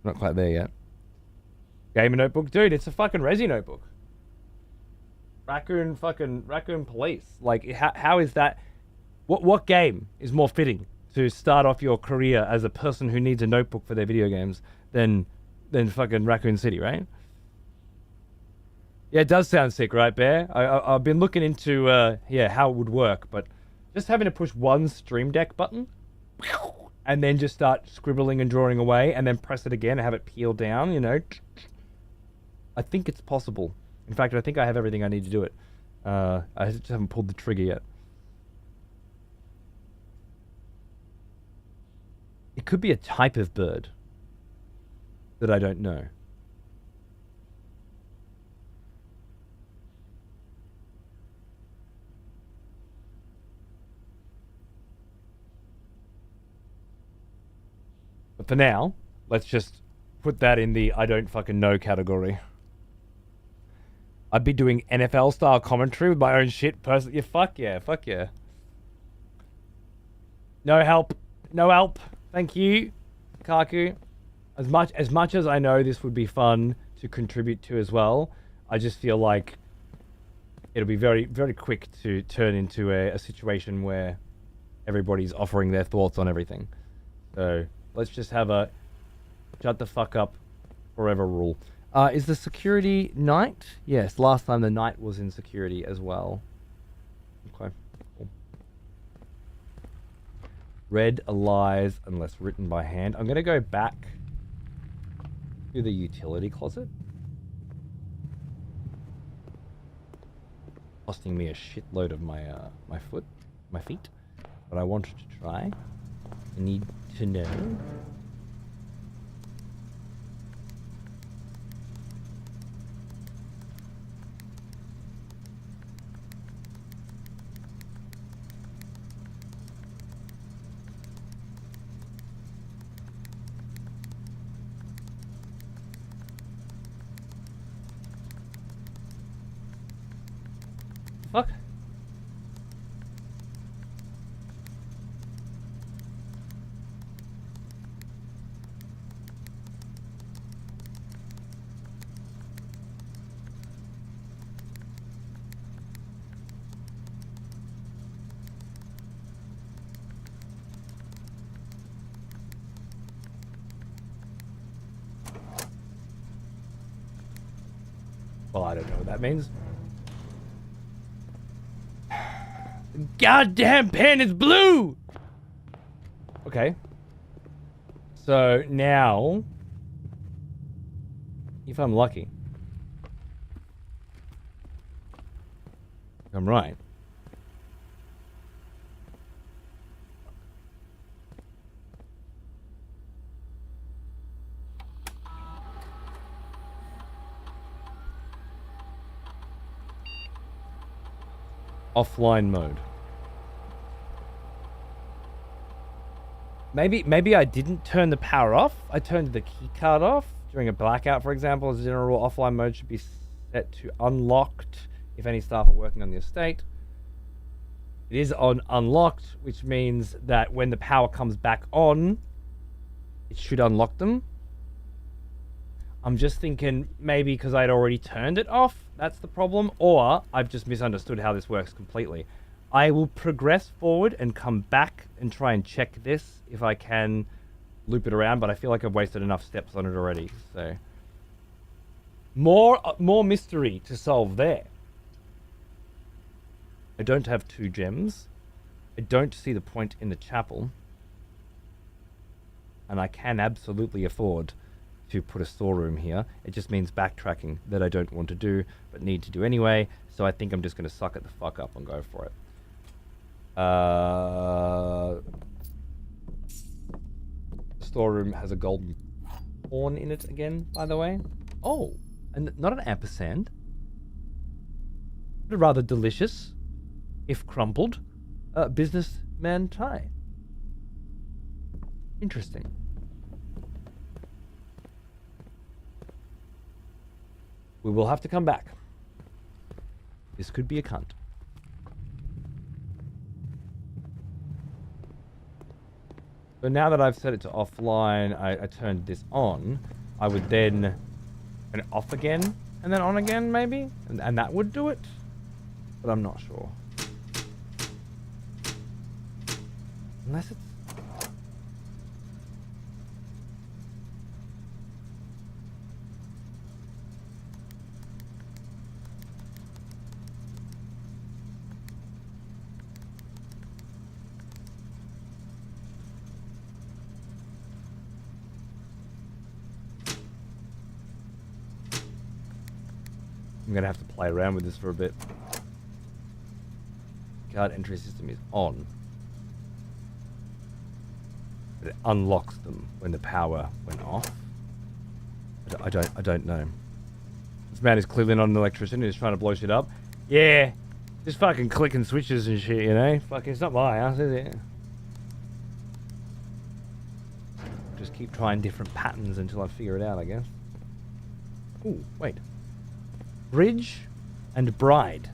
Speaker 1: not quite there yet. Gamer notebook, dude. It's a fucking Resi notebook. Raccoon Police. Like, how is that? What game is more fitting to start off your career as a person who needs a notebook for their video games than fucking Raccoon City, right? Yeah, it does sound sick, right, Bear? I've been looking into how it would work, but just having to push one Stream Deck button and then just start scribbling and drawing away and then press it again and have it peel down, you know. I think it's possible. In fact, I think I have everything I need to do it. I just haven't pulled the trigger yet. It could be a type of bird that I don't know. But for now, let's just put that in the I don't fucking know category. I'd be doing NFL style commentary with my own shit person. Yeah, fuck yeah. No help. Thank you, Kaku. As much as I know this would be fun to contribute to as well, I just feel like it'll be very, very quick to turn into a situation where everybody's offering their thoughts on everything. So let's just have a shut the fuck up forever rule. Is the security knight? Yes, last time the knight was in security as well. Okay, cool. Red lies unless written by hand. I'm going to go back to the utility closet. Costing me a shitload of my feet. But I wanted to try. I need to know. Fuck. Well, I don't know what that means. The goddamn pen is blue! Okay. So now, if I'm lucky, I'm right. Offline mode. Maybe I didn't turn the power off. I turned the key card off during a blackout, for example. As a general rule, offline mode should be set to unlocked if any staff are working on the estate. It is on unlocked, which means that when the power comes back on, it should unlock them. I'm just thinking maybe because I'd already turned it off, that's the problem, or I've just misunderstood how this works completely. I will progress forward and come back and try and check this if I can loop it around, but I feel like I've wasted enough steps on it already, so... More mystery to solve there. I don't have 2 gems. I don't see the point in the chapel. And I can absolutely afford to put a storeroom here. It just means backtracking that I don't want to do, but need to do anyway. So I think I'm just going to suck it the fuck up and go for it. Storeroom has a golden horn in it again, by the way. Oh, and not an ampersand. But a rather delicious, if crumpled, businessman tie. Interesting. We will have to come back. This could be a cunt. So now that I've set it to offline, I turned this on, I would then And off again, and then on again, maybe? And that would do it? But I'm not sure. Unless it's... I'm gonna have to play around with this for a bit. Card entry system is on. But it unlocks them when the power went off. I don't know. This man is clearly not an electrician. He's trying to blow shit up. Yeah, just fucking clicking switches and shit, you know. Fucking, it's not my house, is it? Just keep trying different patterns until I figure it out, I guess. Ooh, wait. Bridge and bride.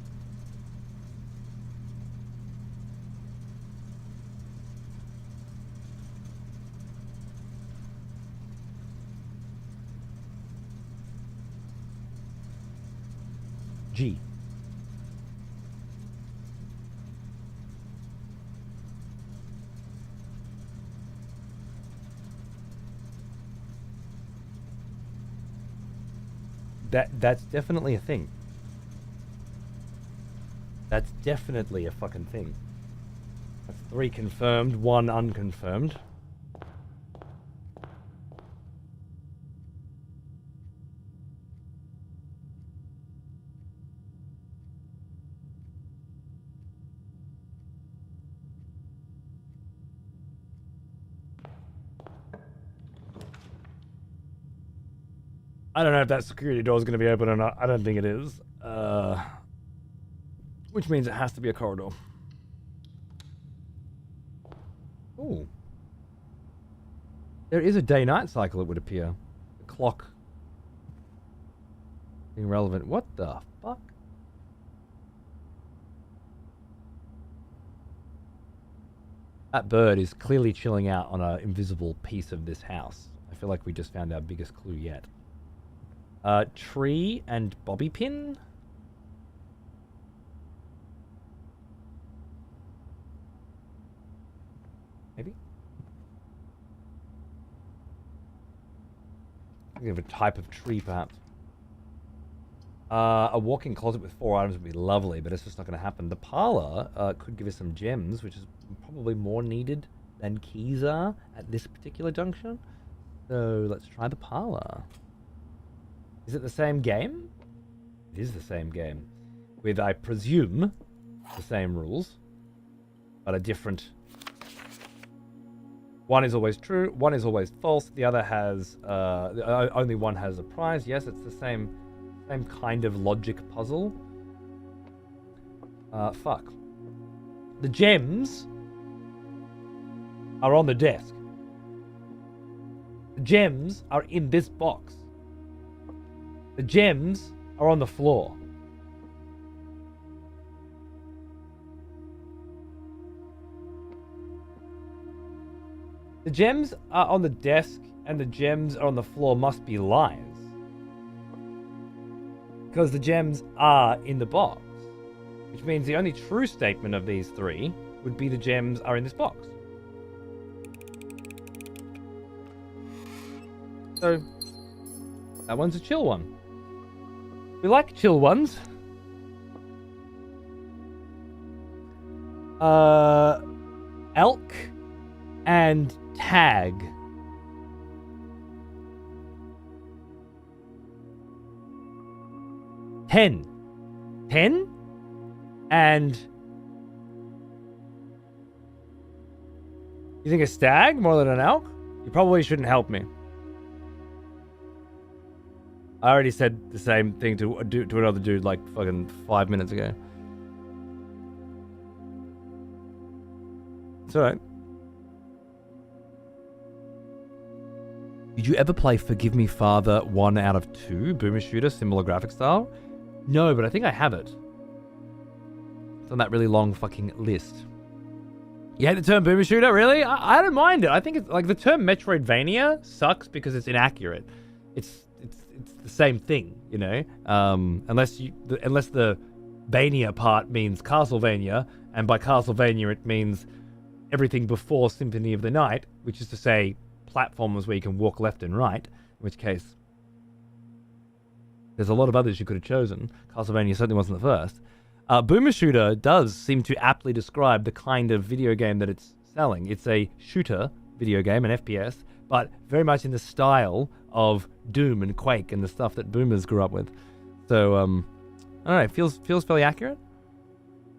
Speaker 1: G. That's definitely a thing. That's definitely a fucking thing. That's 3 confirmed, 1 unconfirmed. I don't know if that security door is going to be open or not. I don't think it is. Which means it has to be a corridor. Ooh. There is a day-night cycle, it would appear. The clock being relevant. What the fuck? That bird is clearly chilling out on an invisible piece of this house. I feel like we just found our biggest clue yet. Tree and bobby pin? Maybe? Think of a type of tree, perhaps. A walk-in closet with 4 items would be lovely, but it's just not going to happen. The parlor could give us some gems, which is probably more needed than keys are at this particular junction. So let's try the parlor. Is it the same game? It is the same game. With, I presume, the same rules, but a different... One is always true, one is always false, the other has... only one has a prize. Yes, it's the same kind of logic puzzle. Fuck. The gems are on the desk. The gems are in this box. The gems are on the floor. The gems are on the desk and the gems are on the floor must be lies. Because the gems are in the box. Which means the only true statement of these 3 would be the gems are in this box. So, that one's a chill one. We like chill ones. Elk and tag. Ten and you think a stag more than an elk? You probably shouldn't help me. I already said the same thing to another dude like fucking 5 minutes ago. It's alright. Did you ever play Forgive Me Father 1 out of 2? Boomer Shooter, similar graphic style? No, but I think I have it. It's on that really long fucking list. You hate the term Boomer Shooter? Really? I don't mind it. I think it's like the term Metroidvania sucks because it's inaccurate. it's the same thing, you know. Unless the Vania part means Castlevania, and by Castlevania it means everything before Symphony of the Night, which is to say platformers where you can walk left and right, in which case there's a lot of others you could have chosen. Castlevania certainly wasn't the first. Boomer Shooter does seem to aptly describe the kind of video game that it's selling. It's a shooter video game, an FPS, but very much in the style of Doom and Quake and the stuff that boomers grew up with. So, I don't know, it feels fairly accurate.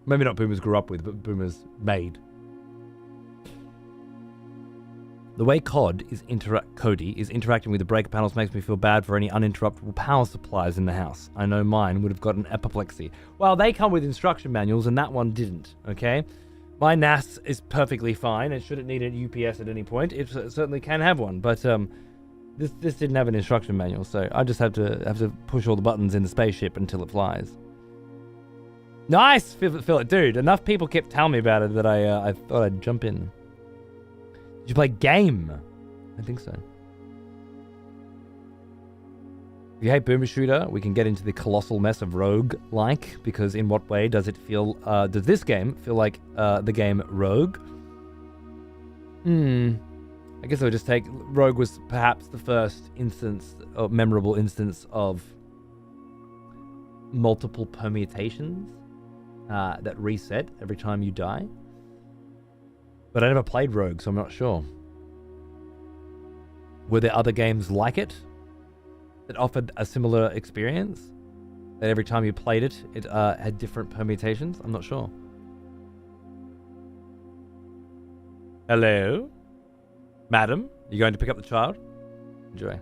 Speaker 1: Maybe not boomers grew up with, but boomers made. The way Cody is interacting with the breaker panels makes me feel bad for any uninterruptible power supplies in the house. I know mine would have gotten apoplexy. Well, they come with instruction manuals, and that one didn't, okay? My NAS is perfectly fine. It shouldn't need an UPS at any point. It certainly can have one, but this didn't have an instruction manual, so I just have to push all the buttons in the spaceship until it flies. Nice, Philip, dude. Enough people kept telling me about it that I thought I'd jump in. Did you play game? I think so. If you hate Boomer Shooter, we can get into the colossal mess of Rogue-like, because in what way does it feel, does this game feel like the game Rogue? I guess I would just take, Rogue was perhaps the first instance, or memorable instance of multiple permutations that reset every time you die. But I never played Rogue, so I'm not sure. Were there other games like it that offered a similar experience? That every time you played it, it had different permutations? I'm not sure. Hello? Madam? You going to pick up the child? Enjoy.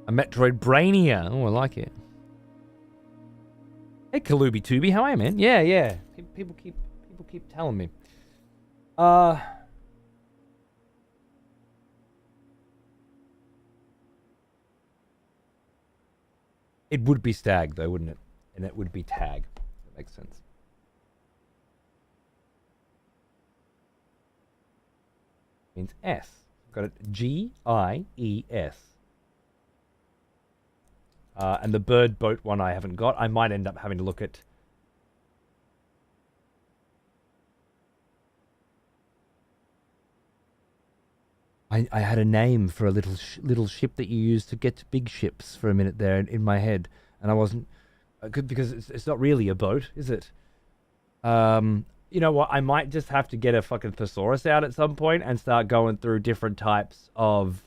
Speaker 1: A Metroid Brainia. Oh, I like it. Hey, Kalubi Tubi, how are you, man? Yeah. People keep telling me. It would be Stag, though, wouldn't it? And it would be Tag. That makes sense. Means S. Got it. Gies. And the bird boat one I haven't got. I might end up having to look at... I had a name for a little ship that you use to get to big ships for a minute there in my head. And I wasn't... because it's not really a boat, is it? You know what? I might just have to get a fucking thesaurus out at some point and start going through different types of...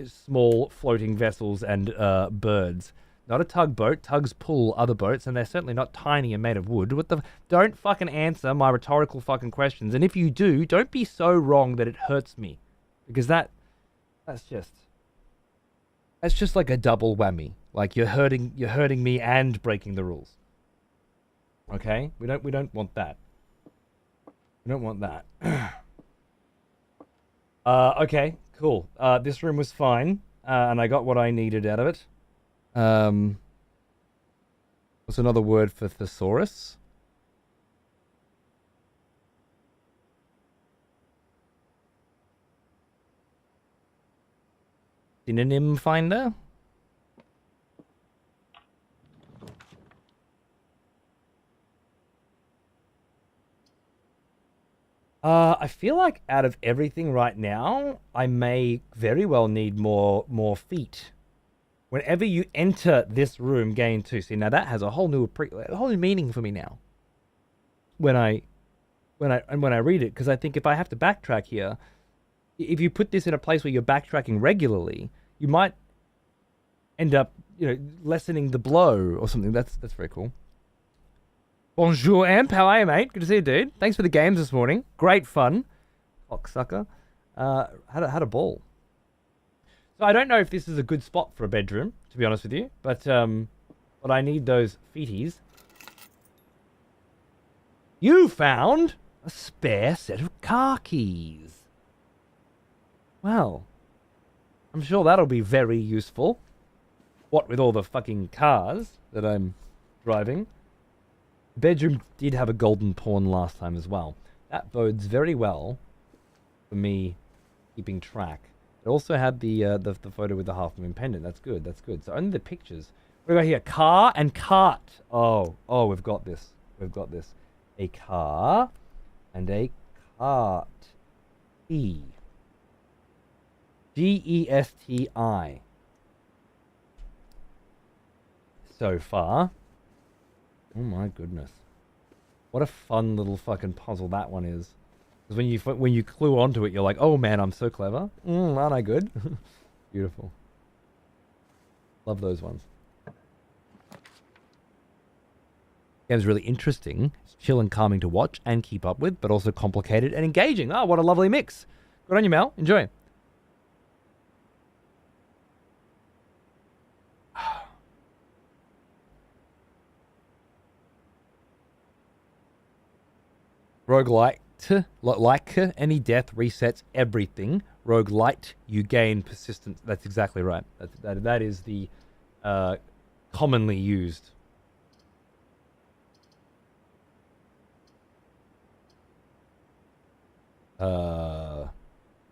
Speaker 1: small floating vessels and birds. Not a tugboat. Tugs pull other boats, and they're certainly not tiny and made of wood. Don't fucking answer my rhetorical fucking questions. And if you do, don't be so wrong that it hurts me, because that's just like a double whammy. Like you're hurting me and breaking the rules. Okay? We don't want that. We don't want that. Okay. Cool. This room was fine, and I got what I needed out of it. What's another word for thesaurus? Synonym finder? I feel like out of everything right now, I may very well need more feet. Whenever you enter this room, gain 2. See, now that has a whole new meaning for me now. When I read it, because I think if I have to backtrack here, if you put this in a place where you're backtracking regularly, you might end up, lessening the blow or something. That's very cool. Bonjour, Amp. How are you, mate? Good to see you, dude. Thanks for the games this morning. Great fun. Cocksucker. Had a ball. So I don't know if this is a good spot for a bedroom, to be honest with you. But I need those feeties. You found a spare set of car keys. Well, I'm sure that'll be very useful. What with all the fucking cars that I'm driving. Bedroom did have a golden pawn last time as well. That bodes very well for me keeping track. It also had the photo with the half moon pendant. That's good. That's good. So only the pictures. What do we got here? Car and cart. Oh, we've got this. We've got this. A car and a cart. Gesti. So far. Oh my goodness. What a fun little fucking puzzle that one is. Because when you clue onto it, you're like, oh man, I'm so clever. Aren't I good? Beautiful. Love those ones. Game's really interesting. It's chill and calming to watch and keep up with, but also complicated and engaging. Oh, what a lovely mix. Good on you, Mel. Enjoy. Roguelite, like any death resets everything. Roguelite, you gain persistence. That's exactly right. That is the commonly used.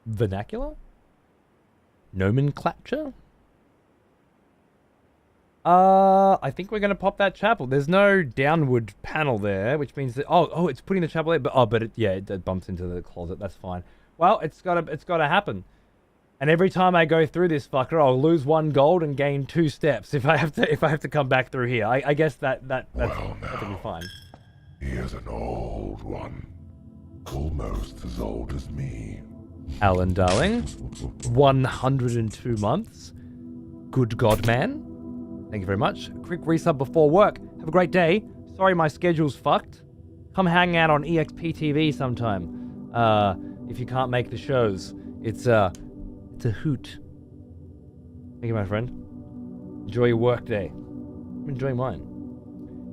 Speaker 1: Vernacular? Nomenclature? I think we're gonna pop that chapel. There's no downward panel there, which means that it's putting the chapel there, but it bumps into the closet. That's fine. Well, it's gotta happen. And every time I go through this fucker, I'll lose 1 gold and gain 2 steps if I have to come back through here. I guess that's perfectly fine.
Speaker 2: He is an old one, almost as old as me.
Speaker 1: Alan, darling, 102 months. Good God, man. Thank you very much. Quick resub before work. Have a great day. Sorry my schedule's fucked. Come hang out on EXP TV sometime. If you can't make the shows. It's a hoot. Thank you, my friend. Enjoy your work day. I'm enjoying mine.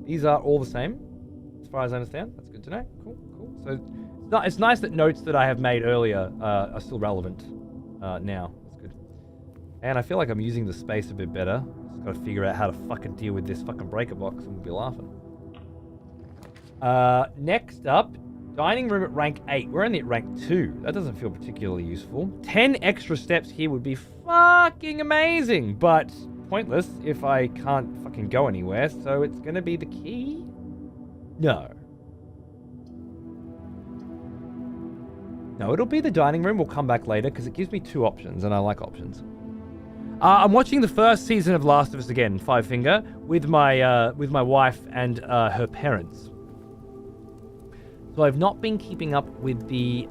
Speaker 1: These are all the same, as far as I understand. That's good to know. Cool. So it's nice that notes that I have made earlier are still relevant now. That's good. And I feel like I'm using the space a bit better. Gotta figure out how to fucking deal with this fucking breaker box and we'll be laughing. Next up, dining room at rank 8. We're only at rank 2. That doesn't feel particularly useful. 10 extra steps here would be fucking amazing, but pointless if I can't fucking go anywhere, so it's gonna be the key? No, it'll be the dining room. We'll come back later because it gives me 2 options and I like options. I'm watching the first season of Last of Us again, Five Finger, with my wife and her parents. So I've not been keeping up with the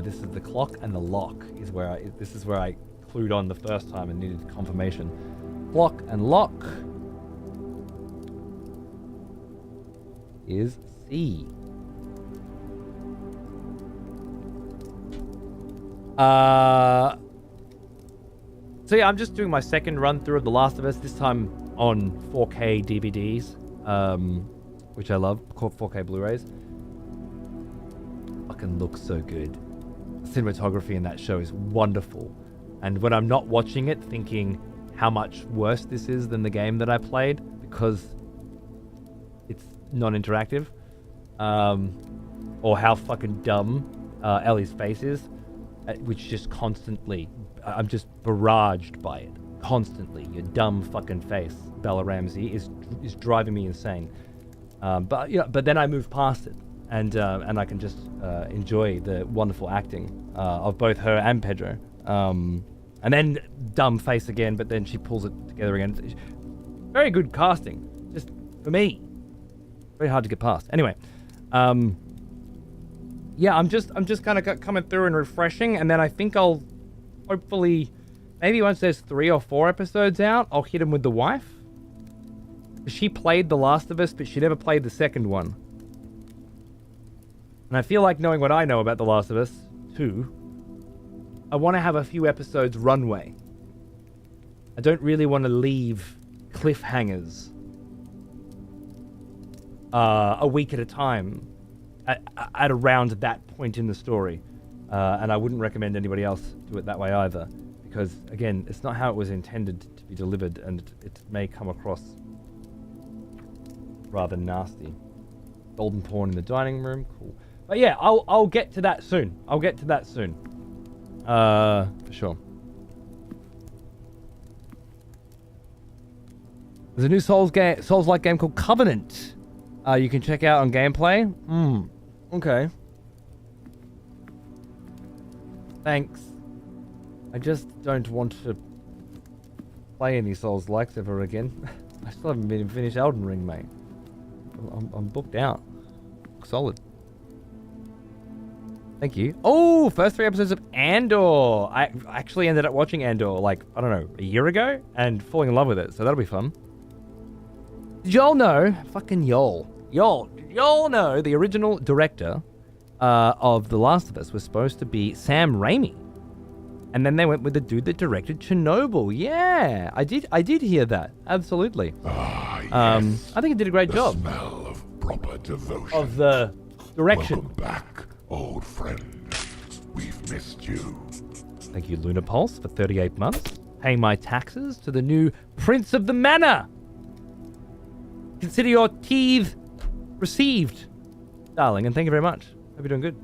Speaker 1: this is the clock and the lock is where this is where I clued on the first time and needed confirmation. Clock and lock is C. So yeah, I'm just doing my second run through of The Last of Us, this time on 4K DVDs, which I love, 4K Blu-rays. Fucking looks so good. Cinematography in that show is wonderful. And when I'm not watching it, thinking how much worse this is than the game that I played, because it's non-interactive, or how fucking dumb Ellie's face is, which just constantly... I'm just barraged by it constantly. Your dumb fucking face, Bella Ramsey, is driving me insane. But then I move past it, and I can just enjoy the wonderful acting of both her and Pedro. And then dumb face again, but then she pulls it together again. Very good casting, just for me. Very hard to get past. Anyway, yeah, I'm just kind of coming through and refreshing, and then I think I'll. Hopefully, maybe once there's 3 or 4 episodes out, I'll hit him with the wife. She played The Last of Us, but she never played the second one. And I feel like knowing what I know about The Last of Us 2, I want to have a few episodes runway. I don't really want to leave cliffhangers a week at a time at around that point in the story. And I wouldn't recommend anybody else do it that way either, because again, it's not how it was intended to be delivered, and it may come across rather nasty. Golden porn in the dining room, cool. But yeah, I'll get to that soon. I'll get to that soon. For sure. There's a new Souls-like game called Covenant. You can check out on gameplay. Okay. Thanks. I just don't want to play any Souls-likes ever again. I still haven't been finished Elden Ring, mate. I'm booked out. Solid. Thank you. Oh, first 3 episodes of Andor. I actually ended up watching Andor, like, I don't know, a year ago, and falling in love with it, so that'll be fun. Did y'all know, fucking y'all know the original director of The Last of Us was supposed to be Sam Raimi? And then they went with the dude that directed Chernobyl. Yeah, I did hear that. Absolutely.
Speaker 2: Yes.
Speaker 1: I think he did a great job.
Speaker 2: The smell of proper devotion.
Speaker 1: Of the direction.
Speaker 2: Welcome back, old friend. We've missed you.
Speaker 1: Thank you, Luna Pulse, for 38 months. Paying my taxes to the new Prince of the Manor. Consider your teeth received, darling, and thank you very much. Hope you're doing good.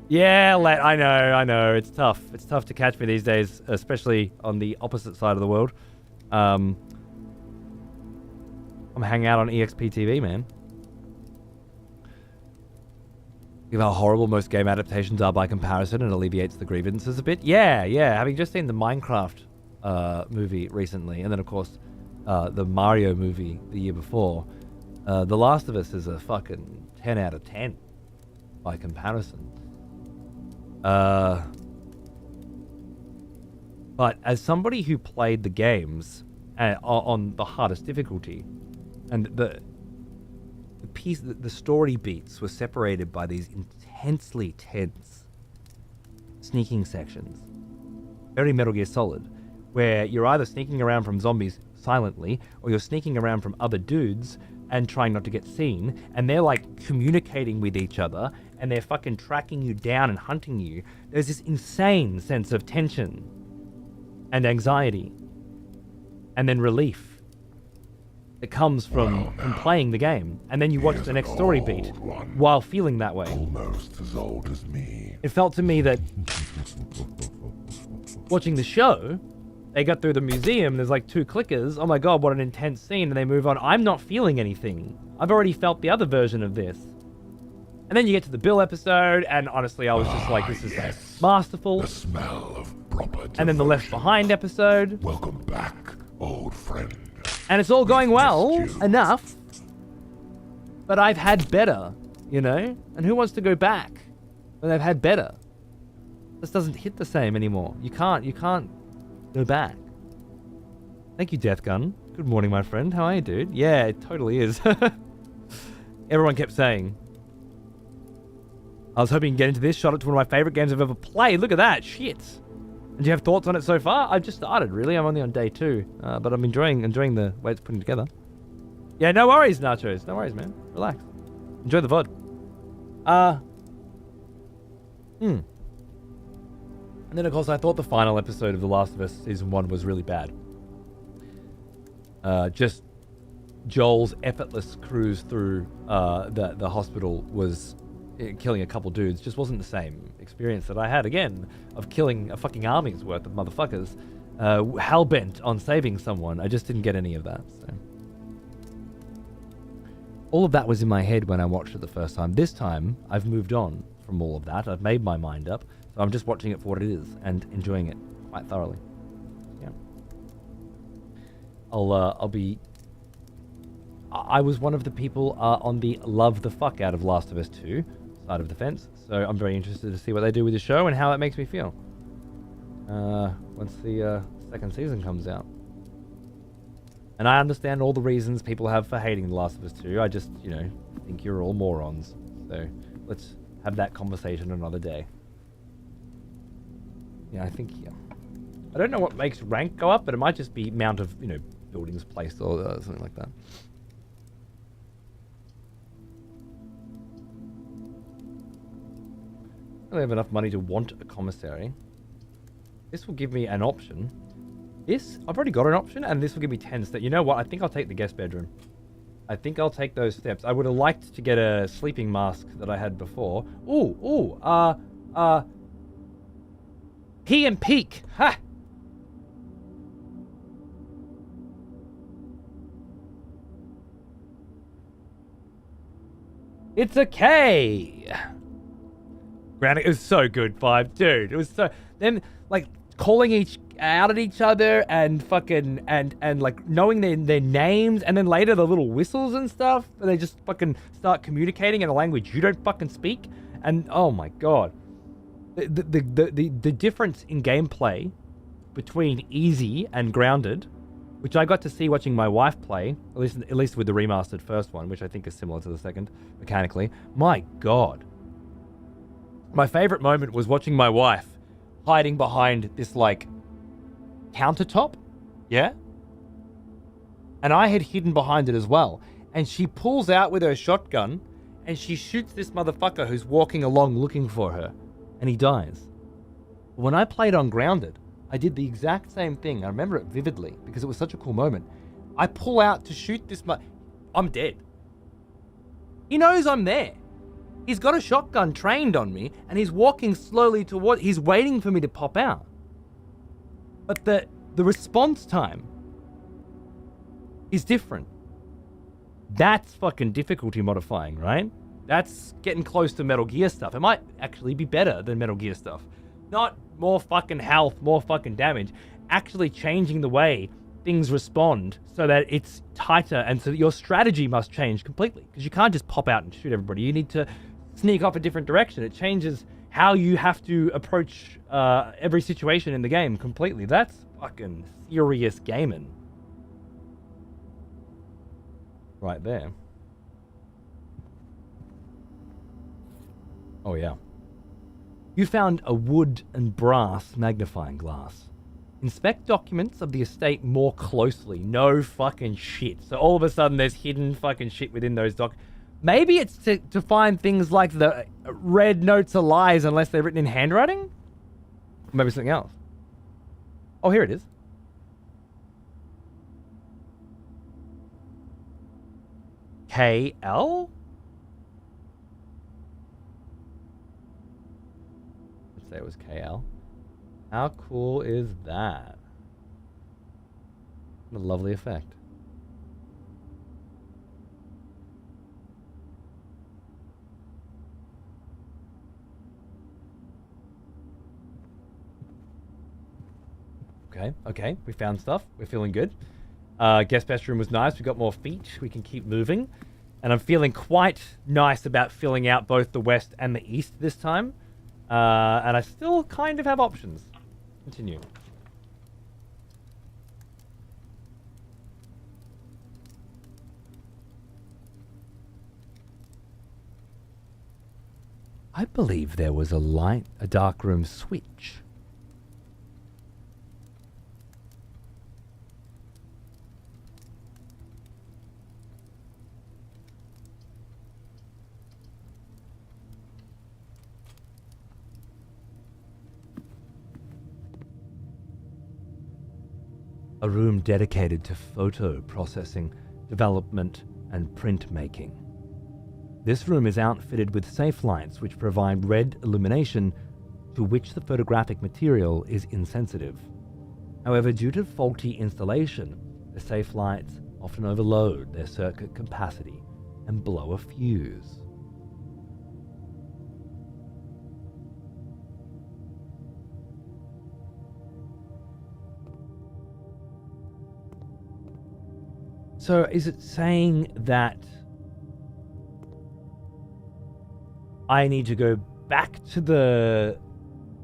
Speaker 1: Yeah, I know. It's tough. It's tough to catch me these days, especially on the opposite side of the world. I'm hanging out on EXP TV, man. Give how horrible most game adaptations are by comparison and alleviates the grievances a bit. Yeah. Having just seen the Minecraft movie recently, and then of course the Mario movie the year before, The Last of Us is a fucking 10 out of 10 by comparison. But as somebody who played the games on the hardest difficulty, and the story beats were separated by these intensely tense sneaking sections, very Metal Gear Solid, where you're either sneaking around from zombies silently, or you're sneaking around from other dudes and trying not to get seen, and they're like communicating with each other, and they're fucking tracking you down and hunting you. There's this insane sense of tension and anxiety and then relief that comes from playing the game, and then you watch the next story beat while feeling that way.
Speaker 2: Almost as old as me.
Speaker 1: It felt to me that watching the show, they got through the museum, there's like 2 clickers, oh my god, what an intense scene, and they move on. I'm not feeling anything. I've already felt the other version of this. And then you get to the Bill episode, and honestly, I was just like, this is masterful.
Speaker 2: The smell of proper devotion.
Speaker 1: And then the Left Behind episode.
Speaker 2: Welcome back, old friend.
Speaker 1: And it's all going well enough, but I've had better, you know? And who wants to go back when they've had better? This doesn't hit the same anymore. You can't go back. Thank you, Death Gun. Good morning, my friend. How are you, dude? Yeah, it totally is. Everyone kept saying, I was hoping you can get into this. Shot it to one of my favorite games I've ever played. Look at that. Shit. And do you have thoughts on it so far? I've just started, really. I'm only on day 2. But I'm enjoying the way it's putting together. Yeah, no worries, Nachos. No worries, man. Relax. Enjoy the VOD. And then, of course, I thought the final episode of The Last of Us Season 1 was really bad. Just Joel's effortless cruise through the hospital was killing a couple dudes. Just wasn't the same experience that I had, again, of killing a fucking army's worth of motherfuckers. Hell-bent on saving someone. I just didn't get any of that. So. All of that was in my head when I watched it the first time. This time, I've moved on from all of that. I've made my mind up. So I'm just watching it for what it is and enjoying it quite thoroughly. Yeah. I was one of the people on the love the fuck out of Last of Us 2 side of the fence. So I'm very interested to see what they do with the show and how it makes me feel. Once the second season comes out. And I understand all the reasons people have for hating The Last of Us 2. I just, think you're all morons. So let's have that conversation another day. Yeah, I think, I don't know what makes rank go up, but it might just be amount of, buildings placed or something like that. I don't have enough money to want a commissary. This will give me an option. I've already got an option, and this will give me 10 stats. You know what? I think I'll take the guest bedroom. I think I'll take those steps. I would have liked to get a sleeping mask that I had before. Pee and peek. Ha! It's a K. Grounding. It was so good, Five. Dude, it was so... Them, like, calling out at each other and fucking... And like, knowing their names. And then later, the little whistles and stuff. And they just fucking start communicating in a language you don't fucking speak. And, oh my god. The difference in gameplay between easy and grounded, which I got to see watching my wife play, at least with the remastered first one, which I think is similar to the second mechanically. My god. My favorite moment was watching my wife hiding behind this, like, countertop. Yeah? And I had hidden behind it as well. And she pulls out with her shotgun and she shoots this motherfucker who's walking along looking for her. And he dies. When I played on Grounded, I did the exact same thing. I remember it vividly because it was such a cool moment. I pull out to shoot this I'm dead. He knows I'm there. He's got a shotgun trained on me and he's walking slowly toward... He's waiting for me to pop out. But the response time is different. That's fucking difficulty modifying, right? That's getting close to Metal Gear stuff. It might actually be better than Metal Gear stuff. Not more fucking health, more fucking damage. Actually changing the way things respond so that it's tighter, and so that your strategy must change completely. Because you can't just pop out and shoot everybody. You need to sneak off a different direction. It changes how you have to approach every situation in the game completely. That's fucking serious gaming. Right there. Oh yeah. You found a wood and brass magnifying glass. Inspect documents of the estate more closely. No fucking shit. So all of a sudden there's hidden fucking shit within those Maybe it's to find things like the red notes are lies unless they're written in handwriting? Maybe something else. Oh, here it is. KL? Let's say it was KL. How cool is that? What a lovely effect. Okay, we found stuff. We're feeling good. Guest bedroom was nice. We got more feet. We can keep moving. And I'm feeling quite nice about filling out both the west and the east this time. And I still kind of have options. Continue. I believe there was a darkroom switch. A room dedicated to photo processing, development, and printmaking. This room is outfitted with safe lights which provide red illumination to which the photographic material is insensitive. However, due to faulty installation, the safe lights often overload their circuit capacity and blow a fuse. So is it saying that I need to go back to the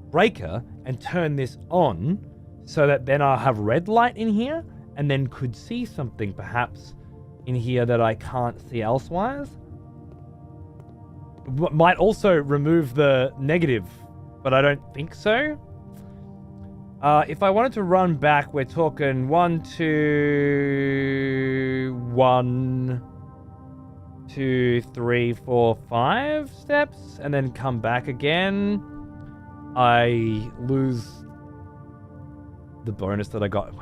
Speaker 1: breaker and turn this on so that then I'll have red light in here and then could see something perhaps in here that I can't see elsewise? Might also remove the negative, but I don't think so. If I wanted to run back, we're talking 1, 2, 1, 2, 3, 4, 5 steps, and then come back again. I lose the bonus that I got.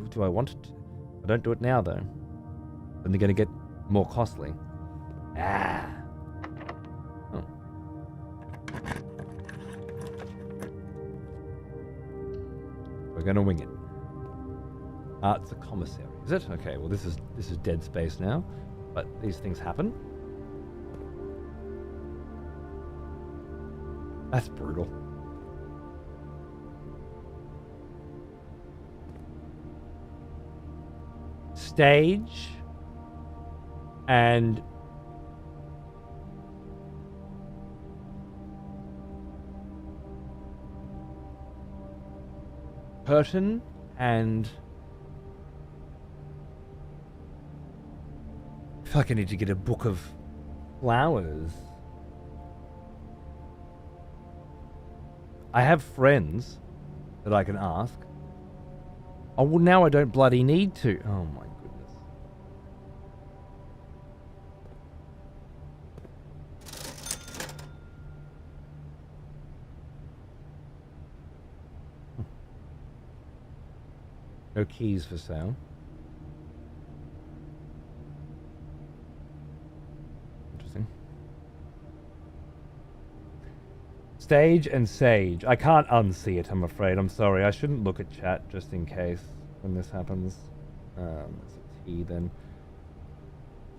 Speaker 1: Do I want it? I don't do it now, though. I'm going to get more costly. Ah. Oh. We're gonna wing it. It's a commissary, is it? Okay, well this is Dead Space now, but these things happen. That's brutal. Stage and curtain and I feel like I need to get a book of flowers. I have friends that I can ask. Oh, well, now I don't bloody need to. Oh, my goodness. No keys for sale. Interesting. Stage and Sage. I can't unsee it, I'm afraid. I'm sorry. I shouldn't look at chat just in case when this happens. It's a T then.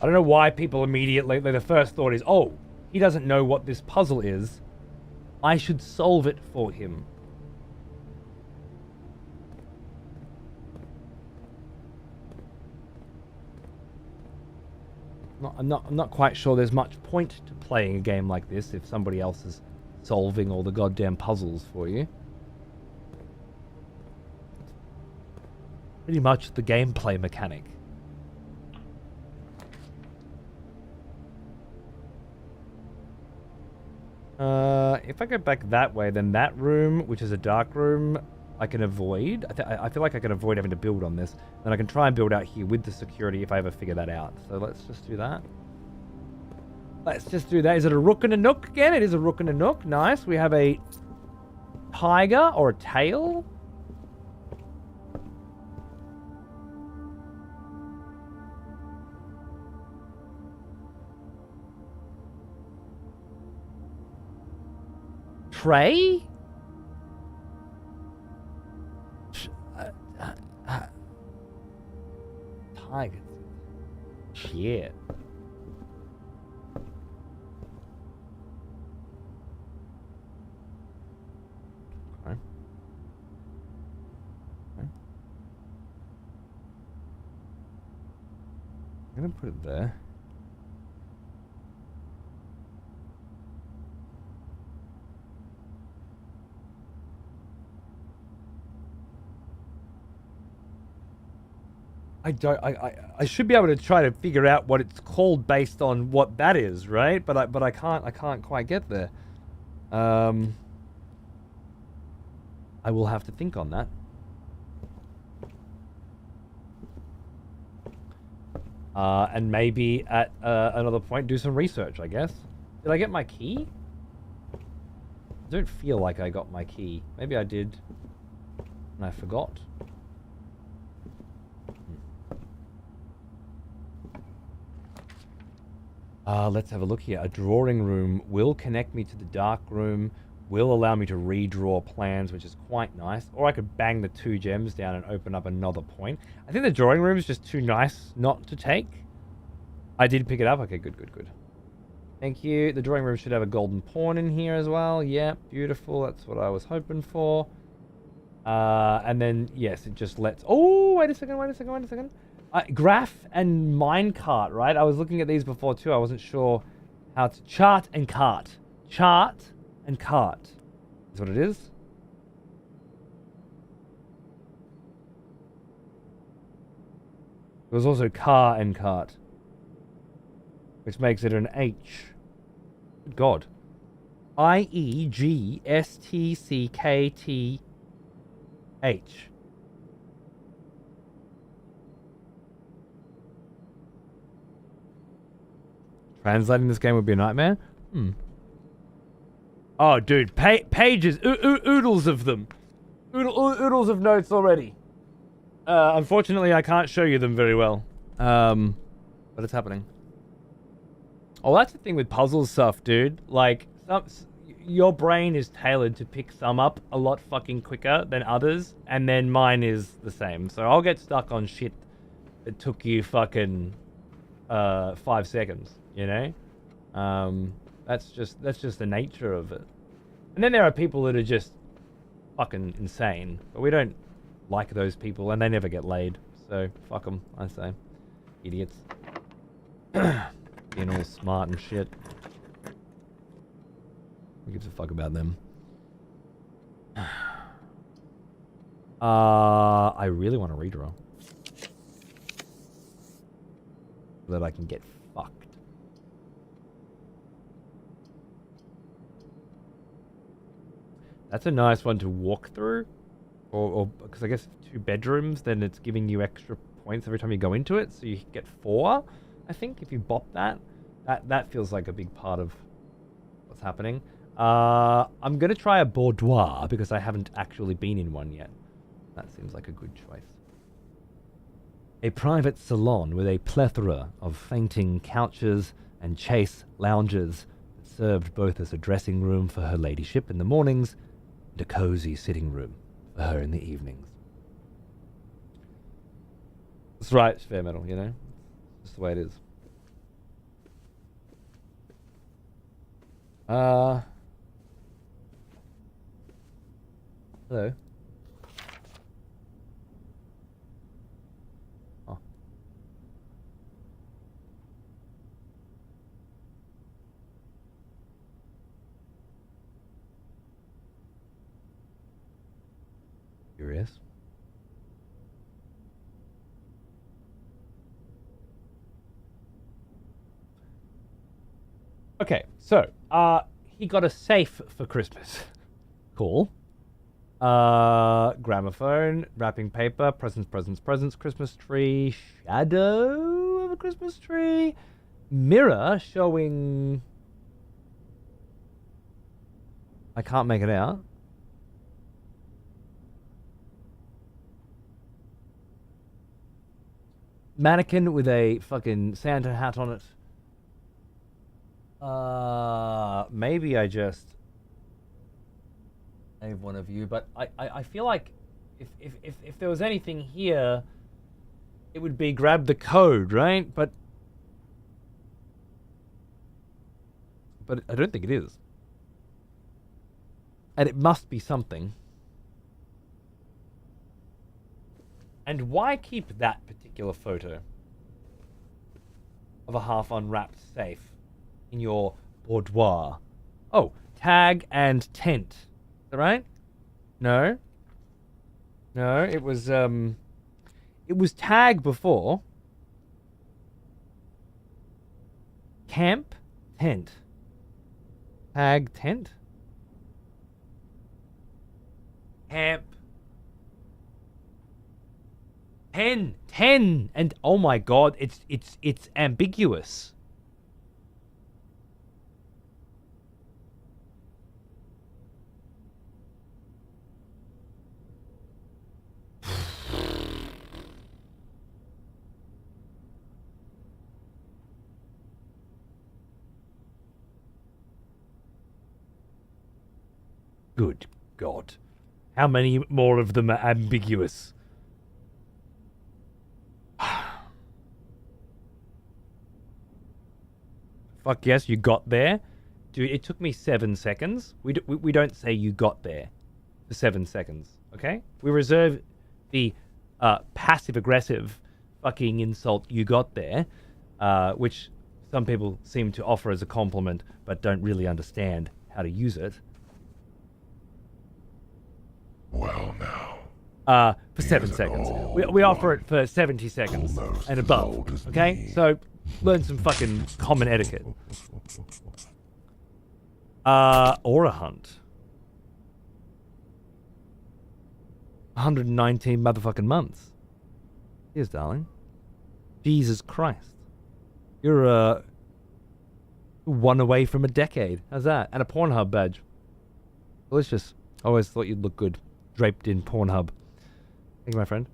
Speaker 1: I don't know why people immediately, the first thought is, oh, he doesn't know what this puzzle is. I should solve it for him. I'm not quite sure there's much point to playing a game like this if somebody else is solving all the goddamn puzzles for you. Pretty much the gameplay mechanic. If I go back that way, then that room, which is a dark room, I can avoid. I feel like I can avoid having to build on this. Then I can try and build out here with the security if I ever figure that out. So let's just do that. Let's just do that. Is it a rook and a nook again? It is a rook and a nook. Nice. We have a tiger or a tail. Tray? Tiger. Shit. Okay. I'm gonna put it there. I should be able to try to figure out what it's called based on what that is, right? But I can't quite get there. I will have to think on that. And maybe at another point do some research, I guess. Did I get my key? I don't feel like I got my key. Maybe I did and I forgot. Let's have a look here. A drawing room will connect me to the dark room, will allow me to redraw plans, which is quite nice. Or I could bang the 2 gems down and open up another point. I think the drawing room is just too nice not to take. I did pick it up. Okay, good. Thank you. The drawing room should have a golden pawn in here as well. Yeah, beautiful. That's what I was hoping for. And then, yes, it just lets... Oh, wait a second. Graph and minecart, right? I was looking at these before too. I wasn't sure how to... Chart and cart. Chart and cart is what it is. There was also car and cart, which makes it an H. Good God. IEGSTCKTH. Translating this game would be a nightmare? Oh, dude. Pages. Oodles of them. Oodles of notes already. Unfortunately, I can't show you them very well. But it's happening. Oh, that's the thing with puzzle stuff, dude. Like, your brain is tailored to pick some up a lot fucking quicker than others, and then mine is the same. So I'll get stuck on shit that took you fucking 5 seconds, you know? That's just the nature of it. And then there are people that are just fucking insane, but we don't like those people, and they never get laid. So fuck them, I say. Idiots. Being all smart and shit. Who gives a fuck about them? I really want to redraw. So that I can get fucked. That's a nice one to walk through. Or because I guess 2 bedrooms, then it's giving you extra points every time you go into it. So you get 4, I think, if you bop that. That feels like a big part of what's happening. I'm going to try a boudoir because I haven't actually been in one yet. That seems like a good choice. A private salon with a plethora of fainting couches and chaise lounges that served both as a dressing room for her ladyship in the mornings and a cozy sitting room for her in the evenings. That's right, it's fair metal, you know? It's just the way it is. Hello. Oh. Curious. Okay, so, he got a safe for Christmas. Cool. Gramophone, wrapping paper, presents, Christmas tree, shadow of a Christmas tree, mirror showing... I can't make it out. Mannequin with a fucking Santa hat on it. Maybe I just save one of you, but I feel like if there was anything here, it would be grab the code, right? But I don't think it is. And it must be something. And why keep that particular photo of a half unwrapped safe in your boudoir? Oh, tag and tent. Is that right? No. No, it was tag before. Camp, tent. Tag, tent. Camp. 10, and oh my god, it's ambiguous. Good God. How many more of them are ambiguous? Fuck yes, you got there. Dude, it took me 7 seconds. We don't say you got there for 7 seconds, okay? We reserve the passive-aggressive fucking insult you got there, which some people seem to offer as a compliment but don't really understand how to use it.
Speaker 2: Well, now.
Speaker 1: For 7 seconds. We offer it for 70 seconds and above, okay? So learn some fucking common etiquette. Aura hunt. 119 motherfucking months. Cheers, darling. Jesus Christ. You're, 1 away from a decade. How's that? And a Pornhub badge. Delicious. Always thought you'd look good. Draped in Pornhub. Thank you, my friend.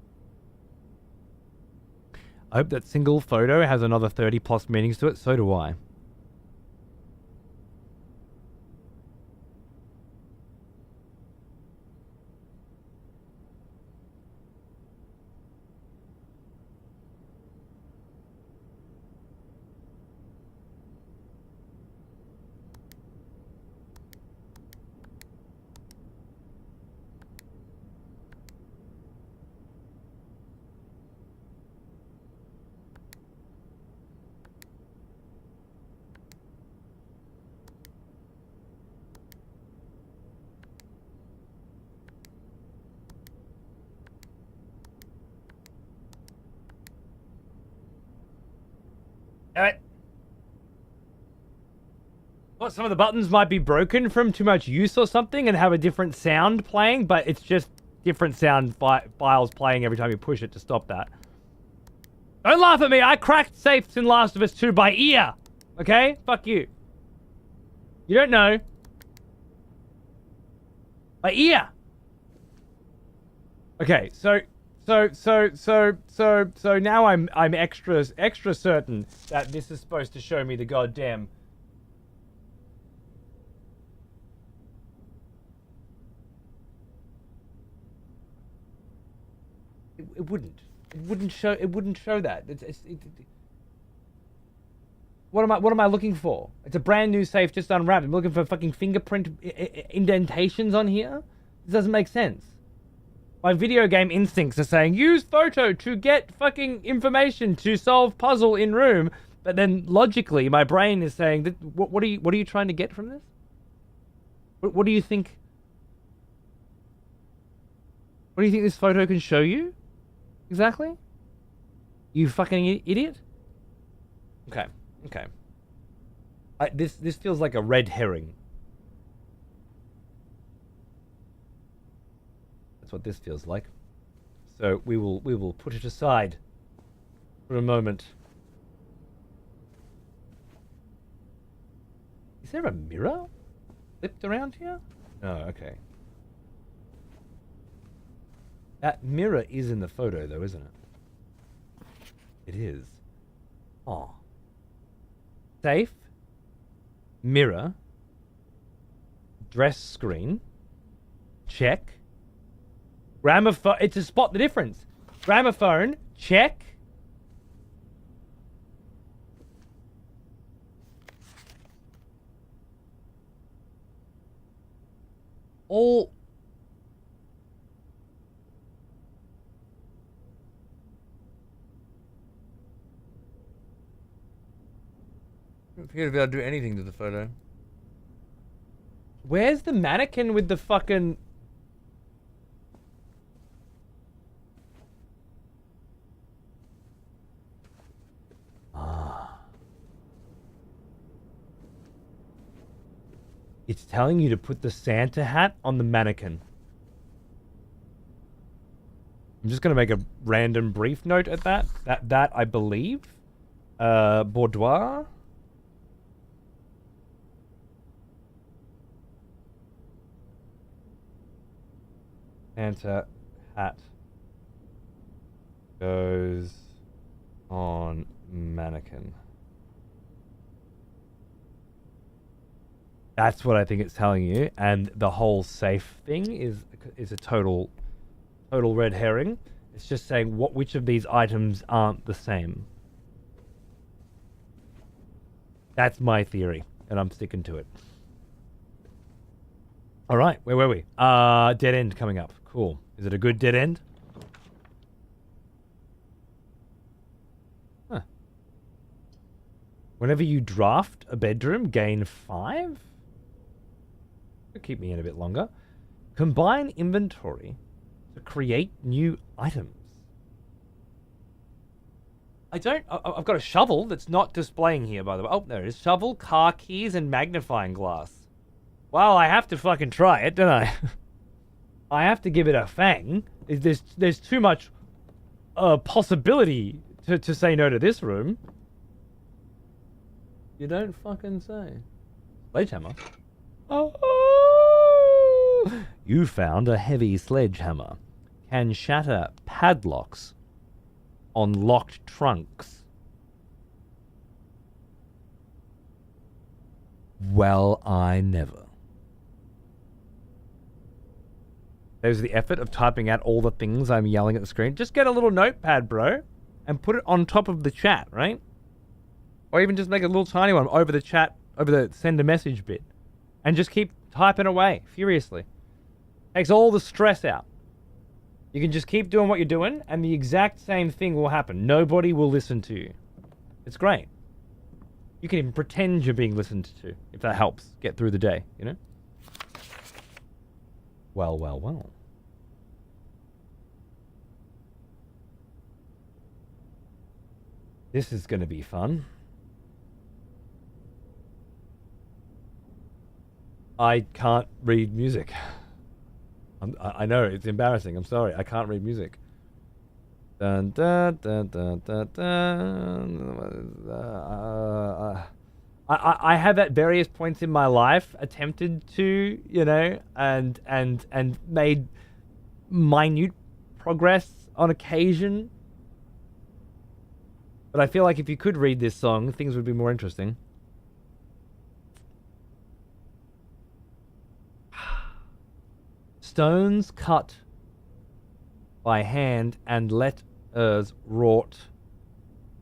Speaker 1: I hope that single photo has another 30 plus meanings to it. So do I. Alright. What, some of the buttons might be broken from too much use or something and have a different sound playing, but it's just different sound files playing every time you push it to stop that. Don't laugh at me! I cracked safes in Last of Us 2 by ear! Okay? Fuck you. You don't know. By ear! Okay, so now I'm extra certain that this is supposed to show me the goddamn... It wouldn't. It wouldn't show. It wouldn't show that. What am I looking for? It's a brand new safe just unwrapped. I'm looking for fucking fingerprint indentations on here. This doesn't make sense. My video game instincts are saying use photo to get fucking information to solve puzzle in room, but then logically my brain is saying that what are you trying to get from this? What do you think? What do you think this photo can show you? Exactly? You fucking idiot? Okay. Okay. This feels like a red herring. That's what this feels like. So we will put it aside for a moment. Is there a mirror flipped around here? Oh, okay. That mirror is in the photo, though, isn't it? It is. Oh. Safe. Mirror. Dress screen. Check. Gramophone. It's to spot the difference. Gramophone. Check. All... I forget if I'll do anything to the photo. Where's the mannequin with the fucking... It's telling you to put the Santa hat on the mannequin. I'm just going to make a random brief note at that. That I believe. Boudoir. Santa hat goes on mannequin. That's what I think it's telling you, and the whole safe thing is a total red herring. It's just saying which of these items aren't the same. That's my theory, and I'm sticking to it. All right, where were we? Dead end coming up. Cool. Is it a good dead end? Huh. Whenever you draft a bedroom, gain 5? Could keep me in a bit longer. Combine inventory to create new items. I've got a shovel that's not displaying here, by the way. Oh, there it is. Shovel, car keys, and magnifying glass. Well, I have to fucking try it, don't I? I have to give it a fang. There's too much possibility to say no to this room. You don't fucking say. Sledgehammer. Oh! You found a heavy sledgehammer. Can shatter padlocks on locked trunks. Well, I never. There's the effort of typing out all the things I'm yelling at the screen. Just get a little notepad, bro, and put it on top of the chat, right? Or even just make a little tiny one over the chat, over the send a message bit. And just keep typing away furiously. Takes all the stress out. You can just keep doing what you're doing, and the exact same thing will happen. Nobody will listen to you. It's great. You can even pretend you're being listened to, if that helps get through the day, you know? Well, well, well. This is going to be fun. I can't read music. I know, it's embarrassing. I'm sorry. I can't read music. Dun, dun, dun, dun, dun, dun. I have at various points in my life attempted to, you know, and made minute progress on occasion. But I feel like if you could read this song, things would be more interesting. Stones cut by hand and letters wrought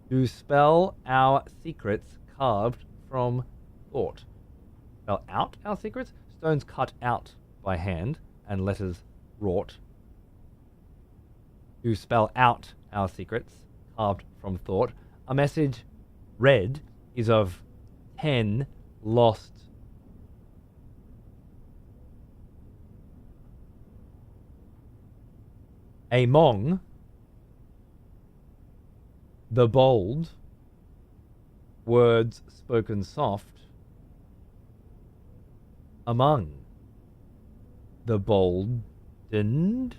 Speaker 1: to spell our secrets carved from thought. Spell out our secrets? Stones cut out by hand and letters wrought to spell out our secrets carved from thought. A message read is of 10 lost. Among the bold words spoken soft, among the boldened,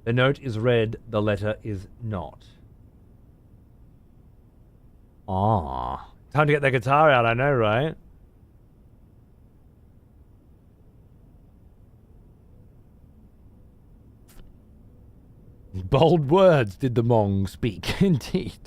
Speaker 1: the note is read, the letter is not. Ah, time to get the guitar out, I know, right? Bold words did the Mong speak, indeed.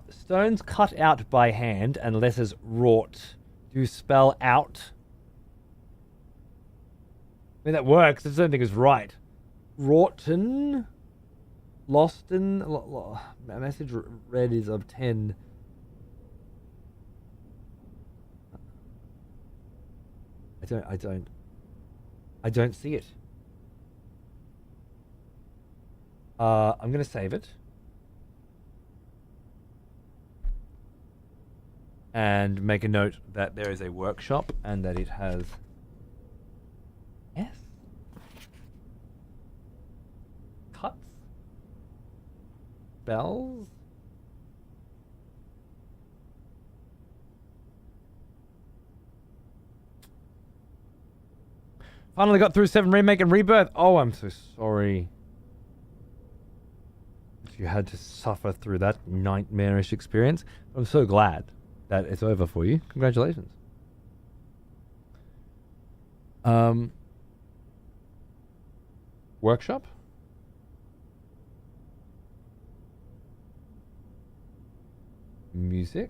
Speaker 1: Stones cut out by hand and letters wrought to spell out. I mean, that works. I just don't think it's right. Wroughton? Loston? A message read is of 10. I don't see it. I'm going to save it. And make a note that there is a workshop and that it has S. Cuts. Bells. Finally got through 7 Remake and Rebirth. Oh, I'm so sorry. You had to suffer through that nightmarish experience. I'm so glad that it's over for you. Congratulations. Workshop? Music?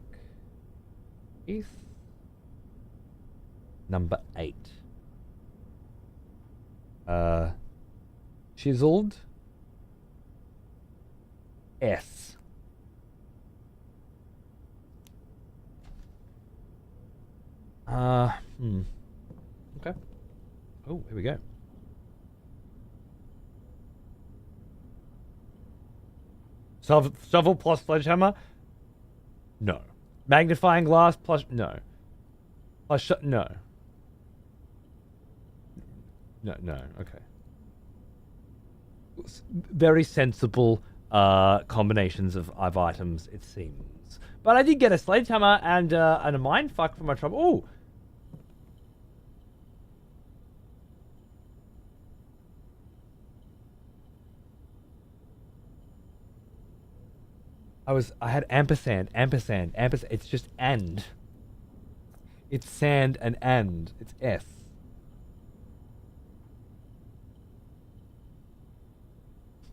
Speaker 1: Keith? Number 8. Chiseled? S. Okay. Oh, here we go. Shovel plus sledgehammer? No. Magnifying glass plus... No. Plus no. No. Okay. Very sensible combinations of items, it seems. But I did get a sledgehammer and a mindfuck for my trouble. Ooh! I had ampersand. It's just and. It's sand and. It's S.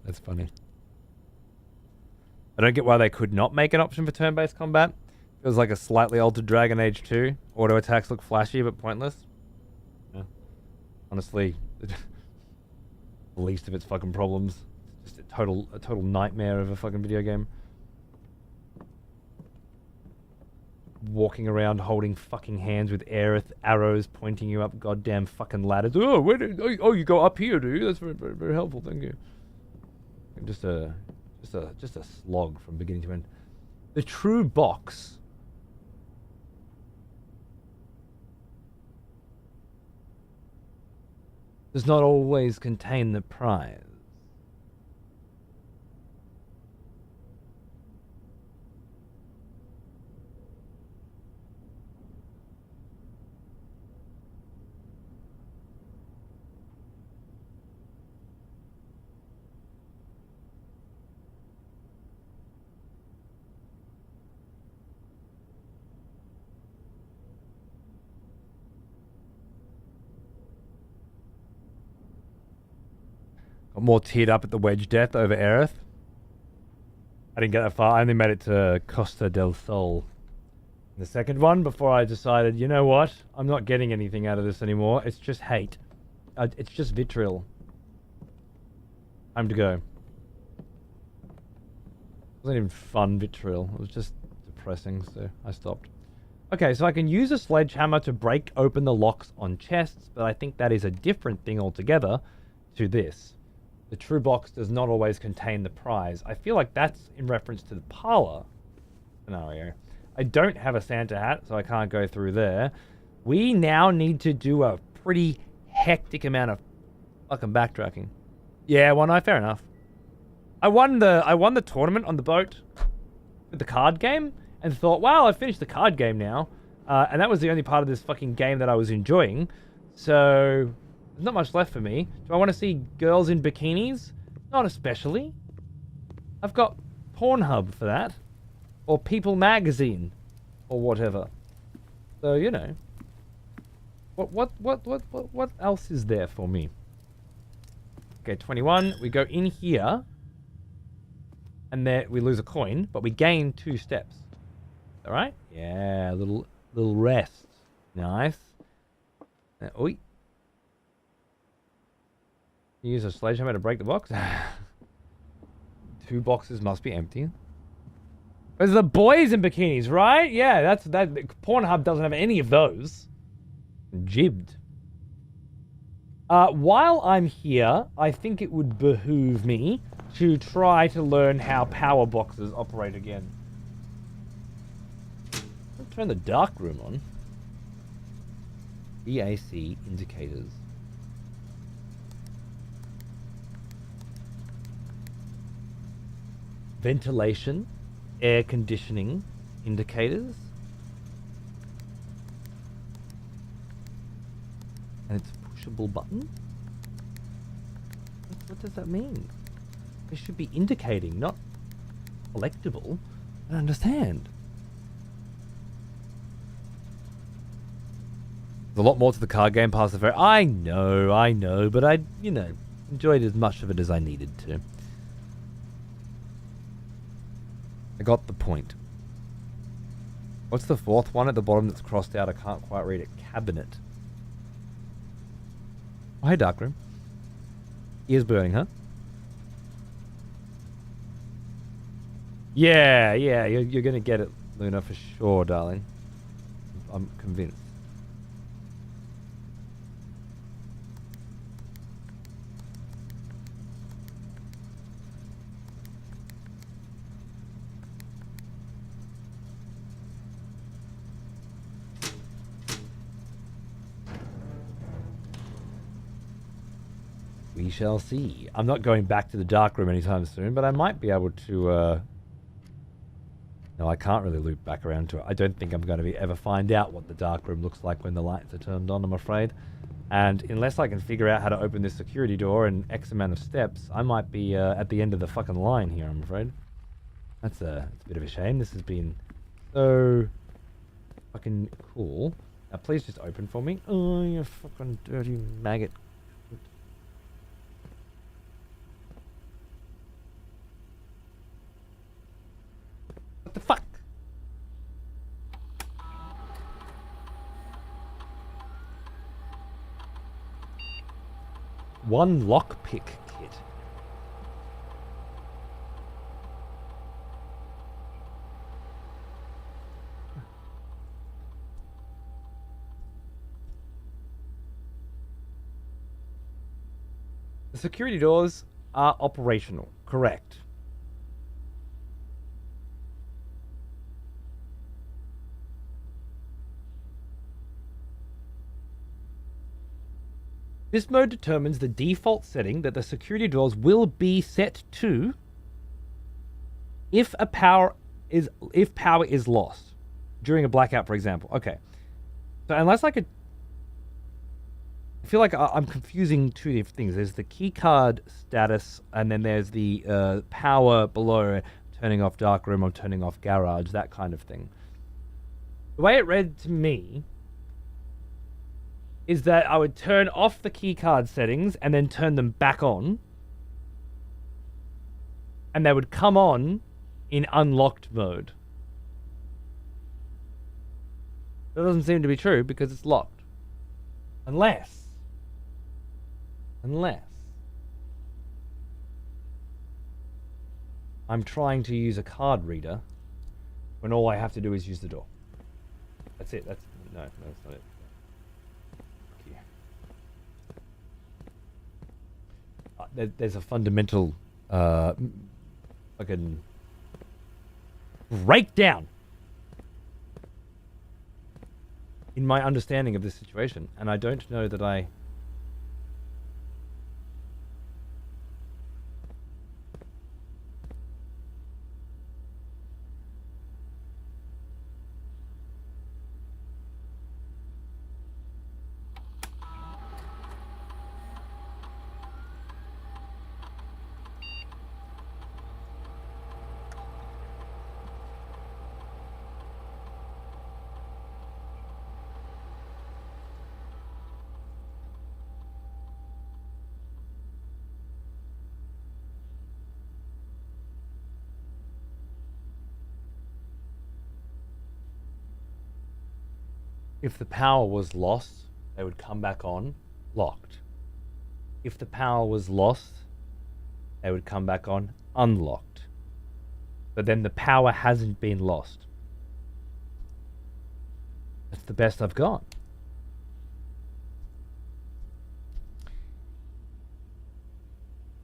Speaker 1: That's funny. I don't get why they could not make an option for turn-based combat. It was like a slightly altered Dragon Age 2. Auto attacks look flashy but pointless. Yeah. Honestly, the least of its fucking problems. Just a total nightmare of a fucking video game. Walking around holding fucking hands with arrows pointing you up goddamn fucking ladders. Oh, you go up here, dude. That's very, very, very helpful. Thank you. Just Just a slog from beginning to end. The true box does not always contain the prize. Got more teared up at the wedge death over Aerith. I didn't get that far. I only made it to Costa del Sol. The second one before I decided, you know what? I'm not getting anything out of this anymore. It's just hate. It's just vitriol. Time to go. It wasn't even fun vitriol. It was just depressing, so I stopped. Okay, so I can use a sledgehammer to break open the locks on chests, but I think that is a different thing altogether to this. The true box does not always contain the prize. I feel like that's in reference to the parlor scenario. I don't have a Santa hat, so I can't go through there. We now need to do a pretty hectic amount of fucking backtracking. Yeah, well, no, fair enough. I won the tournament on the boat with the card game and thought, wow, I finished the card game now. And that was the only part of this fucking game that I was enjoying. So there's not much left for me. Do I want to see girls in bikinis? Not especially. I've got Pornhub for that. Or People Magazine. Or whatever. So, you know. What else is there for me? Okay, 21. We go in here. And there we lose a coin, but we gain 2 steps. Alright? Yeah, a little rest. Nice. Oi. Use a sledgehammer to break the box. 2 boxes must be empty. There's the boys in bikinis, right? Yeah, that. Pornhub doesn't have any of those. Jibbed. While I'm here, I think it would behoove me to try to learn how power boxes operate again. I'll turn the dark room on. EAC indicators. Ventilation, air conditioning indicators. And it's a pushable button? What does that mean? It should be indicating, not collectible. I don't understand. There's a lot more to the card game past the fair. I know, but I, enjoyed as much of it as I needed to. I got the point. What's the 4th one at the bottom that's crossed out? I can't quite read it. Cabinet. Oh, hey, Darkroom. Ears burning, huh? Yeah, you're gonna get it, Luna, for sure, darling. I'm convinced. We shall see. I'm not going back to the dark room anytime soon, but I might be able to, No, I can't really loop back around to it. I don't think I'm going to be ever find out what the dark room looks like when the lights are turned on, I'm afraid. And unless I can figure out how to open this security door in X amount of steps, I might be at the end of the fucking line here, I'm afraid. That's a bit of a shame. This has been so fucking cool. Now, please just open for me. Oh, you fucking dirty maggot. What the fuck? One lockpick kit. The security doors are operational, correct. This mode determines the default setting that the security doors will be set to if power is lost during a blackout, for example. Okay. So unless I feel like I'm confusing two different things. There's the keycard status, and then there's the power below, turning off dark room or turning off garage, that kind of thing. The way it read to me is that I would turn off the keycard settings and then turn them back on, and they would come on in unlocked mode. That doesn't seem to be true because it's locked. Unless I'm trying to use a card reader when all I have to do is use the door. That's it. No, that's not it. There's a fundamental fucking breakdown in my understanding of this situation, and I don't know that I... If the power was lost, they would come back on, locked. If the power was lost, they would come back on, unlocked. But then the power hasn't been lost. That's the best I've got.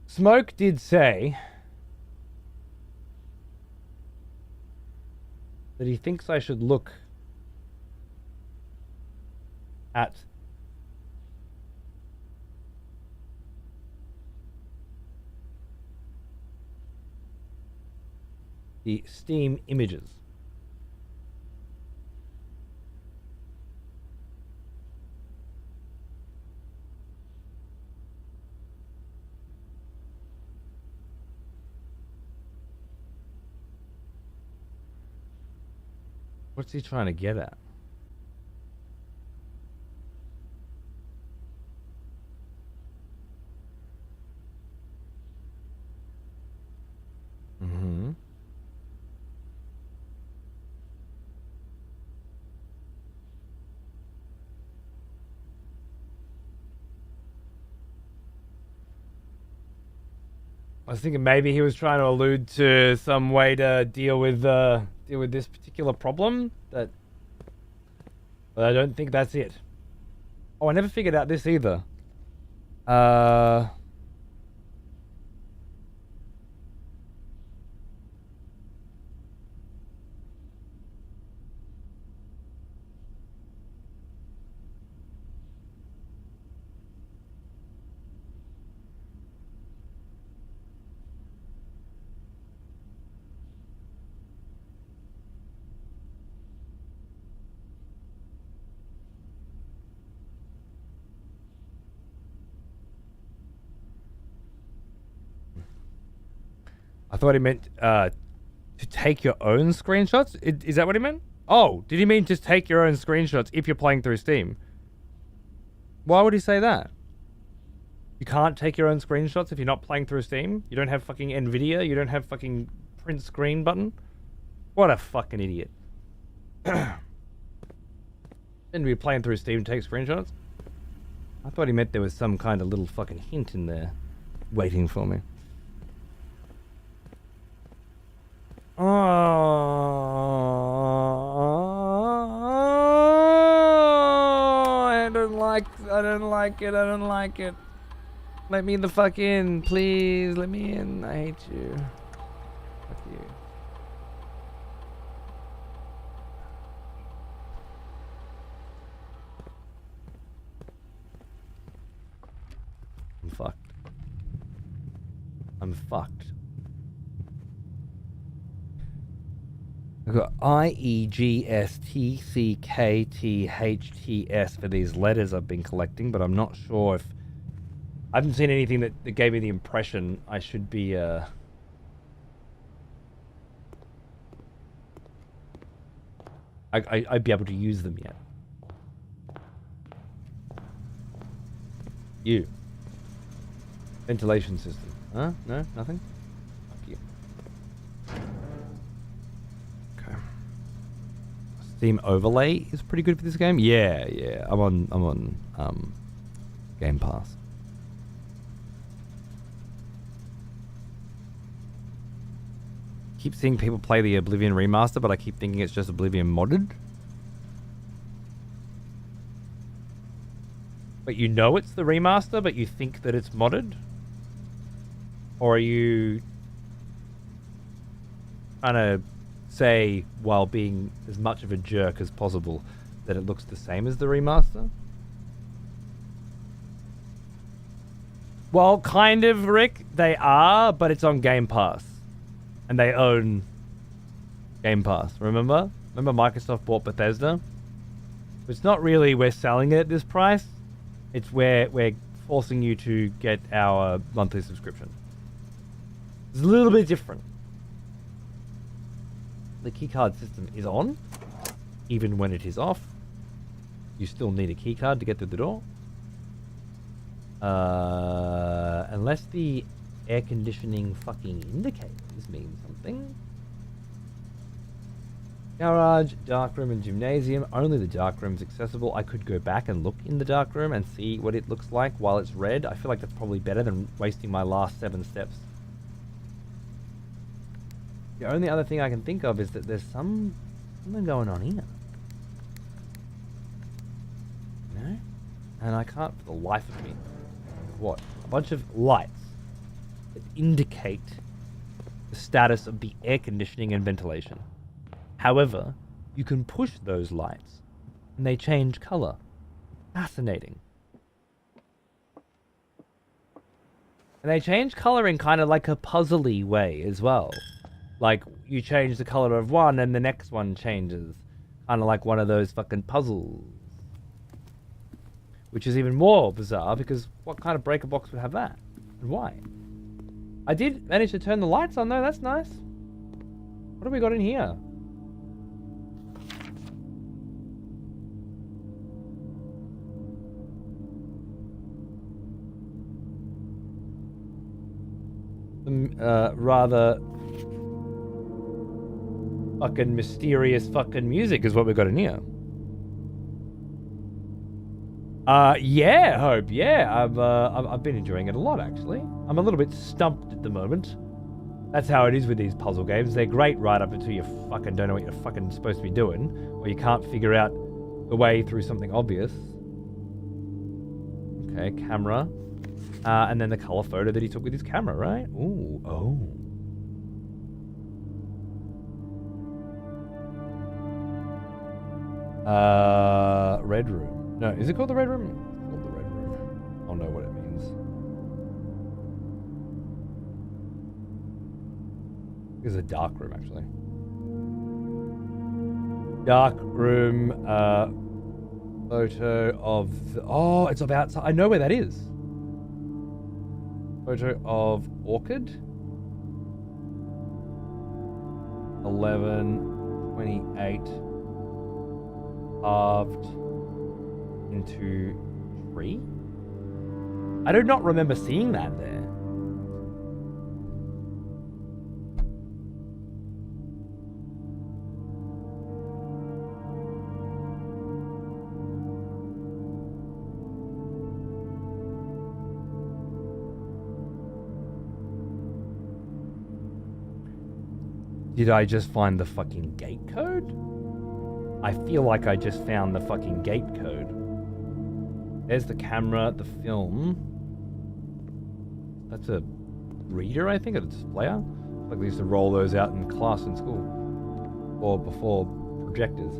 Speaker 1: Smoke did say that he thinks I should look at the Steam images. What's he trying to get at? Mm-hmm. I was thinking maybe he was trying to allude to some way to deal with this particular problem, but I don't think that's it. Oh, I never figured out this either. I thought he meant to take your own screenshots. Is that what he meant? Oh, did he mean just take your own screenshots if you're playing through Steam? Why would he say that? You can't take your own screenshots if you're not playing through Steam? You don't have fucking Nvidia? You don't have fucking print screen button? What a fucking idiot. Shouldn't be playing through Steam to take screenshots? I thought he meant there was some kind of little fucking hint in there waiting for me. Oh, I don't like it. Let me the fuck in, please. Let me in. I hate you. Fuck you. fucked. I'm fucked. I've got IEGSTCKTHTS for these letters I've been collecting, but I'm not sure if... I haven't seen anything that gave me the impression I should be, I'd be able to use them yet. You. Ventilation system. Huh? No? Nothing? Fuck you. Okay. Steam overlay is pretty good for this game? Yeah, yeah. I'm on Game Pass. Keep seeing people play the Oblivion remaster, but I keep thinking it's just Oblivion modded. But you know it's the remaster, but you think that it's modded? Or are you trying to say, while being as much of a jerk as possible, that it looks the same as the remaster? Well, kind of, Rick. They are, but it's on Game Pass. And they own Game Pass, remember? Remember Microsoft bought Bethesda? It's not really we're selling it at this price. It's we're forcing you to get our monthly subscription. It's a little bit different. The keycard system is on, even when it is off. You still need a keycard to get through the door. Unless the air conditioning fucking indicators mean something. Garage, darkroom, and gymnasium. Only the darkroom's accessible. I could go back and look in the darkroom and see what it looks like while it's red. I feel like that's probably better than wasting my last 7 steps. The only other thing I can think of is that there's something going on here. You know? And I can't for the life of me. What? A bunch of lights that indicate the status of the air conditioning and ventilation. However, you can push those lights and they change color. Fascinating. And they change color in kind of like a puzzly way as well. Like, you change the color of one and the next one changes. Kind of like one of those fucking puzzles. Which is even more bizarre because what kind of breaker box would have that? And why? I did manage to turn the lights on though, that's nice. What have we got in here? Rather fucking mysterious fucking music is what we got in here. Yeah, Hope. Yeah, I've been enjoying it a lot actually. I'm a little bit stumped at the moment. That's how it is with these puzzle games. They're great right up until you fucking don't know what you're fucking supposed to be doing, or you can't figure out the way through something obvious. Okay, camera. And then the color photo that he took with his camera, right? Ooh, oh. Red room. No, is it called the red room? It's called the red room. I'll know what it means. It's a dark room, actually. Dark room, photo of the, oh, it's of outside. I know where that is. Photo of orchid. 11/28 carved into tree. I do not remember seeing that there. Did I just find the fucking gate code? I feel like I just found the fucking gate code. There's the camera, the film. That's a reader, I think, a displayer. Like they used to roll those out in class in school. Or before projectors.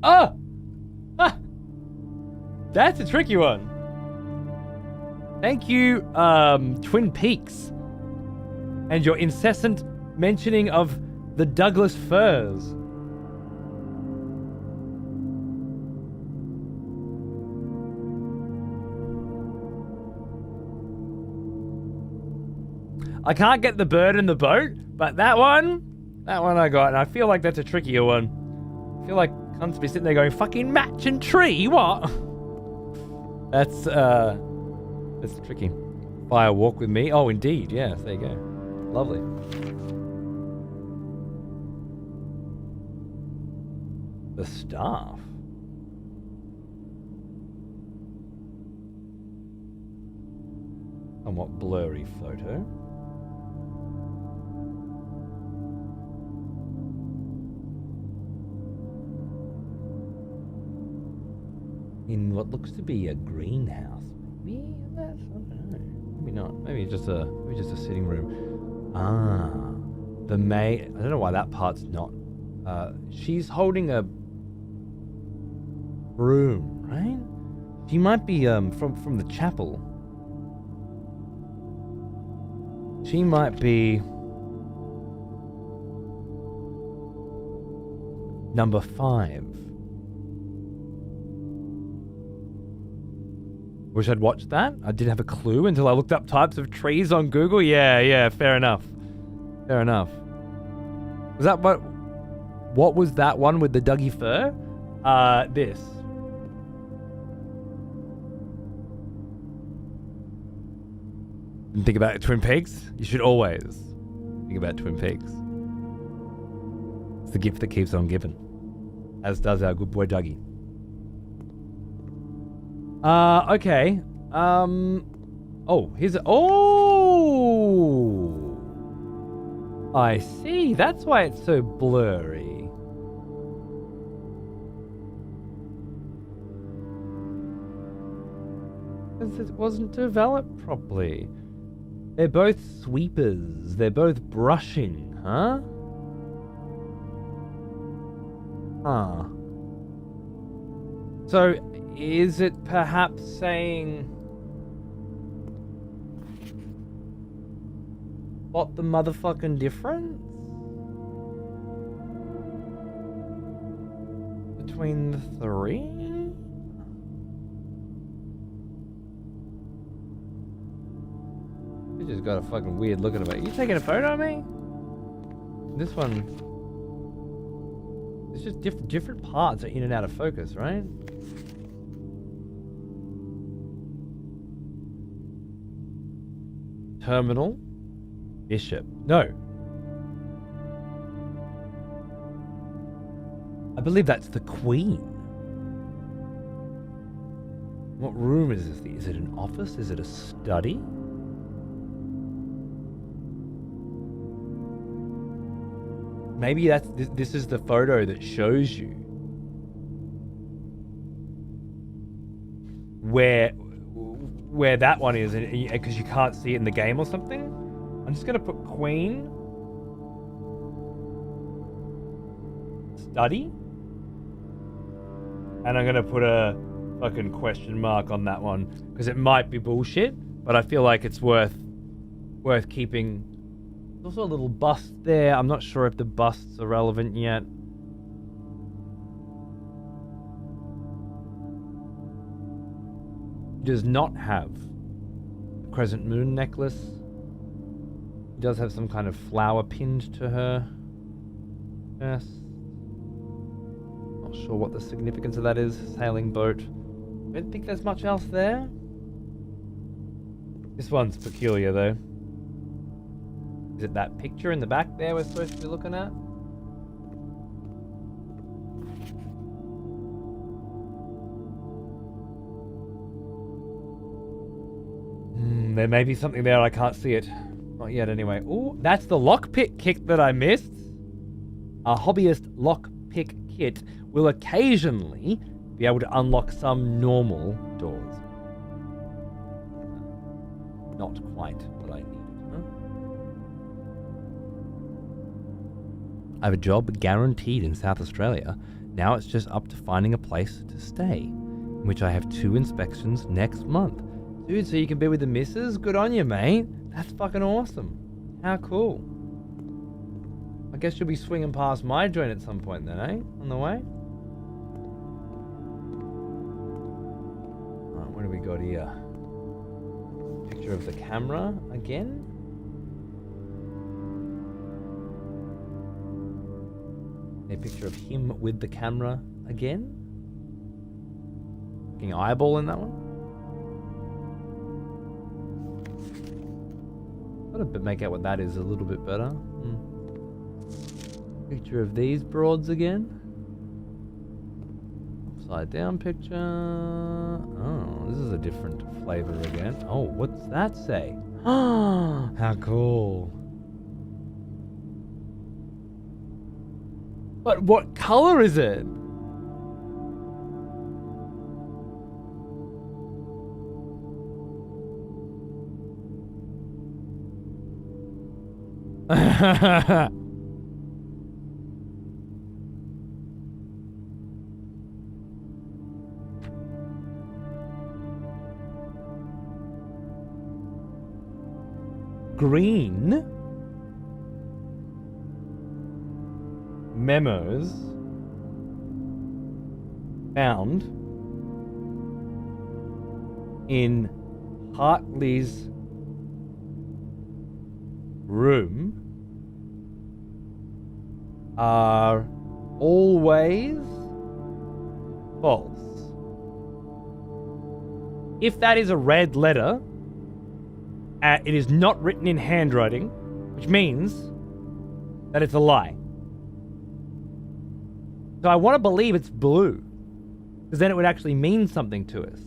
Speaker 1: Oh! Ah! That's a tricky one. Thank you, Twin Peaks. And your incessant mentioning of the Douglas firs. I can't get the bird in the boat, but that one I got, and I feel like that's a trickier one. I feel like cunts be sitting there going, fucking match and tree, what? That's tricky. Fire walk with me? Oh, indeed, yes, there you go. Lovely. The staff. Somewhat blurry photo. In what looks to be a greenhouse. Maybe that's, I don't know. Maybe not. Maybe just a sitting room. Ah, the maid. I don't know why that part's not. She's holding a broom, right? She might be from the chapel. She might be number 5. Wish I'd watched that. I didn't have a clue until I looked up types of trees on Google. Yeah, fair enough. Fair enough. Was that what was that one with the Dougie fir? This. Didn't think about Twin Peaks? You should always think about Twin Peaks. It's the gift that keeps on giving. As does our good boy Dougie. Okay. Oh, here's I see. That's why it's so blurry. Because it wasn't developed properly. They're both sweepers. They're both brushing, huh? Huh. So, is it perhaps saying... What the motherfucking difference? Between the 3? You just got a fucking weird look at it. You taking a photo of me? This one... It's just different parts are in and out of focus, right? Terminal. Bishop. No. I believe that's the Queen. What room is this? Is it an office? Is it a study? Maybe this is the photo that shows you where that one is, because you can't see it in the game or something. I'm just gonna put Queen study, and I'm gonna put a fucking question mark on that one because it might be bullshit, but I feel like it's worth keeping. There's also a little bust there. I'm not sure if the busts are relevant yet. Does not have a crescent moon necklace. Does have some kind of flower pinned to her. Yes. Not sure what the significance of that is. Sailing boat. I don't think there's much else there. This one's peculiar though. Is it that picture in the back there we're supposed to be looking at? There may be something there, I can't see it. Not yet anyway. Oh, that's the lockpick kit that I missed. A hobbyist lockpick kit will occasionally be able to unlock some normal doors. Not quite what I needed, huh? I have a job guaranteed in South Australia. Now it's just up to finding a place to stay, in which I have 2 inspections next month. Dude, so you can be with the missus? Good on you, mate. That's fucking awesome. How cool. I guess you'll be swinging past my joint at some point then, eh? On the way? Alright, what do we got here? Picture of the camera again? A picture of him with the camera again? Fucking eyeball in that one? Gotta make out what that is a little bit better. Picture of these broads again. Upside down picture. Oh, this is a different flavor again. Oh, what's that say? How cool. But what color is it? Green memos found in Hartley's room are always false. If that is a red letter, it is not written in handwriting, which means that it's a lie. So I want to believe it's blue, because then it would actually mean something to us.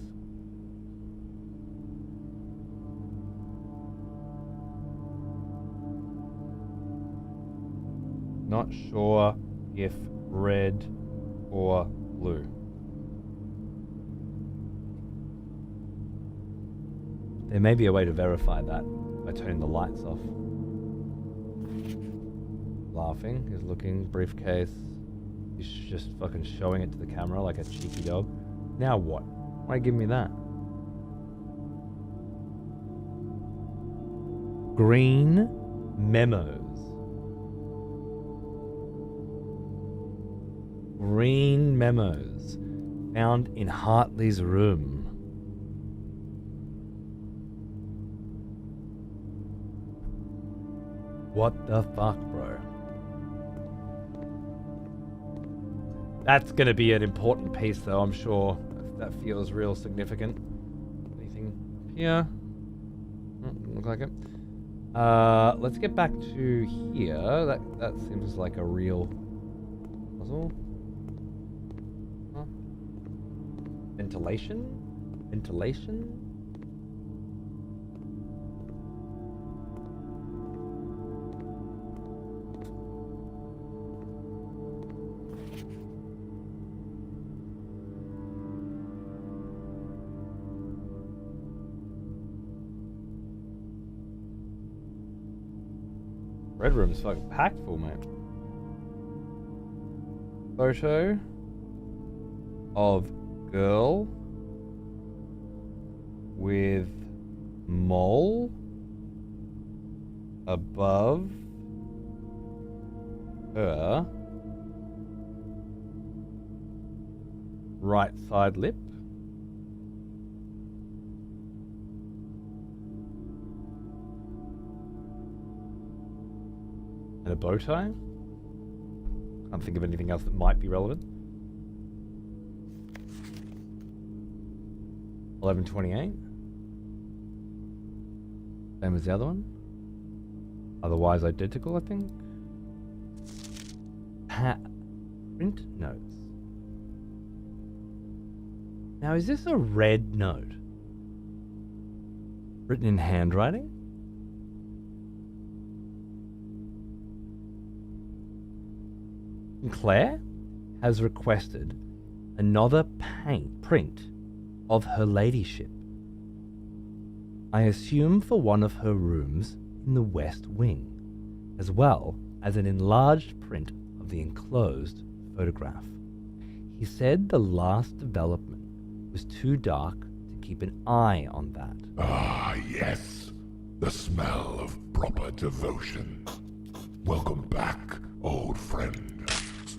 Speaker 1: Not sure if red or blue. There may be a way to verify that by turning the lights off. Laughing, he's looking, briefcase. He's just fucking showing it to the camera like a cheeky dog. Now what? Why give me that? Green memos. Green memos found in Hartley's room. What the fuck, bro? That's gonna be an important piece, though, I'm sure. That feels real significant. Anything here? Doesn't look like it. Let's get back to here. That seems like a real puzzle. Huh? Ventilation? Ventilation? Red room's fucking packed full, mate. Photo of girl with mole above her right side lip. And a bow tie. Can't think of anything else that might be relevant. 11:28. Same as the other one. Otherwise identical, I think. Print notes. Now, is this a red note? Written in handwriting? Claire has requested another print of her ladyship. I assume for one of her rooms in the west wing, as well as an enlarged print of the enclosed photograph. He said the last development was too dark to keep an eye on that.
Speaker 2: Ah, yes. The smell of proper devotion. Welcome back, old friend.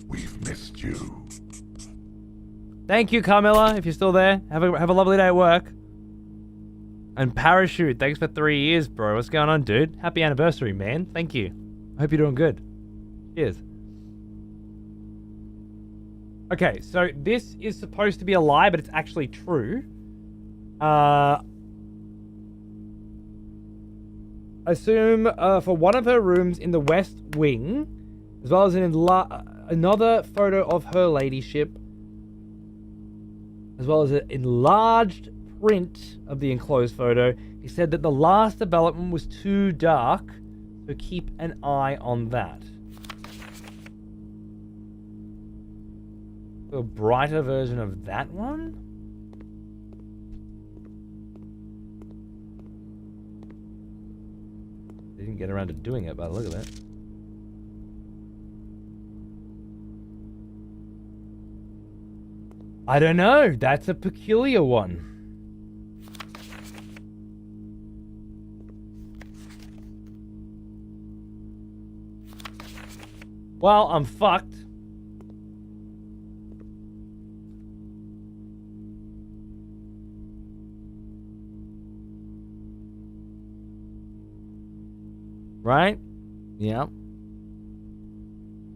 Speaker 2: We've missed you.
Speaker 1: Thank you, Carmilla, if you're still there. Have a lovely day at work. And Parachute, thanks for 3 years, bro. What's going on, dude? Happy anniversary, man. Thank you. I hope you're doing good. Cheers. Okay, so this is supposed to be a lie, but it's actually true. Assume for one of her rooms in the West Wing, as well as another photo of her ladyship, as well as an enlarged print of the enclosed photo. He said that the last development was too dark, so keep an eye on that. A brighter version of that one? They didn't get around to doing it, but look at that. I don't know. That's a peculiar one. Well, I'm fucked. Right? Yeah.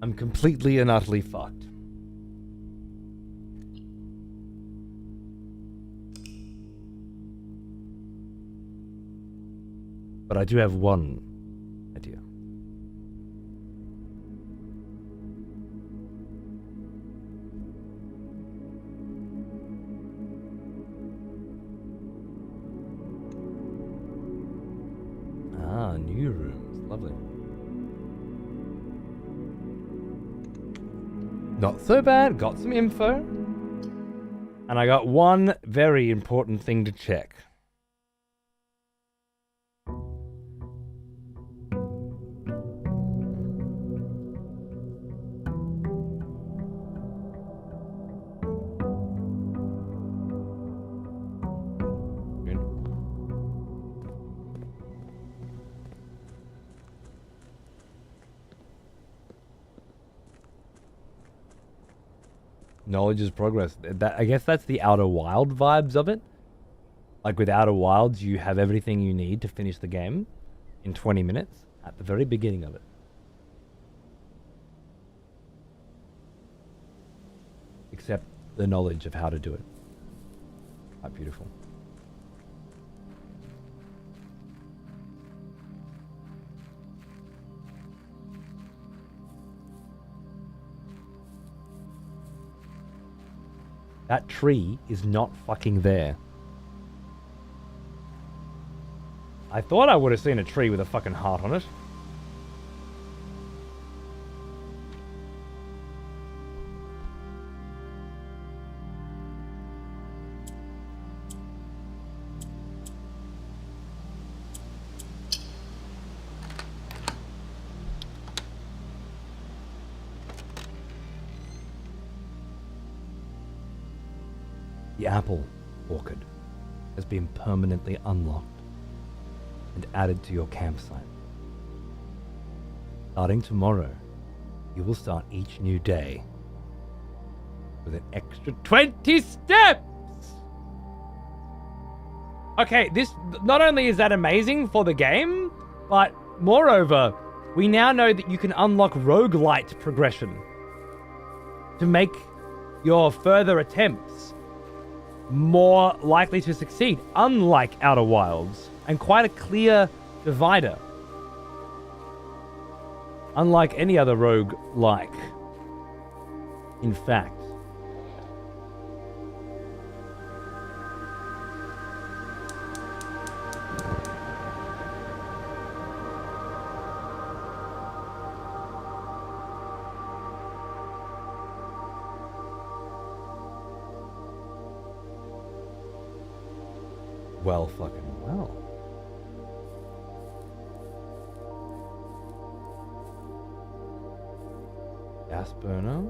Speaker 1: I'm completely and utterly fucked. But I do have one idea. Ah, new rooms. Lovely. Not so bad. Got some info. And I got one very important thing to check. Knowledge is progress. I guess that's the Outer Wild vibes of it. Like with Outer Wilds, you have everything you need to finish the game in 20 minutes at the very beginning of it. Except the knowledge of how to do it. Quite beautiful. That tree is not fucking there. I thought I would have seen a tree with a fucking heart on it. The apple orchard has been permanently unlocked and added to your campsite. Starting tomorrow, you will start each new day with an extra 20 steps! Okay, this not only is that amazing for the game, but moreover, we now know that you can unlock roguelite progression to make your further attempts more likely to succeed, unlike Outer Wilds, and quite a clear divider. Unlike any other rogue-like, in fact. Well fucking well. Gas burner.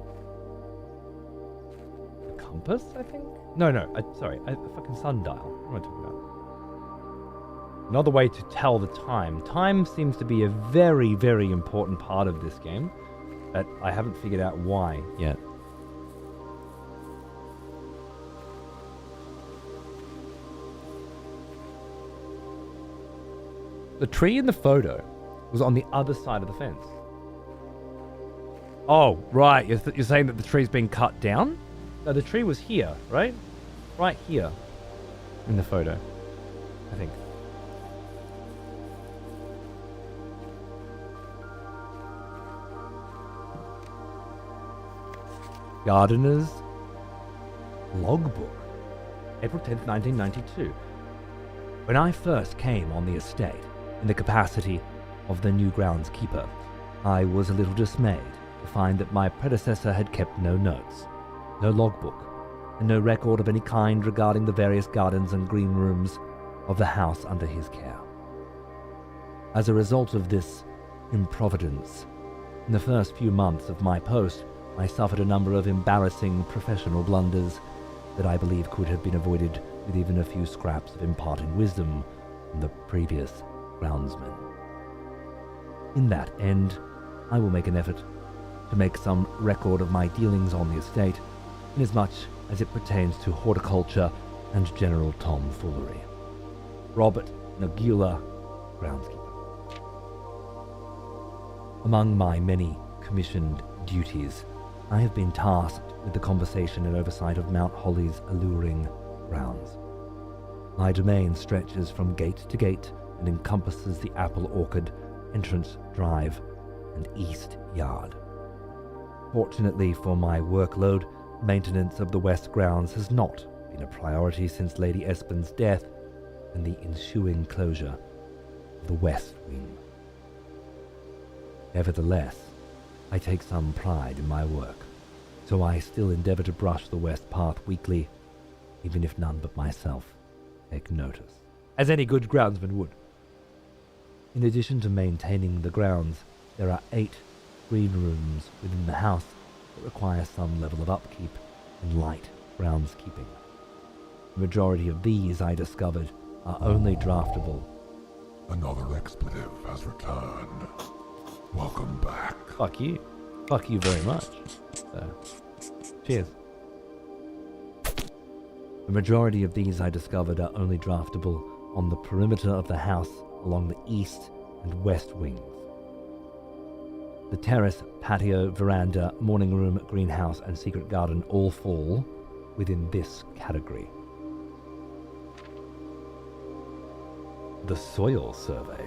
Speaker 1: compass, I think? No, sorry, a fucking sundial. What am I talking about? Another way to tell the time. Time seems to be a very, very important part of this game, but I haven't figured out why yet. The tree in the photo was on the other side of the fence. Oh, right. You're saying that the tree's been cut down? No, the tree was here, right? Right here in the photo, I think. Gardener's logbook, April 10th, 1992. When I first came on the estate, in the capacity of the new groundskeeper, I was a little dismayed to find that my predecessor had kept no notes, no logbook, and no record of any kind regarding the various gardens and green rooms of the house under his care. As a result of this improvidence, in the first few months of my post, I suffered a number of embarrassing professional blunders that I believe could have been avoided with even a few scraps of imparting wisdom from the previous groundsman. In that end, I will make an effort to make some record of my dealings on the estate, inasmuch as it pertains to horticulture and general tomfoolery. Robert Nagula, groundskeeper. Among my many commissioned duties, I have been tasked with the conversation and oversight of Mount Holly's alluring grounds. My domain stretches from gate to gate and encompasses the apple orchard, entrance drive, and east yard. Fortunately for my workload, maintenance of the west grounds has not been a priority since Lady Espen's death and the ensuing closure of the west wing. Nevertheless, I take some pride in my work, so I still endeavor to brush the west path weekly, even if none but myself take notice, as any good groundsman would. In addition to maintaining the grounds, there are 8 green rooms within the house that require some level of upkeep and light groundskeeping. The majority of these, I discovered, are only draftable.
Speaker 2: Another expletive has returned. Welcome back.
Speaker 1: Fuck you. Fuck you very much. So, cheers. The majority of these, I discovered, are only draftable on the perimeter of the house along the east and west wings. The terrace, patio, veranda, morning room, greenhouse, and secret garden all fall within this category. The soil survey.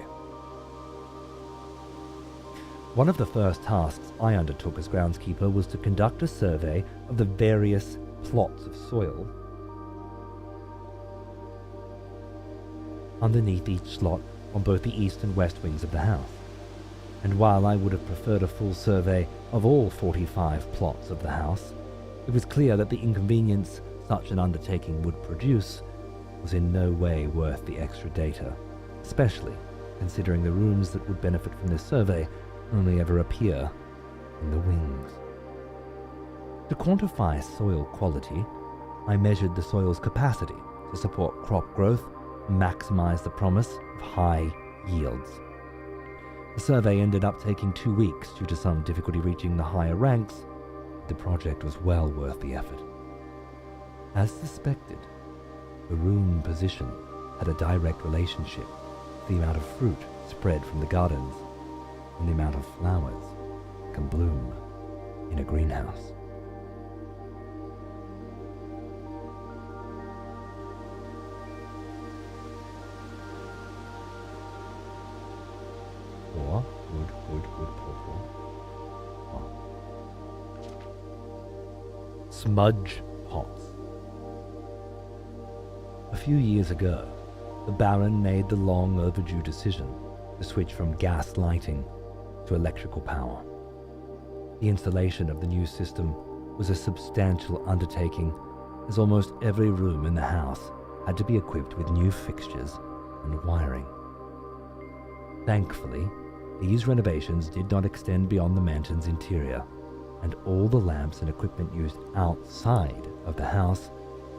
Speaker 1: One of the first tasks I undertook as groundskeeper was to conduct a survey of the various plots of soil underneath each slot on both the east and west wings of the house. And while I would have preferred a full survey of all 45 plots of the house, it was clear that the inconvenience such an undertaking would produce was in no way worth the extra data, especially considering the rooms that would benefit from this survey only ever appear in the wings. To quantify soil quality, I measured the soil's capacity to support crop growth and maximize the promise of high yields. The survey ended up taking 2 weeks due to some difficulty reaching the higher ranks. The project was well worth the effort. As suspected, the room position had a direct relationship to the amount of fruit spread from the gardens and the amount of flowers that can bloom in a greenhouse. Wood, purple. Smudge pots. A few years ago, the Baron made the long overdue decision to switch from gas lighting to electrical power. The installation of the new system was a substantial undertaking, as almost every room in the house had to be equipped with new fixtures and wiring. Thankfully, these renovations did not extend beyond the mansion's interior, and all the lamps and equipment used outside
Speaker 4: of the house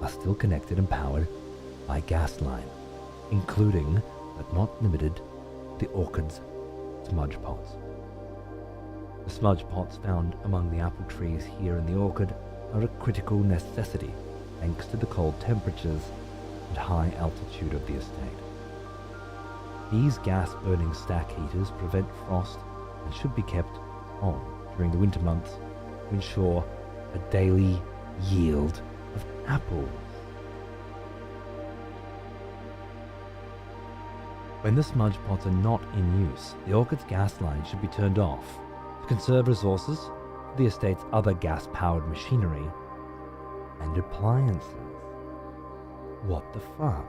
Speaker 4: are still connected and powered by gas line, including, but not limited, to the orchid's smudge pots. The smudge pots found among the apple trees here in the orchard are a critical necessity thanks to the cold temperatures and high altitude of the estate. These gas-burning stack heaters prevent frost and should be kept on during the winter months to ensure a daily yield of apples. When the smudge pots are not in use, the orchard's gas line should be turned off to conserve resources for the estate's other gas-powered machinery and appliances. What the fuck?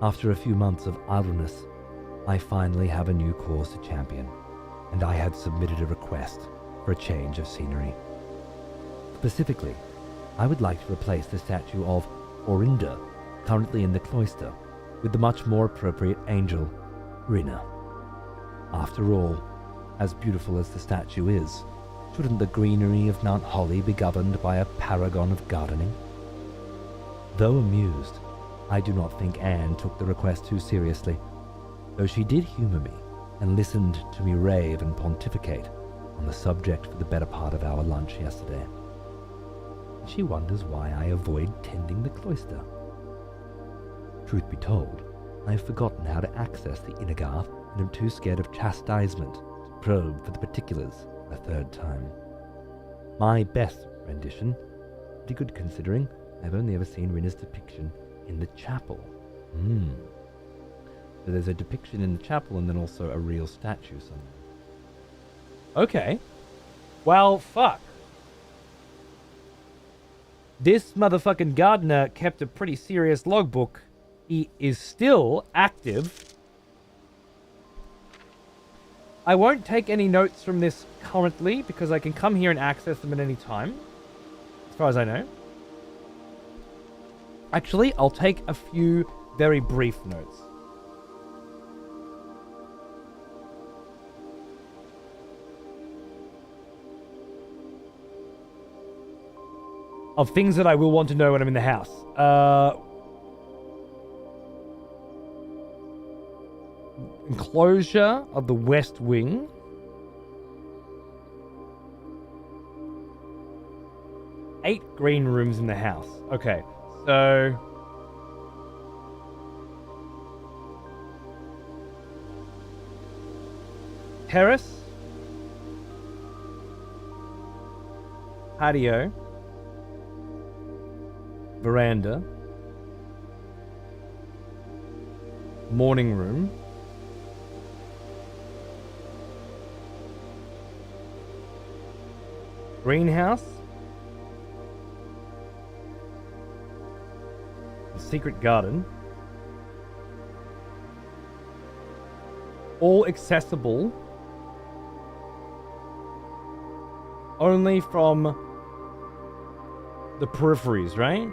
Speaker 4: After a few months of idleness, I finally have a new cause to champion, and I had submitted a request for a change of scenery. Specifically, I would like to replace the statue of Orinda, currently in the cloister, with the much more appropriate angel, Rina. After all, as beautiful as the statue is, shouldn't the greenery of Mount Holly be governed by a paragon of gardening? Though amused, I do not think Anne took the request too seriously, though she did humor me and listened to me rave and pontificate on the subject for the better part of our lunch yesterday. She wonders why I avoid tending the cloister. Truth be told, I have forgotten how to access the inner garth and am too scared of chastisement to probe for the particulars a third time. My best rendition, pretty good considering I've only ever seen Rina's depiction in the chapel. So there's a depiction in the chapel and then also a real statue somewhere.
Speaker 1: Okay. Well, fuck. This motherfucking gardener kept a pretty serious logbook. He is still active. I won't take any notes from this currently because I can come here and access them at any time, as far as I know. Actually, I'll take a few very brief notes. Of things that I will want to know when I'm in the house. Enclosure of the west wing. Eight green rooms in the house. Okay, so terrace, patio, veranda, morning room, greenhouse, secret garden, all accessible only from the peripheries, right?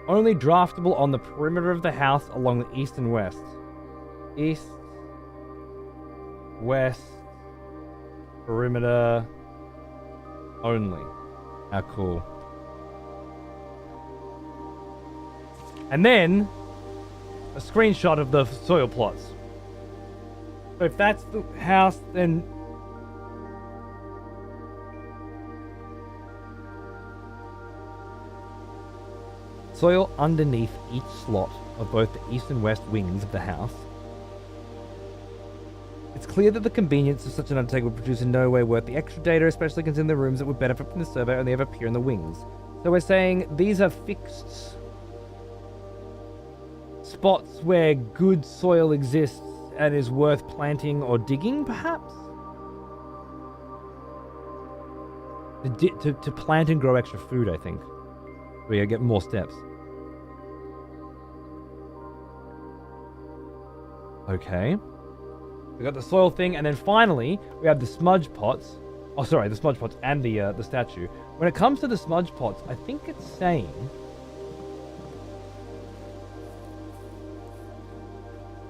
Speaker 1: Only draftable on the perimeter of the house along the east and west. East, west, perimeter only. How cool. And then a screenshot of the soil plots. So if that's the house, then soil underneath each slot of both the east and west wings of the house. It's clear that the convenience of such an undertaking would produce in no way worth the extra data, especially considering the rooms that would benefit from the survey only ever appear in the wings. So we're saying these are fixed spots where good soil exists and is worth planting or digging, perhaps? To plant and grow extra food, I think. We get more steps. Okay. We got the soil thing, and then finally, we have the smudge pots. Oh, sorry, the smudge pots and the statue. When it comes to the smudge pots, I think it's saying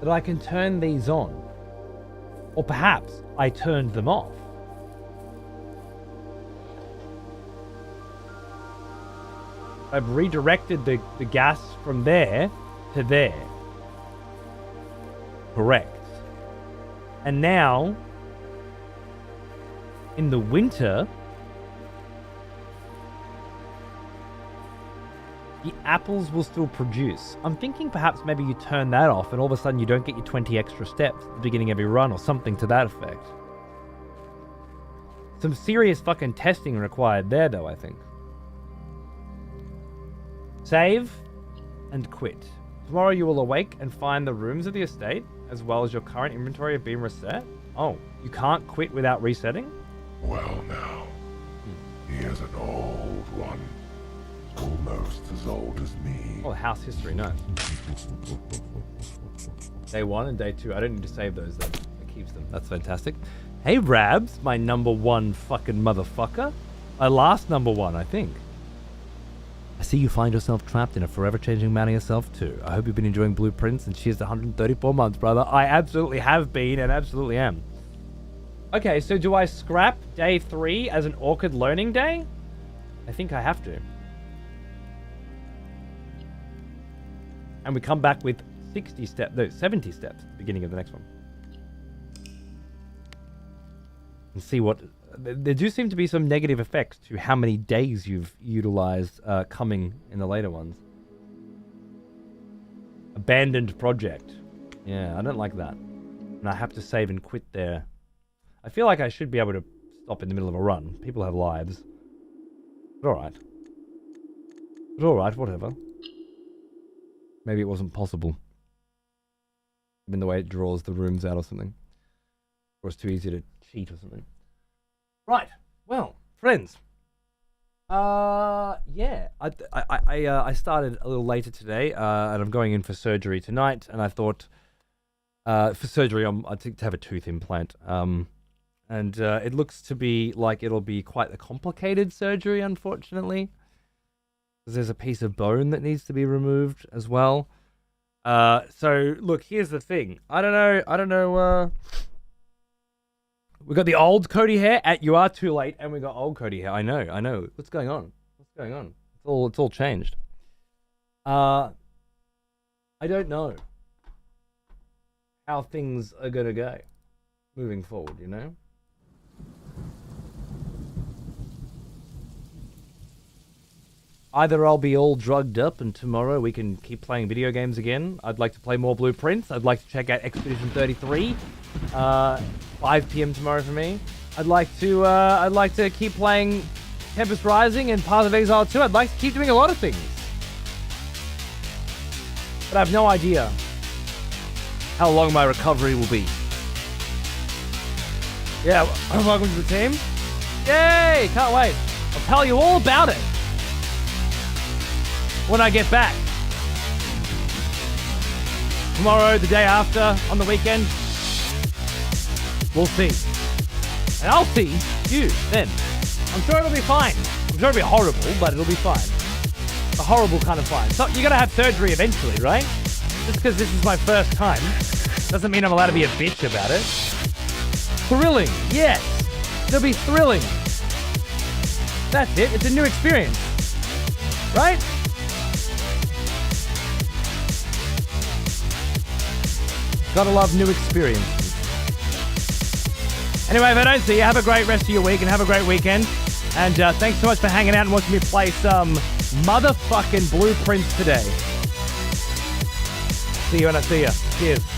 Speaker 1: that I can turn these on. Or perhaps I turned them off. I've redirected the gas from there to there. Correct. And now, in the winter, the apples will still produce. I'm thinking perhaps maybe you turn that off and all of a sudden you don't get your 20 extra steps at the beginning of your run or something to that effect. Some serious fucking testing required there though, I think. Save and quit. Tomorrow you will awake and find the rooms of the estate as well as your current inventory have been reset. Oh, you can't quit without resetting?
Speaker 2: Well now, here's an old one. Almost as old as me.
Speaker 1: Oh, house history, no. Day 1 and day 2. I don't need to save those then. It keeps them. That's fantastic. Hey, Rabs, my number 1 fucking motherfucker. My last number 1, I think. I see you find yourself trapped in a forever changing man of yourself too. I hope you've been enjoying Blueprints and cheers to 134 months, brother. I absolutely have been and absolutely am. Okay, so do I scrap day 3 as an awkward learning day? I think I have to. And we come back with 70 steps at the beginning of the next one. And see what... There do seem to be some negative effects to how many days you've utilized coming in the later ones. Abandoned project. Yeah, I don't like that. And I have to save and quit there. I feel like I should be able to stop in the middle of a run. People have lives. But alright. But alright, whatever. Maybe it wasn't possible. In the way it draws the rooms out or something. Or it's too easy to cheat or something. Right. Well, friends. Yeah. I started a little later today, and I'm going in for surgery tonight. And I thought, for surgery, I think to have a tooth implant. And it looks to be like it'll be quite a complicated surgery, unfortunately. There's a piece of bone that needs to be removed as well. So look, here's the thing. I don't know. We got the old Cody hair at You Are Too Late, and we got old Cody hair. I know. What's going on? It's all changed. I don't know how things are gonna go moving forward, you know? Either I'll be all drugged up and tomorrow we can keep playing video games again. I'd like to play more Blueprints. I'd like to check out Expedition 33. 5 p.m. tomorrow for me. I'd like to keep playing Tempest Rising and Path of Exile 2. I'd like to keep doing a lot of things. But I have no idea how long my recovery will be. Yeah, welcome to the team. Yay! Can't wait. I'll tell you all about it when I get back. Tomorrow, the day after, on the weekend. We'll see. And I'll see you then. I'm sure it'll be fine. I'm sure it'll be horrible, but it'll be fine. A horrible kind of fine. So you're gonna have surgery eventually, right? Just because this is my first time doesn't mean I'm allowed to be a bitch about it. Thrilling, yes. It'll be thrilling. That's it. It's a new experience. Right? Gotta love new experiences. Anyway, if I don't see you, have a great rest of your week and have a great weekend. And thanks so much for hanging out and watching me play some motherfucking Blueprints today. See you when I see you. Cheers.